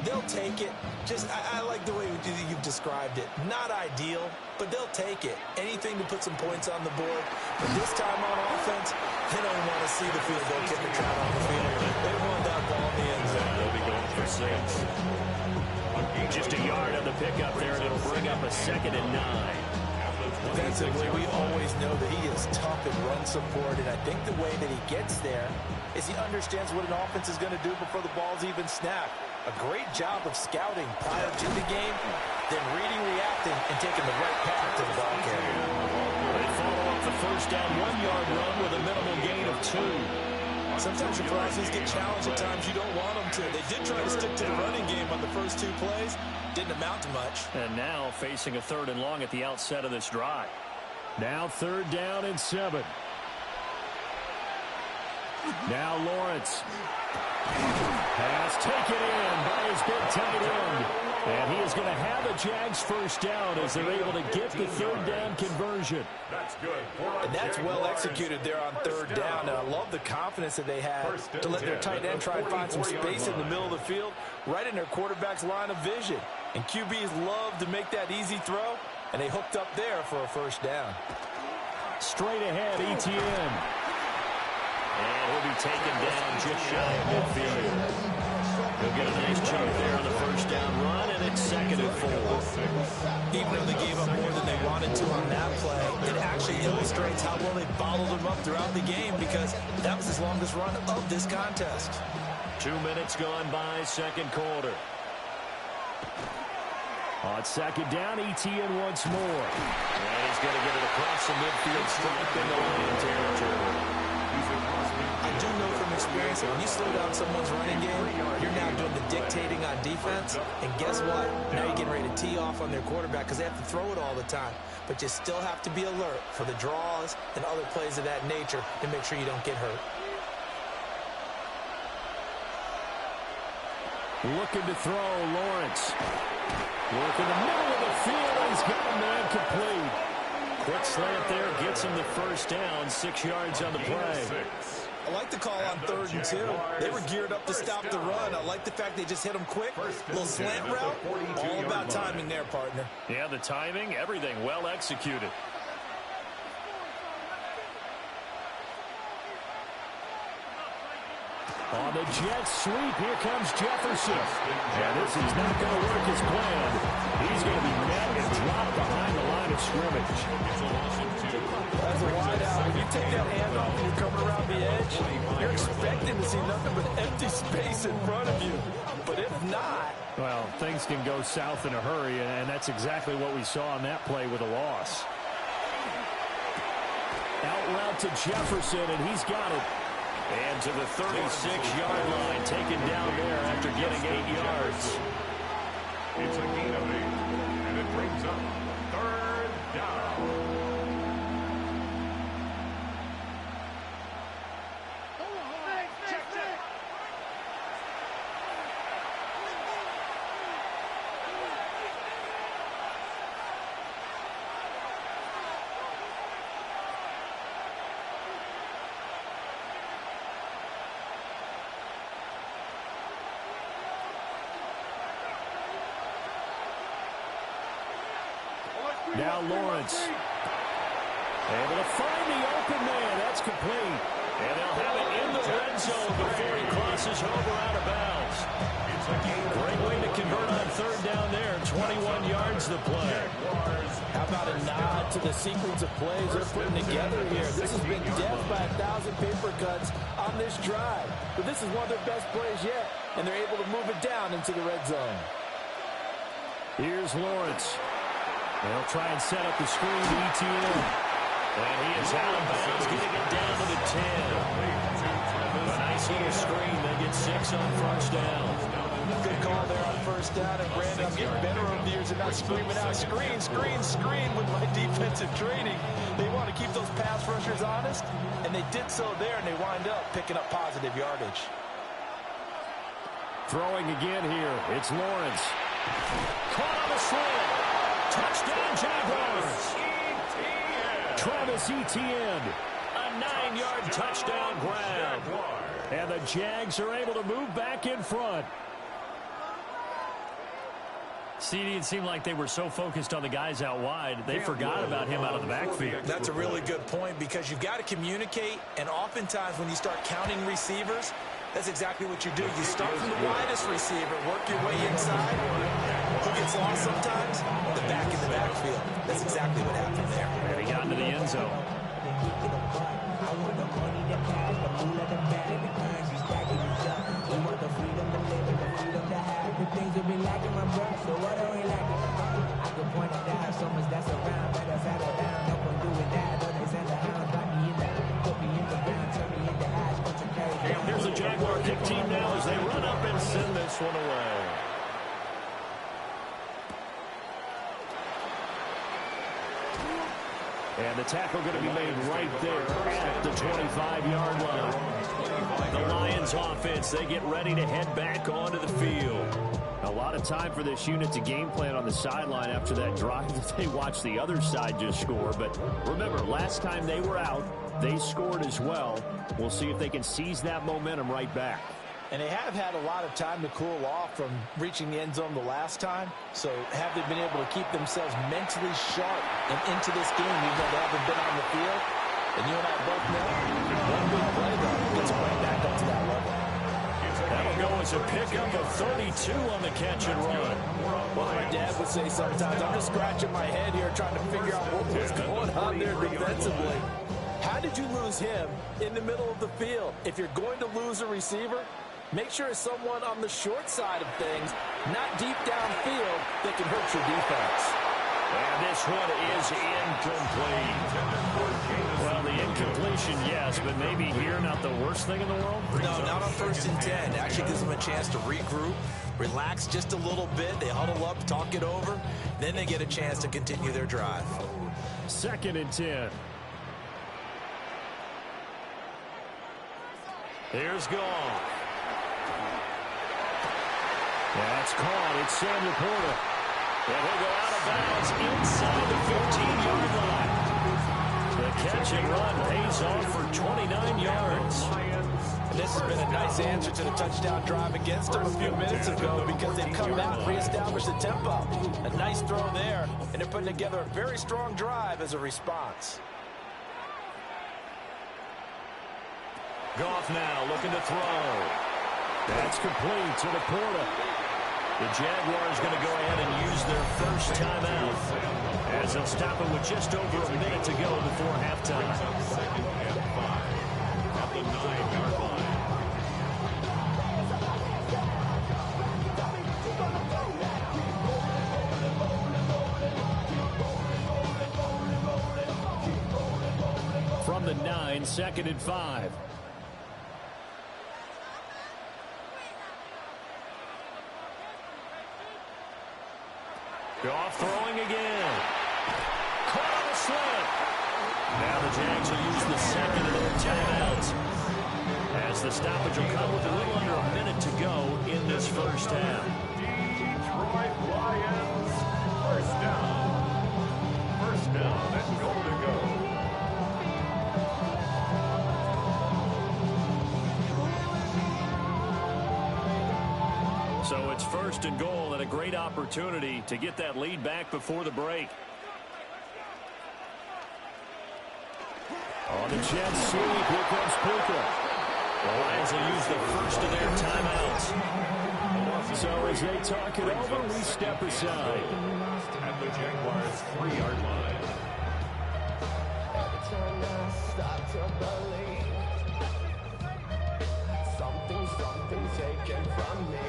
They'll take it. Just, I like the way you've described it. Not ideal, but they'll take it. Anything to put some points on the board. But this time on offense, they don't want to see the field goal kicker trot on the field. They want that ball in the end zone. They'll be going for 6. Just a yard on the pickup there, and it'll bring up a 2nd and 9. Defensively, we always know that he is tough in run support, and I think the way that he gets there is he understands what an offense is going to do before the ball's even snapped. A great job of scouting prior to the game, then reading, reacting, and taking the right path to the ball carrier. They follow up the first down 1-yard run with a minimal gain of 2. Sometimes your process get challenged at times you don't want them to. They did try to stick to the running game on the first 2 plays. Didn't amount to much. And now facing a 3rd and long at the outset of this drive. Now 3rd down and 7. Now Lawrence. Pass taken in by his big tight end. And he is going to have a Jags first down as they're able to get the 3rd down conversion. That's good. And that's well executed there on 3rd down. And I love the confidence that they had to let their tight end try and find some space in the middle of the field, right in their quarterback's line of vision. And QBs love to make that easy throw, and they hooked up there for a first down. Straight ahead, Etienne. And he'll be taken down just shy of midfield. He'll get a nice chunk there on the first down run, and it's 2nd and 4. Even though they gave up more than they wanted to on that play, it actually illustrates how well they bottled them up throughout the game, because that was his longest run of this contest. 2 minutes gone by, 2nd quarter. On 2nd down, Etienne once more. And he's going to get it across the midfield stripe in the Lion territory. I do know from experience that when you slow down someone's running game, you're now doing the dictating on defense. And guess what? Now you're getting ready to tee off on their quarterback because they have to throw it all the time. But you still have to be alert for the draws and other plays of that nature to make sure you don't get hurt. Looking to throw, Lawrence. Work in the middle of the field, and he's got a man complete. Quick slant there, gets him the first down, 6 yards on the play. I like the call on 3rd and 2. They were geared up to stop the run. I like the fact they just hit him quick. Little slant route. All about timing there, partner. Yeah, the timing, everything well executed. On the jet sweep, here comes Jefferson. And this is not going to work as planned. He's going to be met and dropped behind the line of scrimmage. As a wideout, when you take that handoff and you're coming around the edge, you're expecting to see nothing but empty space in front of you. But if not... Well, things can go south in a hurry, and that's exactly what we saw on that play with a loss. Out route to Jefferson, and he's got it. And to the 36-yard line, taken down there after getting 8 yards. It's a gain of 8, and it brings up 3rd down. Now Lawrence. Able to find the open man. That's complete. And they'll have it in the red zone before he crosses over out of bounds. Great way to convert on 3rd down there. 21 yards to play. How about a nod to the sequence of plays they're putting together here? This has been death by 1,000 paper cuts on this drive. But this is one of their best plays yet. And they're able to move it down into the red zone. Here's Lawrence. They'll try and set up the screen to ETN. And he is out of bounds, getting it down to the 10. A nice little screen. They get 6 on 1st down. Good call there on 1st down. And Brandon, I'm getting better over the years and not screaming out, screen, screen, screen with my defensive training. They want to keep those pass rushers honest, and they did so there, and they wind up picking up positive yardage. Throwing again here. It's Lawrence. Caught on the slant. Touchdown, Jaguars. Travis Etienne. A 9-yard touchdown grab. And the Jags are able to move back in front. CD, it seemed like they were so focused on the guys out wide, they forgot about him out of the backfield. That's a really good point because you've got to communicate, and oftentimes when you start counting receivers, that's exactly what you do. You start from the widest receiver, work your way inside. Who gets lost sometimes? The back in the backfield. That's exactly what happened there. And he got into the end zone. Things have been lacking my breath, so what are we lacking? I can point it out, so much that's around, better settle down, no one doing that, though they send the hound, got me in the, put me in the ground, turn me into ash, bunch of carry. And here's the Jaguar kick team now as they run up and send this one away. And the tackle going to be made right there at the 25-yard line. The Lions offense, they get ready to head back onto the field. A lot of time for this unit to game plan on the sideline after that drive that they watched the other side just score. But remember, last time they were out, they scored as well. We'll see if they can seize that momentum right back. And they have had a lot of time to cool off from reaching the end zone the last time. So have they been able to keep themselves mentally sharp and into this game even though they haven't been on the field? And you and I both know one good play, though, gets right back up to that level. That'll go as a pickup of 32 on the catch and run. Well, my dad would say sometimes, I'm just scratching my head here trying to figure out what was going on there defensively. How did you lose him in the middle of the field? If you're going to lose a receiver, make sure it's someone on the short side of things, not deep downfield, that can hurt your defense. And this one is incomplete. Well, the incompletion, yes, but maybe here not the worst thing in the world? No, not on 1st and 10. It actually gives them a chance to regroup, relax just a little bit. They huddle up, talk it over. Then they get a chance to continue their drive. 2nd and 10. Here's Goff. That's caught. It's Sam Laporta. And he'll go out of bounds inside the 15-yard line. The catch and run pays off for 29 yards. And this has been a nice answer to the touchdown drive against them a few minutes ago because they've come back, reestablished the tempo. A nice throw there, and they're putting together a very strong drive as a response. Goff now looking to throw. That's complete to Laporta. The Jaguars going to go ahead and use their first timeout as they'll stop it with just over a minute to go before halftime. Second and 5 at the 9-yard line. From the 9, 2nd and 5. Goff throwing again. Caught on a slip. Now the Jags will use the second of their timeouts as the stoppage will come with a little under a minute to go in this first half. Detroit Lions, first down. First down and goal to go. So it's first and goal and a great opportunity to get that lead back before the break. On the jet sweep, here comes Puka. The Lions will use the first of their timeouts. So as they talk it over, we step aside. At the Jaguars' 3-yard line. Every time I start to believe something taken from me.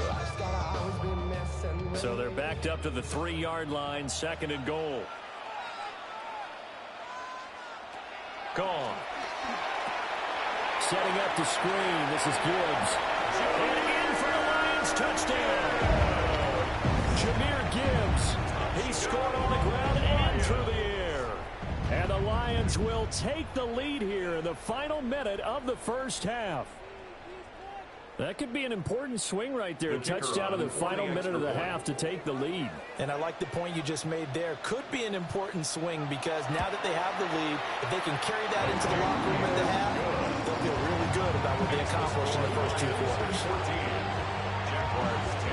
Life's gotta always be messing with So they're backed up to the 3-yard line, second and goal. Gone. Setting up the screen. This is Gibbs. And in for the Lions. Touchdown. Jahmyr Gibbs. He scored on the ground and through the air. And the Lions will take the lead here in the final minute of the first half. That could be an important swing right there. Touchdown in the final minute of the half to take the lead. And I like the point you just made there. Could be an important swing because now that they have the lead, if they can carry that into the locker room at the half, they'll feel really good about what they accomplished in the first 2 quarters. 14, Jaguars 10.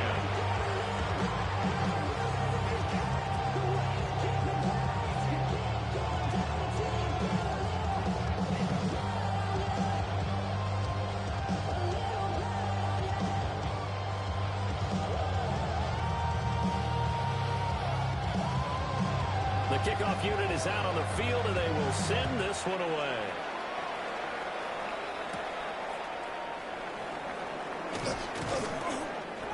Kickoff unit is out on the field, and they will send this one away.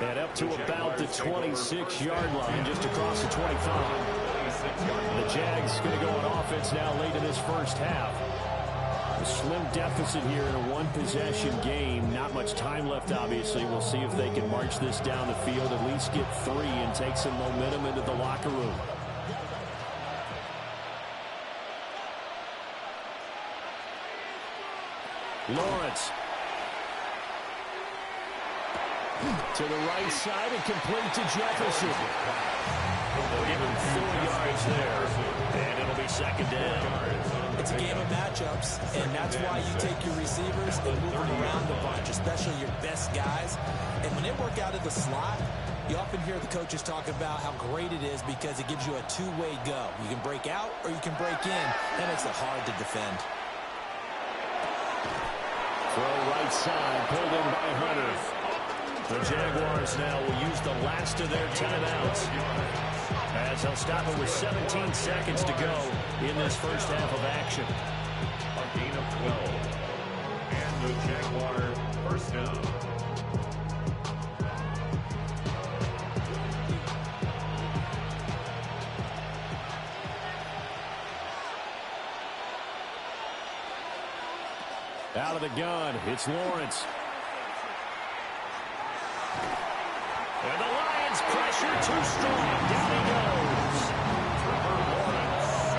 And up to about the 26-yard line, just across the 25. The Jags going to go on offense now late in this first half. A slim deficit here in a one-possession game. Not much time left, obviously. We'll see if they can march this down the field, at least get 3 and take some momentum into the locker room. Lawrence. To the right side and complete to Jefferson. They'll give him 4 yards there. And it'll be second down. It's a game of matchups, and that's why you take your receivers and move them around a bunch, especially your best guys. And when they work out of the slot, you often hear the coaches talk about how great it is because it gives you a two-way go. You can break out or you can break in. That makes it hard to defend. Throw right side, pulled in by Hunter. The Jaguars now will use the last of their timeouts as they'll stop it with 17 seconds to go in this first half of action. A gain of 12. And the Jaguars first down. Out of the gun, it's Lawrence. And the Lions pressure too strong. Down he goes.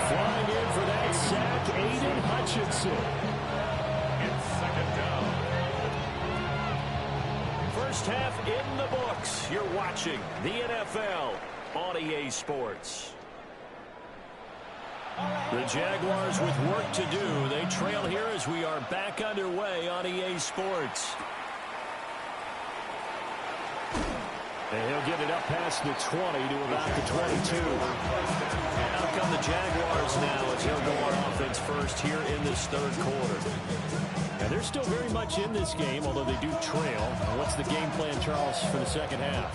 Flying in for that sack, Aiden Hutchinson. It's second down. First half in the books. You're watching the NFL on EA Sports. The Jaguars with work to do. They trail here as we are back underway on EA Sports. And he'll get it up past the 20 to about the 22. And out come the Jaguars now as he'll go on offense first here in this third quarter. And they're still very much in this game, although they do trail. What's the game plan, Charles, for the second half?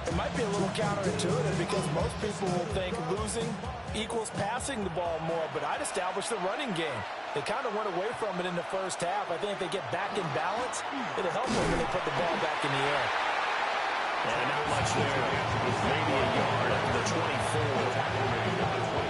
It might be a little counterintuitive because most people will think losing equals passing the ball more, but I'd establish the running game. They kind of went away from it in the first half. I think if they get back in balance, it'll help them when they put the ball back in the air. And not much there. Maybe a yard up to the 24.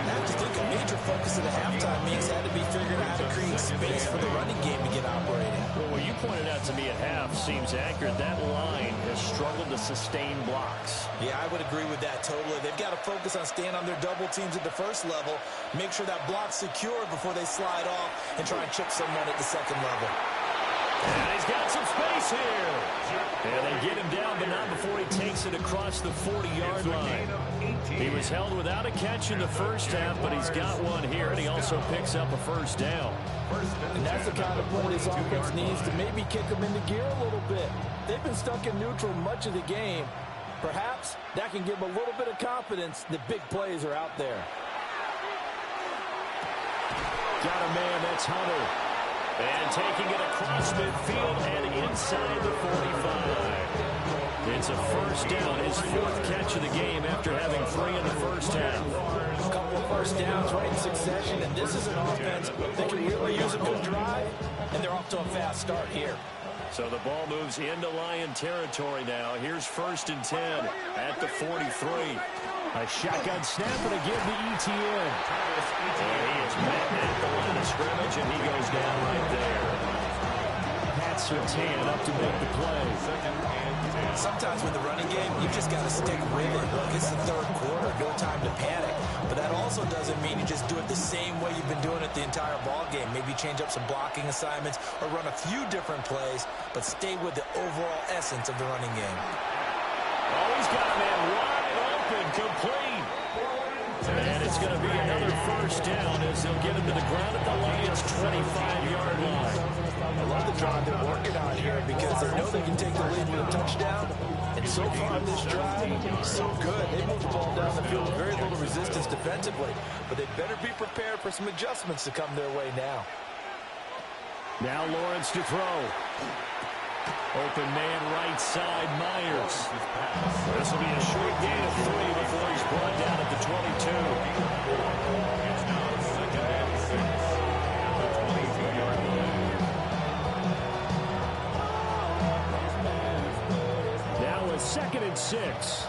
I just think a major focus of the halftime means had to be figuring out how to create space for the running game to get operating. Well, what you pointed out to me at half seems accurate. That line has struggled to sustain blocks. Yeah, I would agree with that totally. They've got to focus on staying on their double teams at the first level, make sure that block's secure before they slide off and try and chip someone at the second level. And he's got some space here. And they get him down, but not before he takes it across the 40-yard line. He was held without a catch in the first half, but he's got one here, and he also picks up a first down. And that's the kind of play this offense needs to maybe kick them into gear a little bit. They've been stuck in neutral much of the game. Perhaps that can give them a little bit of confidence that big plays are out there. Got a man, that's Hunter. And taking it across midfield and inside the 45. It's a first down, his fourth catch of the game after having 3 in the first half. A couple of first downs right in succession, and this is an offense that can really use a good drive, and they're off to a fast start here. So the ball moves into Lion territory now. Here's 1st and 10 at the 43. A shotgun snap and a give to Etienne. And he is met at the line of scrimmage, and he goes down right there. Pat Surtain up to make the play. Sometimes with the running game, you just got to stick with it. Look, it's the third quarter, no time to panic. But that also doesn't mean you just do it the same way you've been doing it the entire ball game. Maybe change up some blocking assignments or run a few different plays, but stay with the overall essence of the running game. Oh, he's got a man wide open, complete. And it's going to be another first down as they'll get him to the ground at the Lions' 25-yard line. I love the drive they're working on here because they know they can take the lead with a touchdown. And so far this drive, so good. They moved the ball down the field with very little resistance defensively. But they better be prepared for some adjustments to come their way now. Now Lawrence to throw. Open man right side, Myers. This will be a short gain of 3 before he's brought down at the 22. It's now 2nd and 6 at the 22-yard line. Now a 2nd and 6.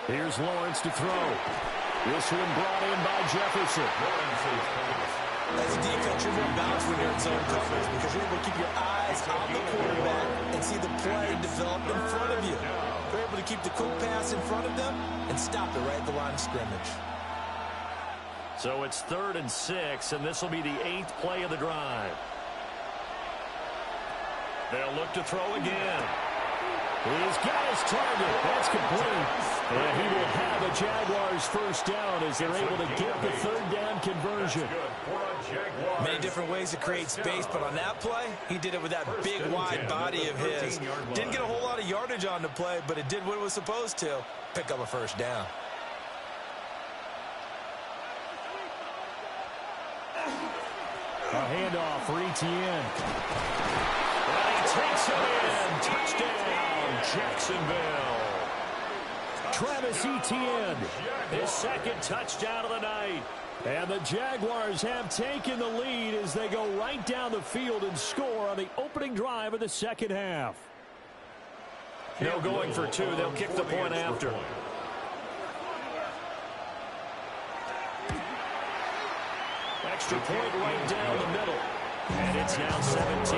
Here's Lawrence to throw. This one brought in by Jefferson. As a defense, you're more balanced when you're in zone coverage because you're able to keep your eyes on the quarterback and see the play develop in front of you. You're able to keep the quick pass in front of them and stop it right at the line of scrimmage. So it's 3rd and 6, and this will be the 8th play of the drive. They'll look to throw again. He's got his target. That's complete. And he will have a Jaguars first down as they're able to get the 3rd down conversion. Many different ways to create space, but on that play, he did it with that big, wide body of his. Didn't get a whole lot of yardage on the play, but it did what it was supposed to. Pick up a first down. A handoff for Etienne. And he takes it in. Touchdown, Jacksonville. Travis Etienne, his 2nd touchdown of the night. And the Jaguars have taken the lead as they go right down the field and score on the opening drive of the second half. No going for 2. They'll kick the point after. Extra point right down the middle. And it's now 17-14. 17,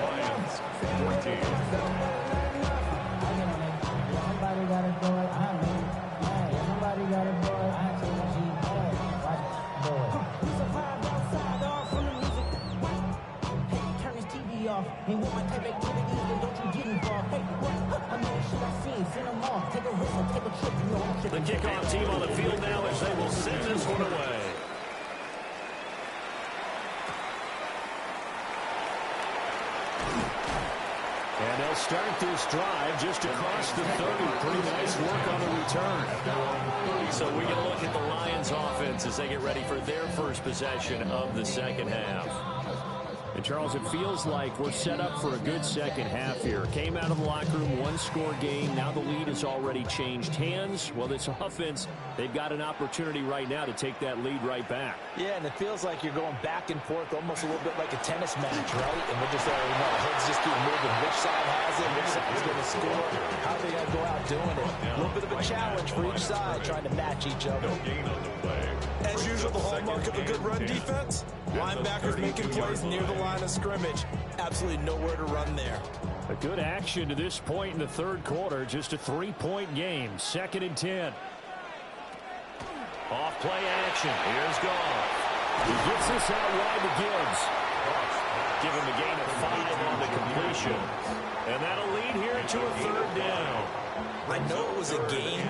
Lions 14. Somebody got a boy, I mean, hey, somebody got a boy, I told you, hey, watch boy. We survived outside, all from the music. Hey, turn his TV off, and with my type activities, then don't you get involved. Hey, what? I know shit I seen, send them off, take a whistle, take a trip, you know, The kickoff team on the field now as they will send this one away. start this drive just across the 30. Pretty nice work on the return. So we can look at the Lions offense as they get ready for their first possession of the second half. And, Charles, it feels like we're set up for a good second half here. Came out of the locker room, one-score game. Now the lead has already changed hands. Well, this offense, they've got an opportunity right now to take that lead right back. Yeah, and it feels like you're going back and forth almost a little bit like a tennis match, right? And we're just already know heads just keep moving. Which side has it? Which side is going to score? How are they going to go out doing it? A little bit of a challenge for each side, trying to match each other. As usual, the hallmark of a good run defense, linebackers making plays near the line of scrimmage. Absolutely nowhere to run there. A good action to this point in the third quarter. Just a 3-point game. 2nd and 10. Off play action. Here's Goff. He gets this out wide to Gibbs. Give him a gain of 5 on the completion. And that'll lead here to a 3rd down. I know it was a game,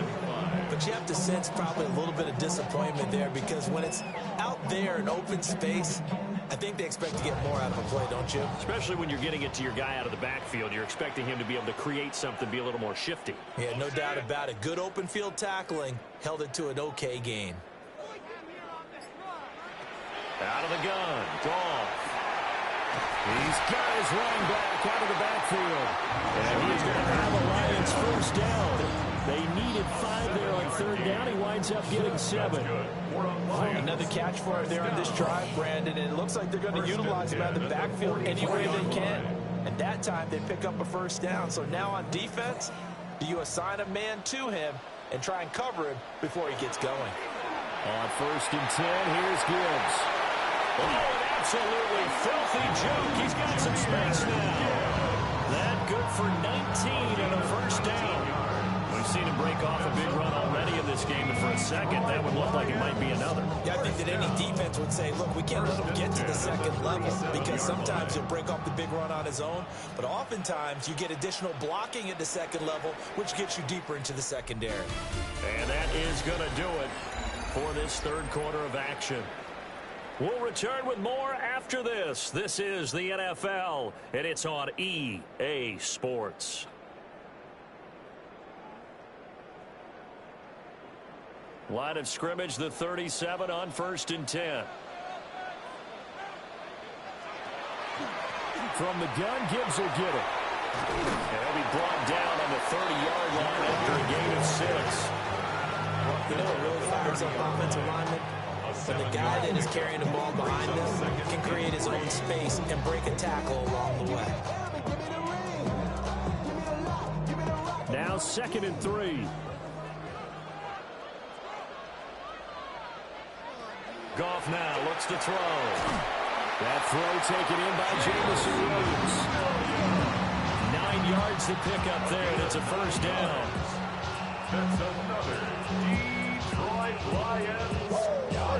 but you have to sense probably a little bit of disappointment there because when it's out there in open space, I think they expect to get more out of a play, don't you? Especially when you're getting it to your guy out of the backfield. You're expecting him to be able to create something, be a little more shifty. Yeah, no doubt about it. Good open field tackling held it to an okay gain. Out of the gun, Goff. He's got his running back out of the backfield. And he's going to have a Lions first down. They needed 5 there on 3rd down. He winds up getting 7. Another catch for it there on this drive, Brandon. And it looks like they're going to utilize him out of the backfield any way they can. And that time they pick up a first down. So now on defense, do you assign a man to him and try and cover him before he gets going? On 1st and 10, here's Gibbs. Oh, an absolutely filthy joke. He's got some space now. That good for 19 and a first down. We've seen him break off a big run already in this game, and for a second, that would look like it might be another. Yeah, I think that any defense would say, look, we can't let him get to the second level because sometimes he'll break off the big run on his own, but oftentimes you get additional blocking at the second level, which gets you deeper into the secondary. And that is going to do it for this third quarter of action. We'll return with more after this. This is the NFL, and it's on EA Sports. Line of scrimmage, the 37 on 1st and 10. From the gun, Gibbs will get it. And he'll be brought down on the 30-yard line after a gain of 6. You know what really fires up offensive linemen? When the guy that is carrying the ball behind them can create his own space and break a tackle along the way. Now 2nd and 3. Goff now looks to throw. That throw taken in by Jameson Williams. 9 yards to pick up there, and it's a first down. That's another Detroit Lions first down.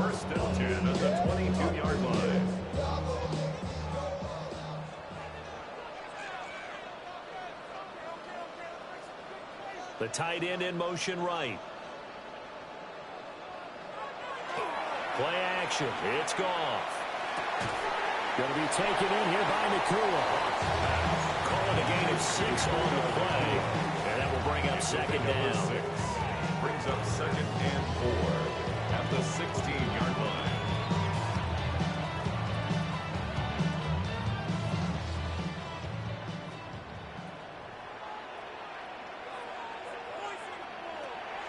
1st and 10 at the 22-yard line. The tight end in motion right. Play action. It's Goff. Going to be taken in here by Nakua. Calling a gain of 6 on the play. And that will bring up 2nd down. Brings up 2nd and 4 at the 16-yard line.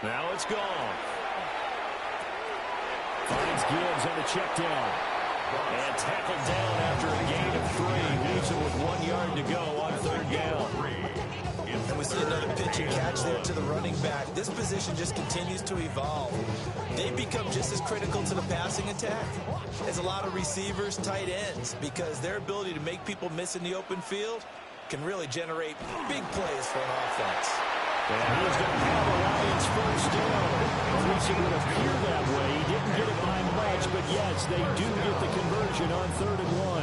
Now it's Goff. Finds Gibbs on the check down. And tackled down after a gain of 3. Leaves it with 1 yard to go on 3rd down. And we see another pitch and catch there to the running back. This position just continues to evolve. They become just as critical to the passing attack as a lot of receivers, tight ends, because their ability to make people miss in the open field can really generate big plays for an offense. And he's going to have a Lions first down. At least it would appear that way. He didn't get it by much, but yes, they do get the conversion on 3rd and 1.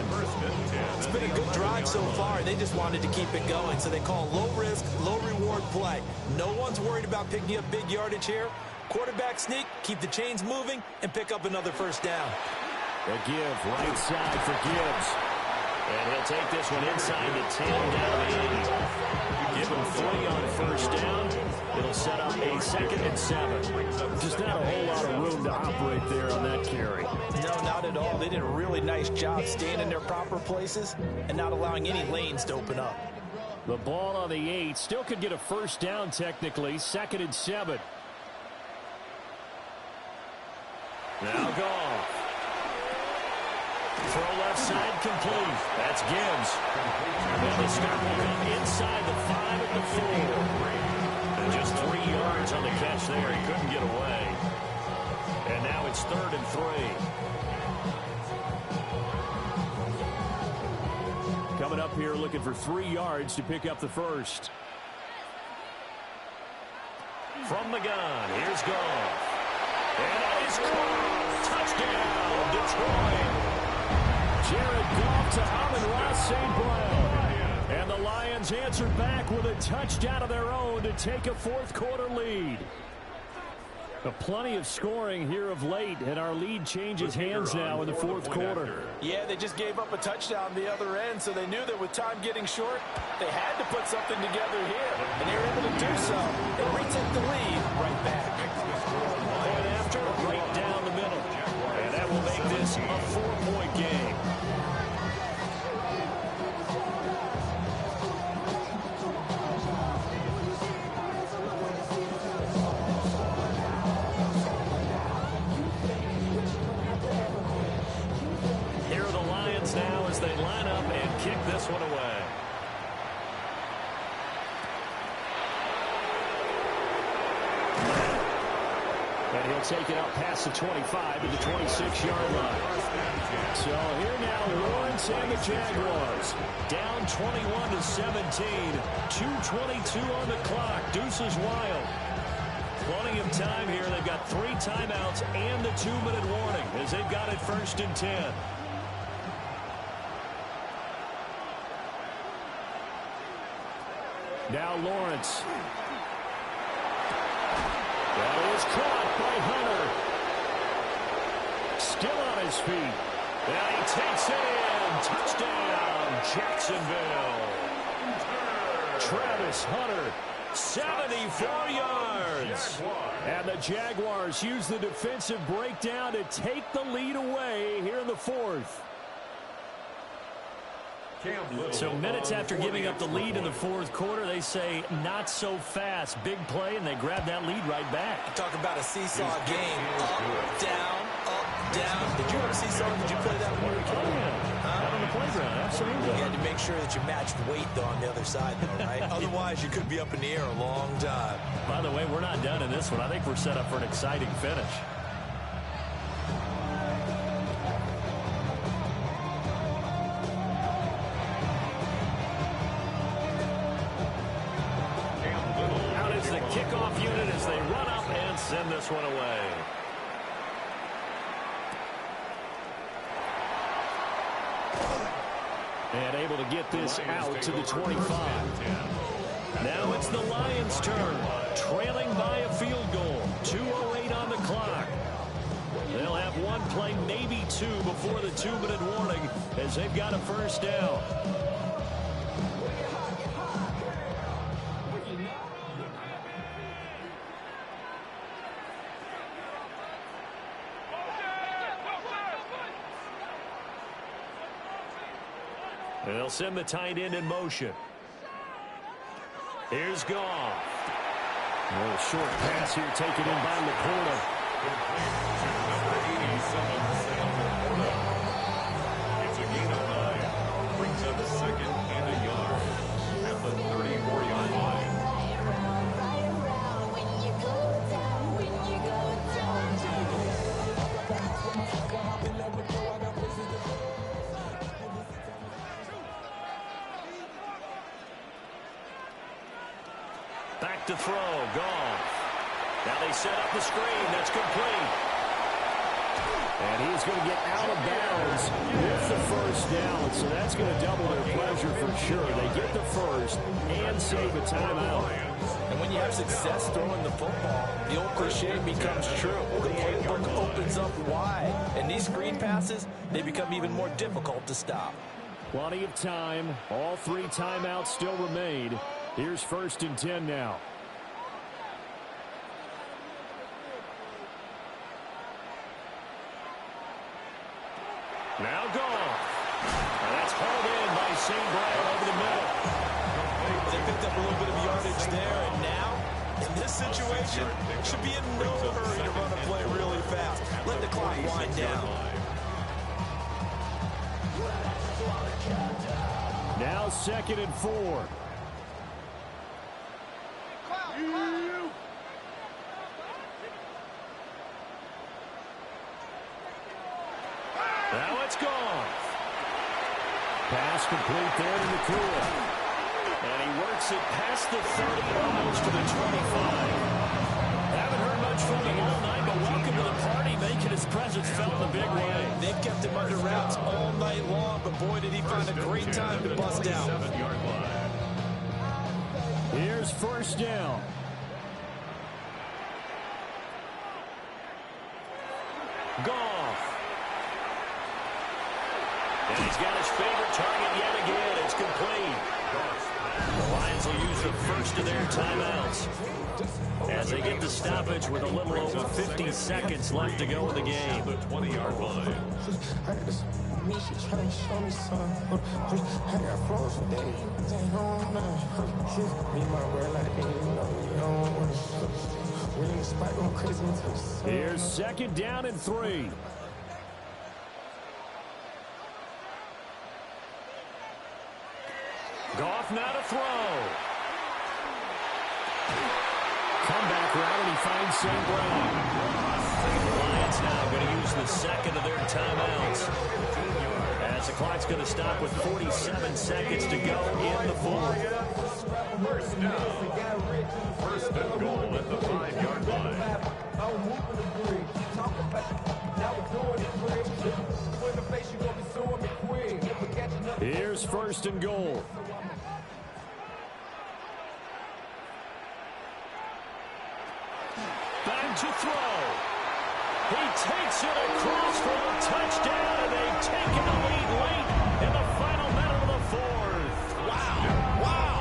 It's been a good drive so far. They just wanted to keep it going, so they call low-risk, low-reward play. No one's worried about picking up big yardage here. Quarterback sneak, keep the chains moving, and pick up another first down. A give right side for Gibbs. And he'll take this one inside the 10 down 80. Give him 3 on first down. It'll set up a 2nd and 7. Just not a whole lot of room to operate there on that carry. No, not at all. They did a really nice job staying in their proper places and not allowing any lanes to open up. The ball on the 8. Still could get a first down technically. 2nd and 7. Now Goff. Throw left side complete. That's Gibbs. And the start will come inside the 5 at the 4. And just 3 yards on the catch there. He couldn't get away. And now it's 3rd and 3. Coming up here looking for 3 yards to pick up the first. From the gun, here's Goff. And that is caught. Touchdown, Detroit. Jared Goff to Amon-Ra St. Brown. And the Lions answered back with a touchdown of their own to take a 4th quarter lead. Plenty of scoring here of late, and our lead changes hands now in the 4th quarter. Yeah, they just gave up a touchdown the other end, so they knew that with time getting short, they had to put something together here, and they were able to do so. They retake the lead right back. Point after, right down the middle. And that will make this a 4-point game. Here are the Lions now as they line up and kick this one away. And he'll take it out past the 25 to the 26-yard line. So here now, Lawrence and the Jaguars. Down 21-17. 2:22 on the clock. Deuces wild. Plenty of time here. They've got 3 timeouts and the 2-minute warning as they've got it 1st and 10. Now Lawrence. That is caught by Hunter. Still on his feet. And he takes it in. Touchdown, Jacksonville. Travis Hunter, 74 yards. And the Jaguars use the defensive breakdown to take the lead away here in the 4th. So minutes after giving up the lead in the 4th quarter, they say not so fast. Big play, and they grab that lead right back. Talk about a seesaw game. Up, down, up, down. Did you ever seesaw? Did you play that when you were a kid? Oh, yeah. Out on the playground, absolutely. You had to make sure that you matched weight, though, on the other side, though, right? Otherwise, you could be up in the air a long time. By the way, we're not done in this one. I think we're set up for an exciting finish. Kickoff unit as they run up and send this one away. And able to get this out to the 25. Now it's the Lions' turn, trailing by a field goal. 2:08 on the clock. They'll have 1 play, maybe 2, before the 2-minute warning as they've got a first down. They'll send the tight end in motion. Here's Goff. A little short pass here taken in by Laporta. Number 87, Sam Laporta. It's a gain of 9. Brings up a 2nd and a yard at the 34-yard line. Back to throw, Goff. Now they set up the screen. That's complete. And he's going to get out of bounds with the first down. So that's going to double their pleasure for sure. They get the first and save a timeout. And when you have success throwing the football, the old cliche becomes true. The playbook opens up wide. And these screen passes, they become even more difficult to stop. Plenty of time. All 3 timeouts still remain. Here's 1st and 10 now. Now gone. And that's hauled in by St. Brown over the middle. They picked up a little bit of yardage there, and now, in this situation, should be in no hurry to run a play really fast. Let the clock wind down. Now 2nd and 4. Now it's gone. Pass complete there to Nakua. And he works it past the 30, almost to the 25. Haven't heard much from him all night, but welcome to the party, making his presence felt in a big way. They've kept him under wraps all night long, but boy, did he find a great time to bust out. Here's 1st down. Goff. And he's got his favorite target yet again. It's complete. The Lions will use the first of their timeouts as they get the stoppage with a little over 50 seconds left to go in the game. The 20-yard line. Here's 2nd down and 3. Goff now to throw. Comeback route, and he finds St. Brown. The Lions now going to use the 2nd of their timeouts, as the clock's going to stop with 47 seconds to go in the 4th. 1st down. 1st and goal at the 5-yard line. Here's 1st and goal. Back to throw. He takes it across for a touchdown, and they've taken the lead late in the final minute of the 4th. Wow.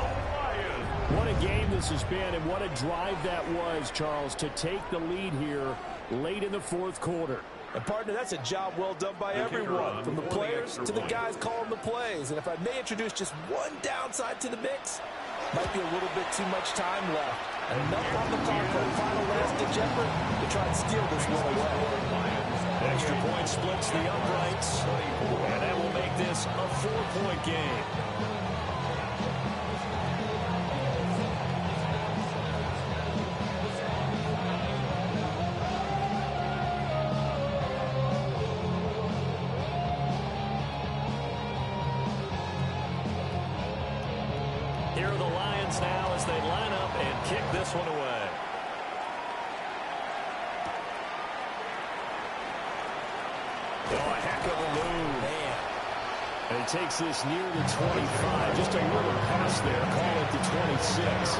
What a game this has been, and what a drive that was, Charles, to take the lead here late in the 4th quarter. And, partner, that's a job well done by everyone, from the players to the guys calling the plays. And if I may introduce just one downside to the mix, might be a little bit too much time left. Enough on the clock for a final last-ditch effort to try and steal this one away. Extra point splits the uprights, and that will make this a 4-point game. Here are the Lions now as they line up and kick this one away. Oh, a heck of a move. Man. And he takes this near the 25. Just a little pass there. Call it the 26.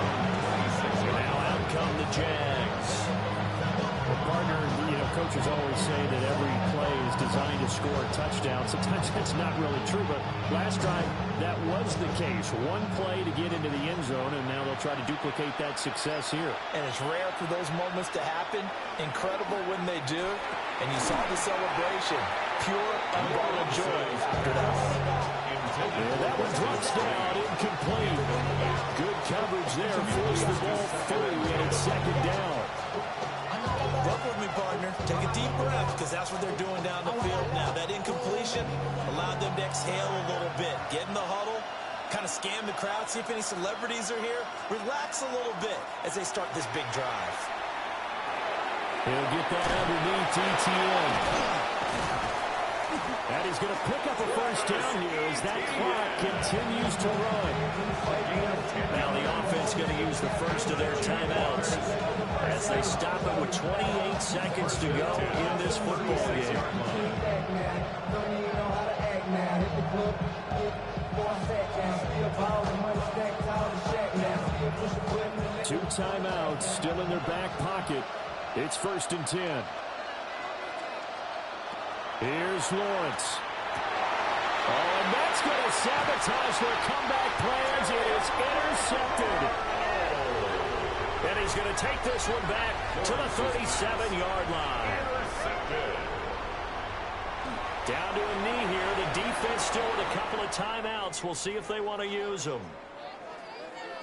Now out come the Jags. Well, partner, coaches always say that every play is designed to score a touchdown. Sometimes that's not really true, but last drive, that was the case. One play to get into the end zone, and now they'll try to duplicate that success here. And it's rare for those moments to happen. Incredible when they do. And you saw the celebration. Pure, unbounded joy after that. And that one drops down, incomplete. Good coverage there, forced the ball through, and it's 2nd down. Work with me, partner. Take a deep breath, because that's what they're doing down the field now. That incompletion allowed them to exhale a little bit. Get in the huddle, kind of scan the crowd, see if any celebrities are here. Relax a little bit as they start this big drive. He'll get that underneath ETN. And he's going to pick up a 1st down here as that clock continues to run. Now the offense going to use the first of their timeouts as they stop it with 28 seconds to go in this football game. 2 timeouts still in their back pocket. It's 1st and 10. Here's Lawrence. Oh, and that's That's going to sabotage their comeback plans. It is intercepted. And he's going to take this one back to the 37-yard line. Down to a knee here. The defense still with a couple of timeouts. We'll see if they want to use them.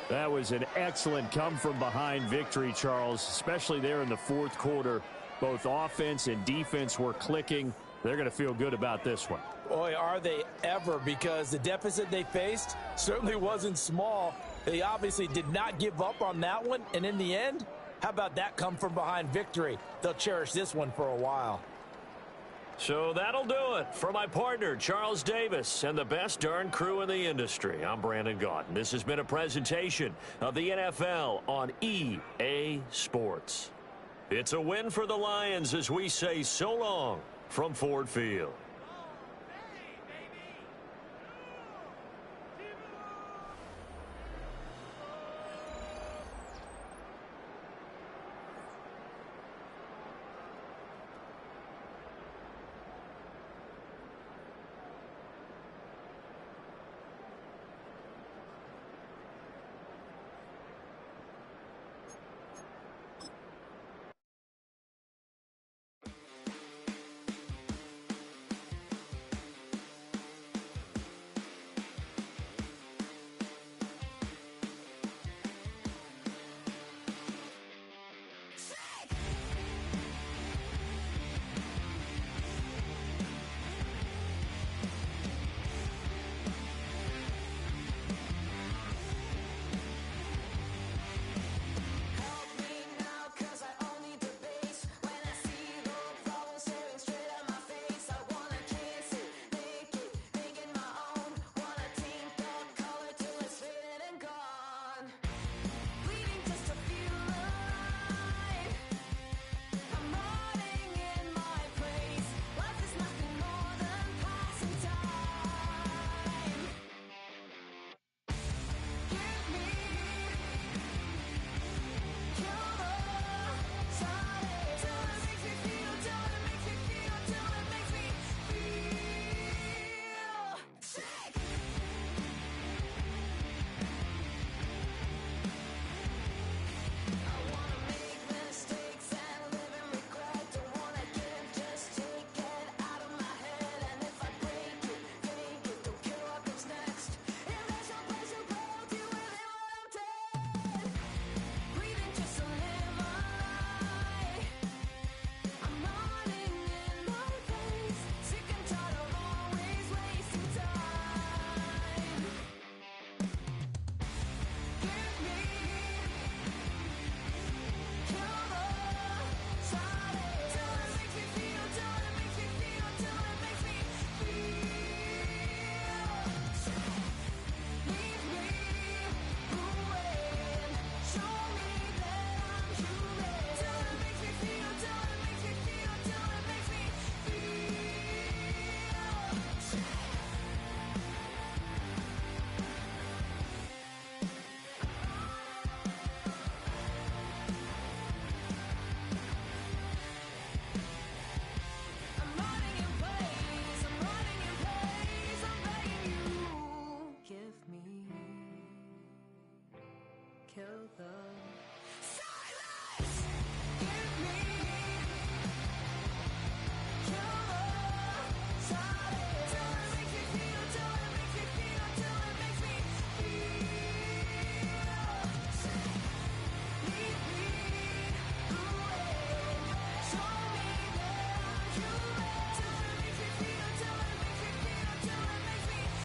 That was an excellent come-from-behind victory, Charles, especially there in the fourth quarter. Both offense and defense were clicking. They're going to feel good about this one. Boy, are they ever, because the deficit they faced certainly wasn't small. They obviously did not give up on that one, and in the end, how about that come-from-behind victory? They'll cherish this one for a while. So that'll do it for my partner, Charles Davis, and the best darn crew in the industry. I'm Brandon Gaudin. This has been a presentation of the NFL on EA Sports. It's a win for the Lions as we say so long from Ford Field. Kill the